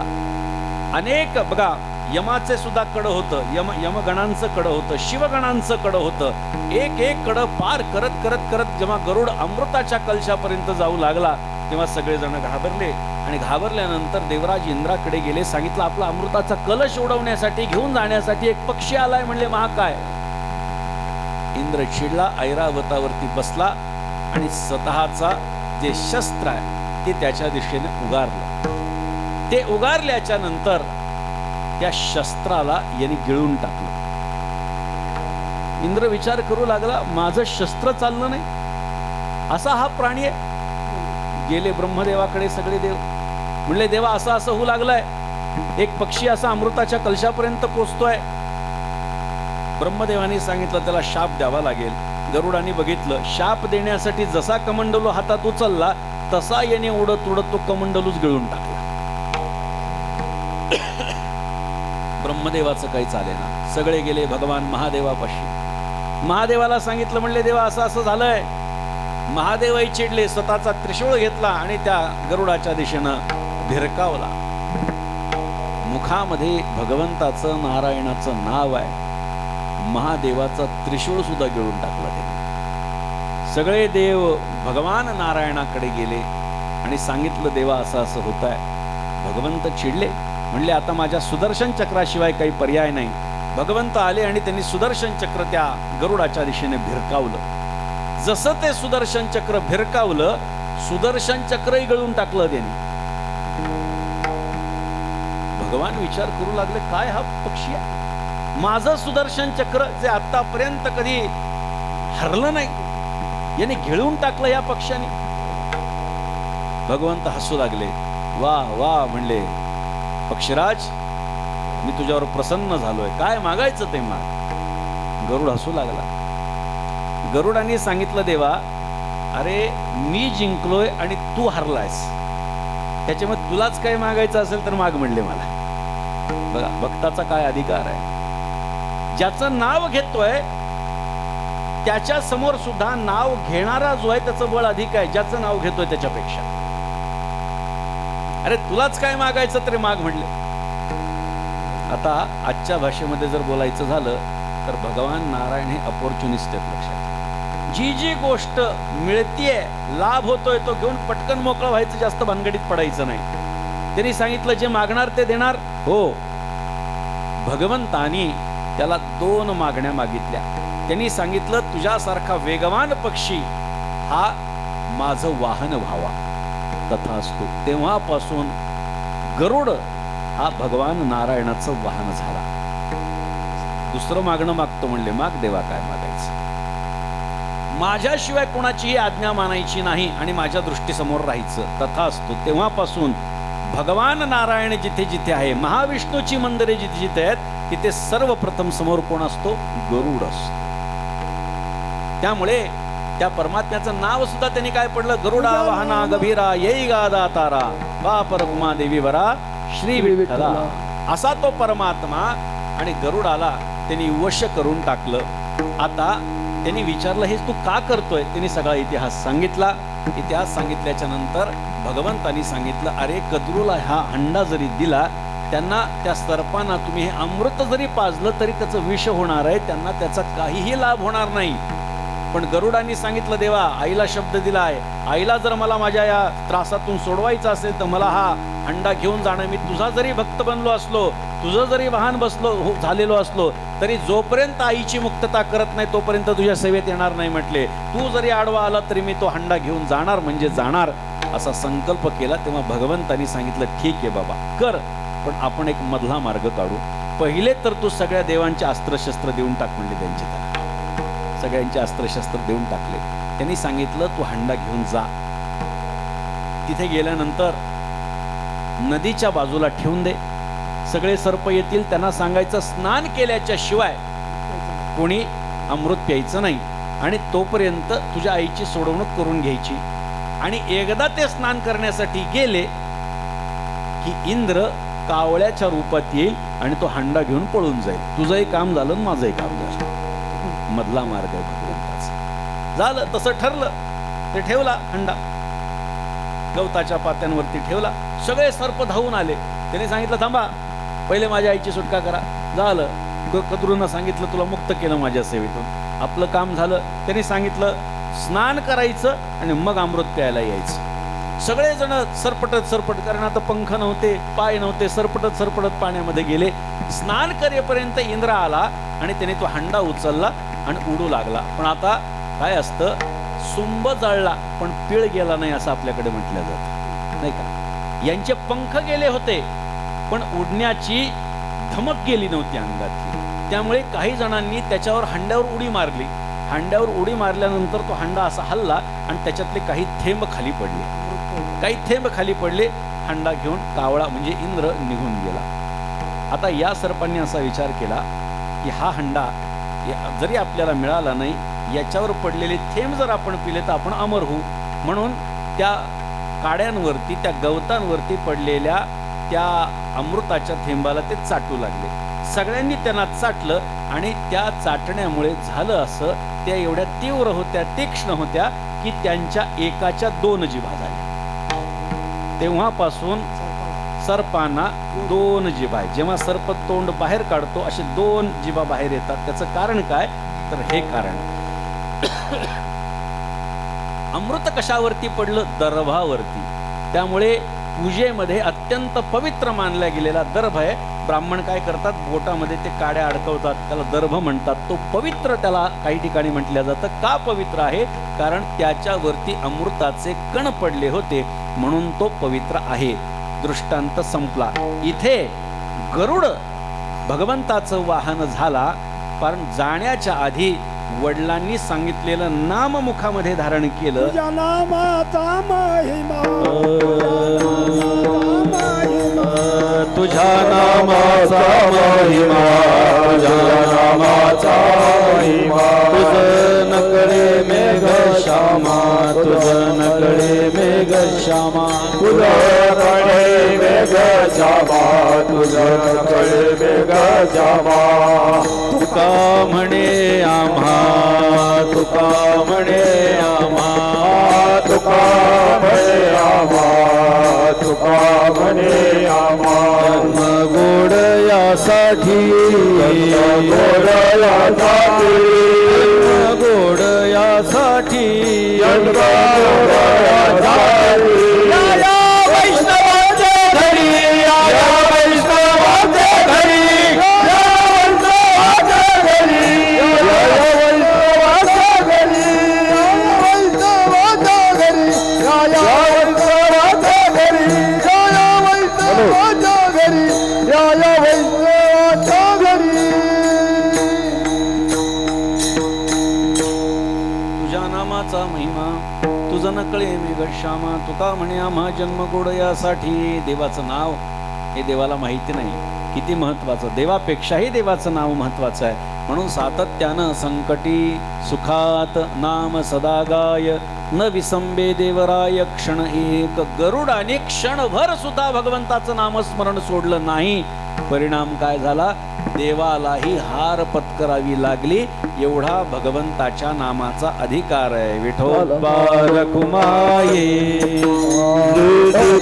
अनेक, बघा, यमाचे सुद्धा कडं होतं, यमगणांचं कडं होतं, शिवगणांचं कडं होतं. एक एक कडं पार करत करत करत जेव्हा गरुड अमृताच्या कलशापर्यंत जाऊ लागला तेव्हा सगळेजण घाबरले. आणि घाबरल्यानंतर देवराज इंद्राकडे गेले. सांगितलं, आपला अमृताचा कलश उडवण्यासाठी, घेऊन जाण्यासाठी एक पक्षी आलाय. म्हणले, महाकाय. इंद्र चिडला, ऐरावतावरती बसला आणि स्वतःचा जे शस्त्र आहे ते त्याच्या दिशेने उगारलं. ते उगारल्याच्या नंतर त्या शस्त्राला यांनी गिळून टाकलं. इंद्र विचार करू लागला, माझं शस्त्र चाललं नाही, असा हा प्राणी आहे. गेले ब्रह्मदेवाकडे सगळे देव. म्हणले, देवा असं असं होऊ लागलंय, एक पक्षी असा अमृताच्या कलशापर्यंत पोचतोय. ब्रह्मदेवाने सांगितलं, त्याला शाप द्यावा लागेल. गरुडाने बघितलं, शाप देण्यासाठी जसा कमंडलू हातात उचलला तसा याने उडत उडत तो कमंडलूच गिळून टाकला. ब्रह्मदेवाचं काही चालेना. सगळे गेले भगवान महादेवापाशी. महादेवाला सांगितलं, म्हणले, देवा असं असं झालंय. महादेवही चिडले, स्वतःचा त्रिशूळ घेतला आणि त्या गरुडाच्या दिशेनं भिरकावला. मुखामध्ये भगवंताचं, नारायणाचं नाव आहे. महादेवाचा त्रिशूळ सुद्धा गिळून टाकला त्याने. सगळे देव भगवान नारायणाकडे गेले आणि सांगितलं, देवा असं असं होत आहे. भगवंत चिडले. म्हणले, आता माझ्या सुदर्शन चक्राशिवाय काही पर्याय नाही. भगवंत आले आणि त्यांनी सुदर्शन चक्र त्या गरुडाच्या दिशेने भिरकावलं. जसं ते सुदर्शन चक्र भिरकावलं, सुदर्शन चक्रही गळून टाकलं त्यांनी. भगवान विचार करू लागले, काय हा पक्षी आहे. माझं सुदर्शन चक्र जे आतापर्यंत कधी हरलं नाही, याने गिळून टाकलं या पक्षाने. भगवंत हसू लागले. वा वा म्हणले, पक्षीराज, मी तुझ्यावर प्रसन्न झालोय, काय मागायचं ते माग. गरुड हसू लागला. गरुडाने सांगितलं, देवा, अरे मी जिंकलोय आणि तू हरलायस, त्याच्यामुळे तुलाच काय मागायचं असेल तर माग म्हणले मला. बघा, भक्ताचा काय अधिकार आहे. ज्याचं नाव घेतोय त्याच्या समोर सुद्धा नाव घेणारा जो आहे त्याचं बळ अधिक आहे ज्याचं नाव घेतोय त्याच्यापेक्षा. अरे तुलाच काय मागायचं तरी माग म्हणले. आता आजच्या भाषेमध्ये जर बोलायचं झालं तर भगवान नारायण हे अपॉर्च्युनिस्ट आहेत. लक्षात, जी जी गोष्ट मिळतीये, लाभ होतोय, तो घेऊन पटकन मोकळं व्हायचं, जास्त भानगडीत पडायचं नाही. त्यांनी सांगितलं, जे मागणार ते देणार. हो, भगवंतानी त्याला 2 मागण्या मागितल्या. त्यांनी सांगितलं, तुझ्यासारखा वेगवान पक्षी हा माझं वाहन व्हावा. तथास्तु. तेव्हापासून गरुड हा भगवान नारायणाचं वाहन झाला. दुसरं मागणं मागतो म्हणले, माग देवा, काय मागायचं. माझ्याशिवाय कोणाचीही आज्ञा मानायची नाही आणि माझ्या दृष्टीसमोर राहायचं. तथास्तु. तेव्हापासून भगवान नारायण जिथे जिथे आहे, महाविष्णूची मंदिरे जिथे जिथे आहेत, तिथे सर्वप्रथम समोर कोण असतो? गरुड असतो. त्यामुळे त्या परमात्म्याचं नाव सुद्धा त्यांनी काय पडलं, गरुडा वाहना गभीरा येई गादा तारा वापर उमा देवी वरा श्री विठ्ठला. असा तो परमात्मा, आणि गरुडाला त्यांनी वश करून टाकलं. आता त्यांनी विचारलं, हे तू का करतोय? त्यांनी सगळा इतिहास सांगितला. इतिहास सांगितल्याच्या नंतर भगवंतांनी सांगितलं, अरे कद्रूला हा हंडा जरी दिला, त्यांना त्या सर्पांना तुम्ही हे अमृत जरी पाजलं तरी त्याचं विष होणार आहे, त्यांना त्याचा काहीही लाभ होणार नाही. पण गरुडांनी सांगितलं, देवा आईला शब्द दिला आहे, आईला जर मला माझ्या या त्रासातून सोडवायचं असेल तर मला हा हंडा घेऊन जाणं. मी तुझा जरी भक्त बनलो असलो, तुझं जरी वाहन झालेलो असलो तरी जोपर्यंत आईची मुक्तता करत नाही तोपर्यंत तुझ्या सेवेत येणार नाही म्हटले. तू जरी आडवा आला तरी मी तो हंडा घेऊन जाणार म्हणजे जाणार, असा संकल्प केला. तेव्हा भगवंतांनी सांगितलं, ठीक आहे बाबा कर, पण आपण एक मधला मार्ग काढू. पहिले तर तू सगळ्या देवांचे अस्त्रशस्त्र देऊन टाक म्हणले. त्यांचे त्याला सगळ्यांचे अस्त्रशस्त्र देऊन टाकले. त्यांनी सांगितलं, तू हंडा घेऊन जा. तिथे गेल्यानंतर नदीच्या बाजूला ठेवून दे. सगळे सर्प येतील, त्यांना सांगायचं स्नान केल्याच्या शिवाय कोणी अमृत प्यायचं नाही, आणि तोपर्यंत तुझ्या आईची सोडवणूक करून घ्यायची. आणि एकदा ते स्नान करण्यासाठी गेले की इंद्र कावळ्याच्या रूपात येईल आणि तो हंडा घेऊन पळून जाईल. तुझंही काम झालं, माझंही काम झालं. मधला मार्ग आहे भगवंताचा. झालं तसं ठरलं. ते ठेवला हंडा, गवताच्या पात्यांवरती ठेवला. सगळे सर्प धावून आले. त्याने सांगितलं, थांबा, पहिले माझ्या आईची सुटका करा. झालं, कद्रूंना सांगितलं, तुला मुक्त केलं माझ्या सेवेतून, आपलं काम झालं. त्यांनी सांगितलं, स्नान करायचं आणि मग अमृत प्यायला यायचं. सगळेजण सरपटत, कारण आता पंख नव्हते, पाय नव्हते, सरपटत पाण्यामध्ये गेले. स्नान करेपर्यंत इंद्र आला आणि त्याने तो हंडा उचलला आणि उडू लागला. पण आता काय असतं, सुंब जळला पण पिळ गेला नाही असं आपल्याकडे म्हटलं जातं, नाही का. यांचे पंख गेले होते पण उडण्याची धमक गेली नव्हती अंगातली. त्यामुळे काही जणांनी त्याच्यावर हंड्यावर उडी मारली. हंड्यावर उडी मारल्यानंतर तो हंडा असा हल्ला आणि त्याच्यातले काही थेंब खाली पडले. हंडा घेऊन कावळा म्हणजे इंद्र निघून गेला. आता या सर्पांनी असा विचार केला की हा हंडा जरी आपल्याला मिळाला नाही, याच्यावर पडलेले थेंब जर आपण पिले तर आपण अमर होऊ. म्हणून त्या काड्यांवरती, त्या गवतांवरती पडलेल्या त्या अमृताच्या थेंबाला ते चाटू लागले. सगळ्यांनी त्यांना चाटलं आणि त्या चाटण्यामुळे झालं असं, त्या एवढ्या तीव्र होत्या, तीक्ष्ण होत्या की त्यांच्या एकाच्या 2 जिभा झाल्या. तेव्हापासून सर्पांना 2 जिभा आहे. जेव्हा सर्प तोंड बाहेर काढतो असे 2 जिभा बाहेर येतात. त्याचं कारण काय, तर हे कारण अमृत कशावरती पडलं, दर्भावरती. त्यामुळे पूजेमध्ये अत्यंत पवित्र मानला गेलेला दर्भ आहे. ब्राह्मण काय करतात, बोटामध्ये ते काड्या अडकवतात, त्याला दर्भ म्हणतात. तो पवित्र त्याला काही ठिकाणी म्हटलं जातं. का पवित्र आहे, कारण त्याच्यावरती अमृताचे कण पडले होते म्हणून तो पवित्र आहे. दृष्टांत संपला. इथे गरुड भगवंताचं वाहन झाला, पण जाण्याच्या आधी वडिलांनी सांगितलेलं नाम मुखामध्ये धारण केलं. तुझ्या नामाचा महिमा, तुझ्या नामाचा महिमा, तुझ्या नामाचा महिमा. तुझं नकळे मेघ श्यामा, तुझं नकळे मेघ श्यामा, तुझं नकळे मेघ श्यामा, तुझं नकळे मेघ श्यामा. तुका म्हणे आम्हा, तुका म्हणे आम्हा, तुका म्हणे आम्हा, तुका म्हणे आम्हा. जन्म गोड यासाठी, गोड यासाठी, गोड यासाठी, जन्म गोड यासाठी. या वैष्णवाच्या घरी, या वैष्णवाच्या घरी, या वैष्णवाच्या घरी, या वैष्णवाच्या घरी, या वैष्णवाच्या घरी, या वैष्णवाच्या घरी, या वैष्णवाच्या घरी, या वैष्णवाच्या घरी. तुझ्या नामाचा महिमा, तुझं नकळे मेघ श्यामा, तुका म्हणे आम्हा जन्म गोड यासाठी. देवाचं नाव हे देवाला माहिती नाही किती महत्वाचं. देवापेक्षाही देवाचं नाव महत्वाचं आहे. म्हणून सातत्यानं संकटी सुखात नाम सदा गाय न विसंबे देवराय क्षण एक. गरुडाने क्षणभर सुद्धा भगवंताचं नामस्मरण सोडलं नाही. परिणाम काय झाला? देवालाही हार पत्करावी लागली. एवढा भगवंताच्या नामाचा अधिकार आहे. विठोबा रखुमाये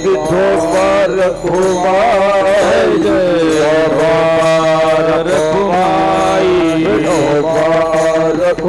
विठोबा रखुमाई विठोबा रखुमाई विठोबा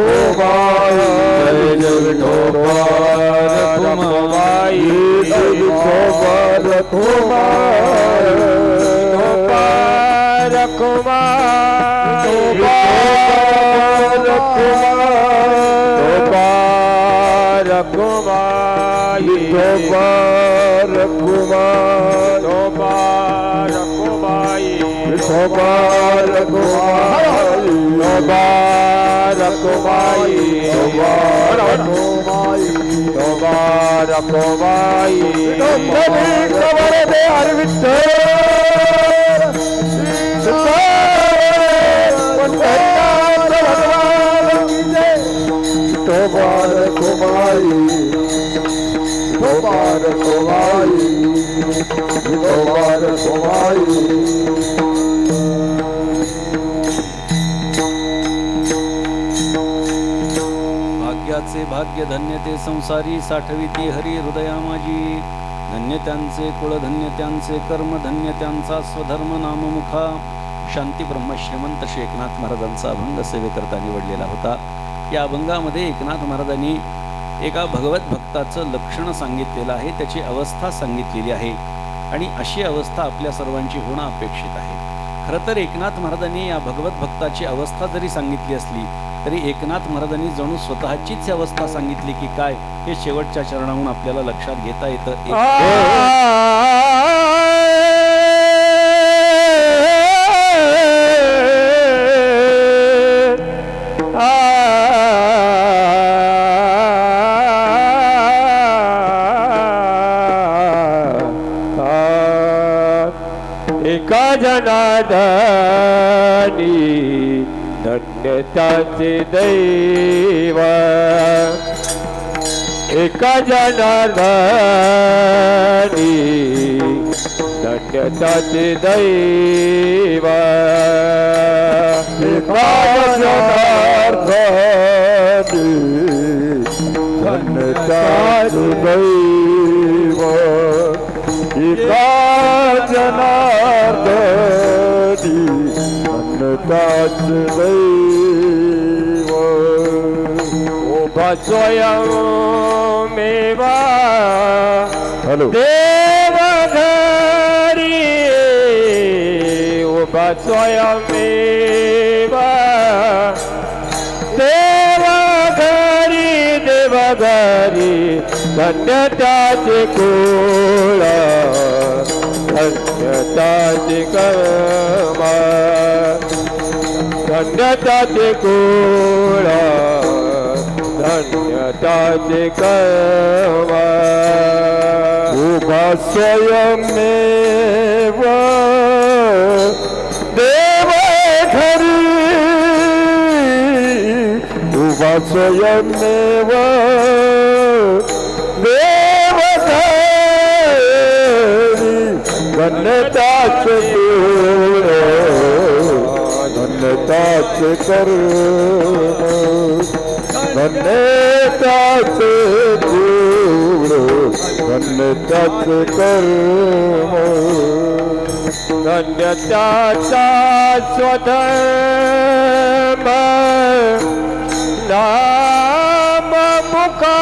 रखुमाई विठोबा रखुमाई भाग्याचे भाग्य धन्य ते संसारी साठविती हरी हृदया माझी. धन्य त्यांचे कुळ धन्य त्यांचे कर्म धन्य त्यांचा स्वधर्म नाममुखा. शांती ब्रह्म श्रीमंत श्री एकनाथ महाराजांचा अभंग सेवेकरता निवडलेला होता. या अभंगामध्ये एकनाथ महाराजांनी एका भगवत भक्ताचं लक्षण सांगितलेलं आहे, त्याची अवस्था सांगितलेली आहे आणि अशी अवस्था आपल्या सर्वांची होणं अपेक्षित आहे. खरं तर एकनाथ महाराजांनी या भगवत भक्ताची अवस्था जरी सांगितली असली तरी एकनाथ महाराजांनी जणू स्वतःचीच अवस्था सांगितली की काय हे शेवटच्या चरणाहून आपल्याला लक्षात घेता येतं. एका जनार्दनी धन्यताचे दैव. एका जनार्दनी धन्यताचे दैव. एका जनार्दनी धन्यताचे दैव. एका जनार्दनी धन्यताचे दैव. उभा स्वयंमेवा देव घरी. उभा स्वयंमेवा देव घरी. देव घरी धन्यताचे कुळ धन्यताचे कर्म. धन्यताचे कुळ धन्यताचे कर्म. उभा स्वयंमेव देव घरी. उभा स्वयंमेव देव घरी. धन्यताचे कुळ धन्यताचे कर्म. धन्यताचे कुळ धन्यताचे कर्म. धन्यताचा स्वधर्म नाम मुखा.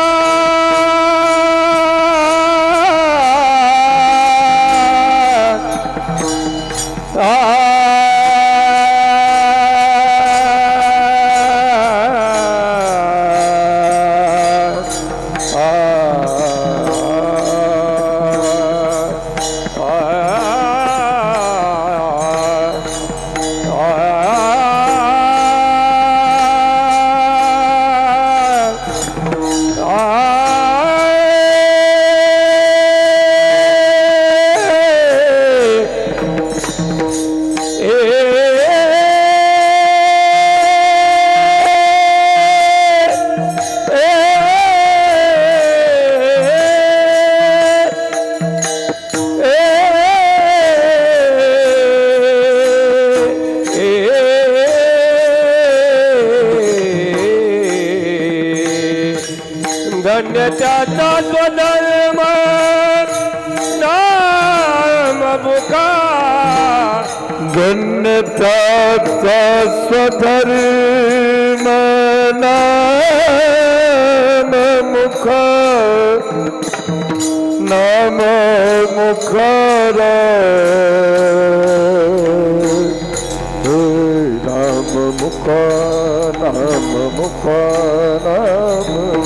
धन्य त्याचा स्वधर्म नाम मुखा धन्य त्याचा स्वधर्म नाम मुख नाम मुखर नाम मुख नाम मुख नाम मुख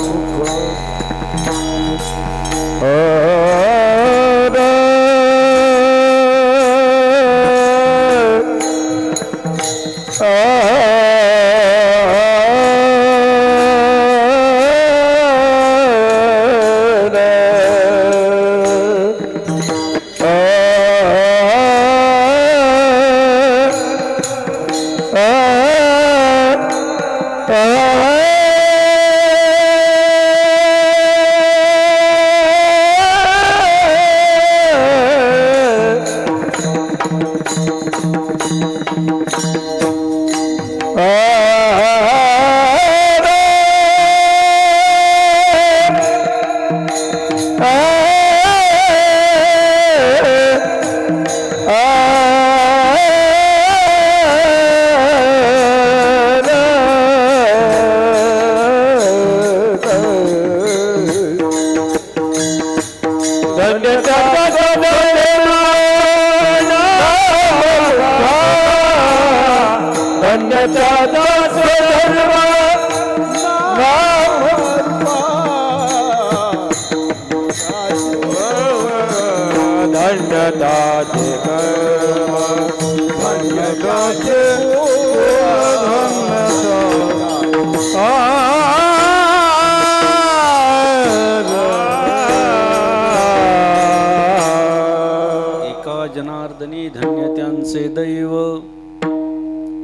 जनार्दनी धन्य त्यांचे दैव.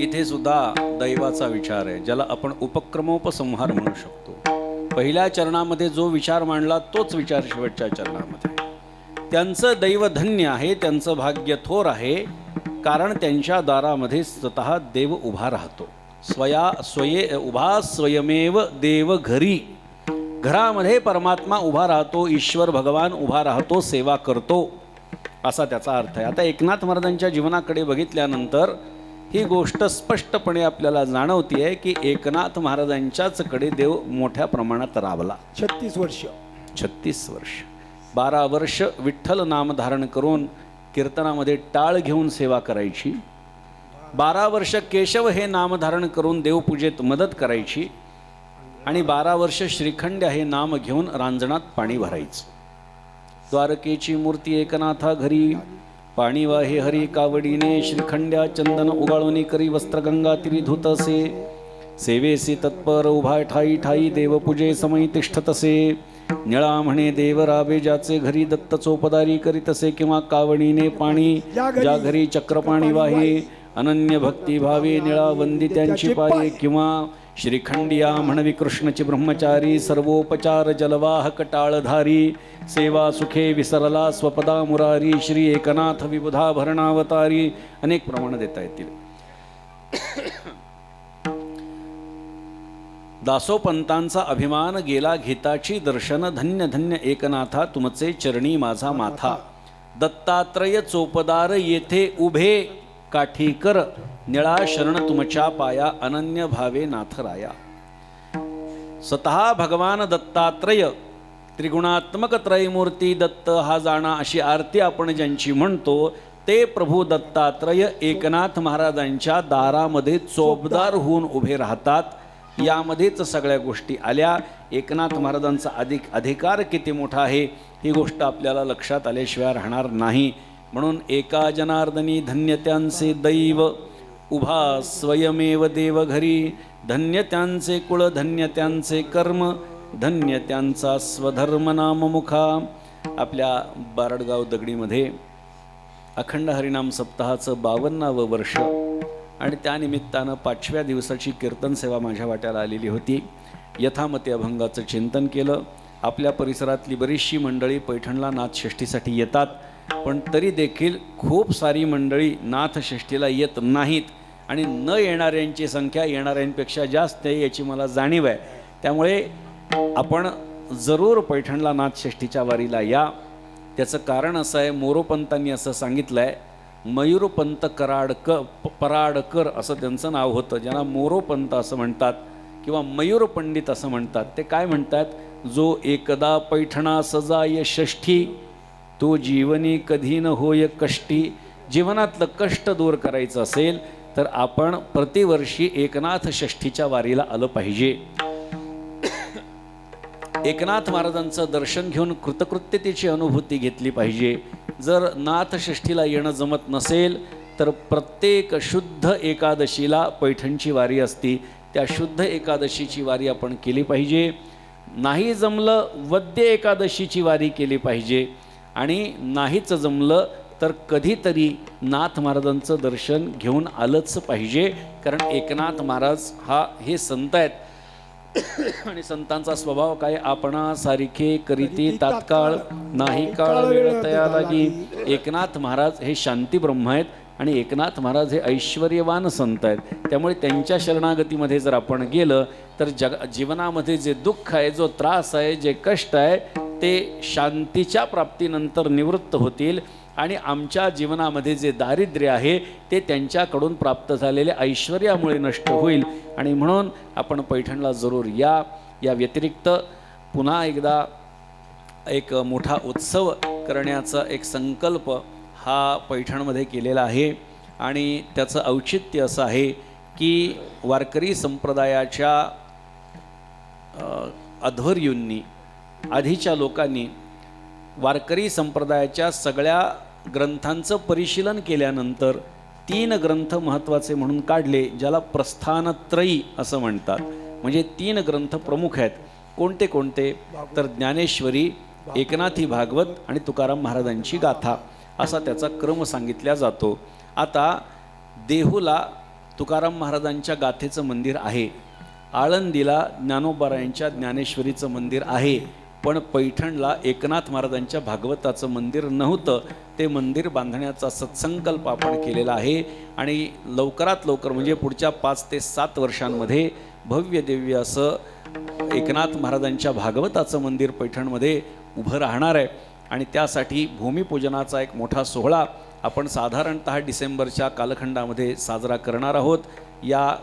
इथे सुद्धा दैवाचा विचार आहे, ज्याला आपण उपक्रमोपसंहार म्हणू शकतो. पहिल्या चरणामध्ये जो विचार मांडला तोच विचार शेवटच्या चरणामध्ये. त्यांचं दैव धन्य आहे, त्यांचं भाग्य थोर आहे, कारण त्यांच्या दारामध्ये स्वतः देव उभा राहतो. उभा स्वयमेव देव घरी. घरामध्ये परमात्मा उभा राहतो, ईश्वर भगवान उभा राहतो, सेवा करतो, असा त्याचा अर्थ आहे. आता एकनाथ महाराजांच्या जीवनाकडे बघितल्यानंतर ही गोष्ट स्पष्टपणे आपल्याला जाणवती आहे की एकनाथ महाराजांच्याच कडे देव मोठ्या प्रमाणात राबला. 36 वर्ष 36 वर्ष 12 वर्ष विठ्ठल नाम धारण करून कीर्तनामध्ये टाळ घेऊन सेवा करायची. 12 वर्ष केशव हे नाम धारण करून देवपूजेत मदत करायची. आणि 12 वर्ष श्रीखंड हे नाम घेऊन रांजणात पाणी भरायचं. द्वारकेची मूर्ती एकनाथा घरी, पाणी वाहे हरी कावडीने, श्रीखंड्या चंदन उगाळून करी वस्त्रगंगा तिरी धुतसे, सेवेसी तत्पर उभा ठाई ठाई देवपूजे समय तिष्ठतसे, निळा म्हणे देव राबे ज्याचे घरी, दत्त चोपदारी करीतसे, किंवा कावडीने पाणी ज्या घरी चक्रपाणी वाहे, अनन्य भक्ती भावे निळा वंदी त्यांची पाये, किंवा श्रीखंडिया म्हणवी कृष्णची ब्रह्मचारी, सर्वोपचार जलवाहक टाळधारी, सेवा सुखे विसरला स्वपदा मुरारी, श्री एकनाथ विबुधा भरणावतारी. अनेक प्रमाण देता येतील. दासोपंतांचा अभिमान गेला घेताची दर्शन, धन्य धन्य एकनाथा तुमचे चरणी माझा माथा, दत्तात्रय चोपदार येथे उभे काठीकर, निळा शरण तुमच्या पाया, अनन्य भावे नाथराया. स्वतः भगवान दत्तात्रय त्रिगुणात्मक त्रयमूर्ती दत्त हा जाणा अशी आरती आपण ज्यांची म्हणतो, ते प्रभू दत्तात्रय एकनाथ महाराजांच्या दारामध्ये चोपदार होऊन उभे राहतात. यामध्येच सगळ्या गोष्टी आल्या. एकनाथ महाराजांचा अधिकार किती मोठा आहे ही गोष्ट आपल्याला लक्षात आल्याशिवाय राहणार नाही. म्हणून एका जनार्दनी धन्य त्यांचे दैव, उभा स्वयमेव देव घरी, धन्य त्यांचे कुळ, धन्य त्यांचे कर्म, धन्य त्यांचा स्वधर्म नाम मुखा. आपल्या बारडगाव दगडीमध्ये अखंड हरिनाम सप्ताहाचं 52वं वर्ष आणि त्यानिमित्तानं 5व्या दिवसाची कीर्तन सेवा माझ्या वाट्याला आलेली होती. यथामती अभंगाचं चिंतन केलं. आपल्या परिसरातली बरीचशी मंडळी पैठणला नाथषष्ठीसाठी येतात, पण तरी देखील खूप सारी मंडळी नाथषष्ठीला येत नाहीत आणि न येणाऱ्यांची संख्या येणाऱ्यांपेक्षा जास्त आहे याची मला जाणीव आहे. त्यामुळे आपण जरूर पैठणला नाथषष्ठीच्या वारीला या. त्याचं कारण असं आहे, मोरोपंतांनी असं सांगितलं आहे, मयूरपंत पराडकर असं त्यांचं नाव होतं, ज्यांना मोरोपंत असं म्हणतात किंवा मयूर पंडित असं म्हणतात. ते काय म्हणतात, जो एकदा पैठणा सजाय षष्ठी तो जीवनी कधी न होय कष्टी. जीवनातलं कष्ट दूर करायचं असेल तर आपण प्रतिवर्षी एकनाथ षष्ठीच्या वारीला आलं पाहिजे. एकनाथ महाराजांचं दर्शन घेऊन कृतकृत्यतेची अनुभूती घेतली पाहिजे. जर नाथ षष्ठीला येणं जमत नसेल तर प्रत्येक शुद्ध एकादशीला पैठणची वारी असती, त्या शुद्ध एकादशीची वारी आपण केली पाहिजे. नाही जमलं वद्य एकादशीची वारी केली पाहिजे. आणि नाहीच जमलं तर कधीतरी नाथ महाराजांचं दर्शन घेऊन आलंच पाहिजे. कारण एकनाथ महाराज हे संत आहेत आणि संतांचा स्वभाव काय, आपणासारिखे करीती तात्काळ नाही काळ वेळ तया लागी. एकनाथ महाराज हे शांती ब्रह्म आहेत आणि एकनाथ महाराज हे ऐश्वर्यवान संत आहेत. त्यामुळे त्यांच्या शरणागतीमध्ये जर आपण गेलं तर जीवनामध्ये जे दुःख आहे, जो त्रास आहे, जे कष्ट आहे ते शांतीच्या प्राप्तीनंतर निवृत्त होतील आणि आमच्या जीवनामध्ये जे दारिद्र्य आहे ते त्यांच्याकडून प्राप्त झालेल्या ऐश्वर्यामुळे नष्ट होईल. आणि म्हणून आपण पैठणला जरूर या. या व्यतिरिक्त पुन्हा एकदा एक मोठा उत्सव करण्याचा एक संकल्प हा पैठणमध्ये केलेला आहे आणि त्याचं औचित्य असं आहे की वारकरी संप्रदायाच्या अध्वर्यूंनी, आधीच्या लोकांनी वारकरी संप्रदायाच्या सगळ्या ग्रंथांचं परिशीलन केल्यानंतर 3 ग्रंथ महत्त्वाचे म्हणून काढले, ज्याला प्रस्थानत्रयी असं म्हणतात. म्हणजे 3 ग्रंथ प्रमुख आहेत. कोणते कोणते तर ज्ञानेश्वरी, एकनाथी भागवत आणि तुकाराम महाराजांची गाथा असा त्याचा क्रम सांगितला जातो. आता देहूला तुकाराम महाराजांच्या गाथेचं मंदिर आहे, आळंदीला ज्ञानोबारायांच्या ज्ञानेश्वरीचं मंदिर आहे, पण पैठणला एकनाथ महाराजांच्या भागवताचं मंदिर नव्हतं. ते मंदिर बांधण्याचा सत्संकल्प आपण केलेला आहे आणि लवकरात लवकर म्हणजे पुढच्या 5 ते 7 वर्षांमध्ये भव्य दिव्य असं एकनाथ महाराजांच्या भागवताचं मंदिर पैठणमध्ये उभं राहणार आहे. आणि त्यासाठी भूमिपूजनाचा एक मोठा सोहळा आपण साधारणतः डिसेंबरच्या कालखंडामध्ये साजरा करणार आहोत. या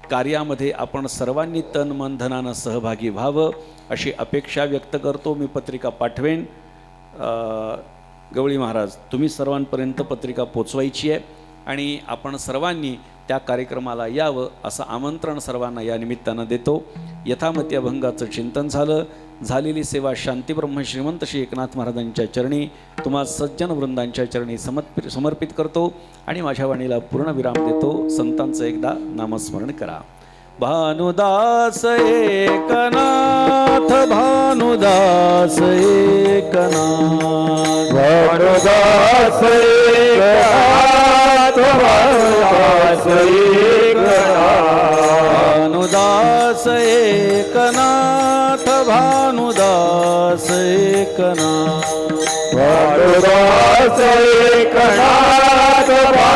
कार्यामध्ये आपण सर्वांनी तन मन धनानं सहभागी व्हावं अशी अपेक्षा व्यक्त करतो. मी पत्रिका पाठवेन. गवळी महाराज, तुम्ही सर्वांपर्यंत पत्रिका पोचवायची आहे आणि आपण सर्वांनी त्या कार्यक्रमाला यावं असं आमंत्रण सर्वांना या निमित्तानं देतो. यथामती अभंगाचं चिंतन झालं. झालेली सेवा शांतीब्रह्म श्रीमंत श्री एकनाथ महाराजांच्या चरणी, तुम्हा सज्जन वृंदांच्या चरणी समर्पित करतो आणि माझ्या वाणीला पूर्ण विराम देतो. संतांचं एकदा नामस्मरण करा. भानुदास एकनाथ, भानुदास एकनाथ, भानुदास एकनाथ, भानुदास भानुदास एकनाथ, एकनाथ, भानुदास एकनाथ, भानुदास एकनाथ, भानुदास एकनाथ,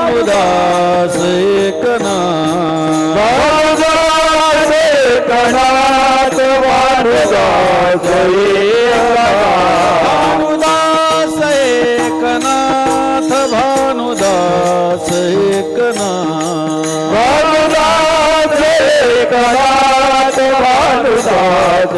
भानुदास एकनाथ, भानुदास एकनाथ, भानुदास एकनाथ, भानुदास एकनाथ, भानुदास एकनाथ, भानुदास एकनाथ, भानुदास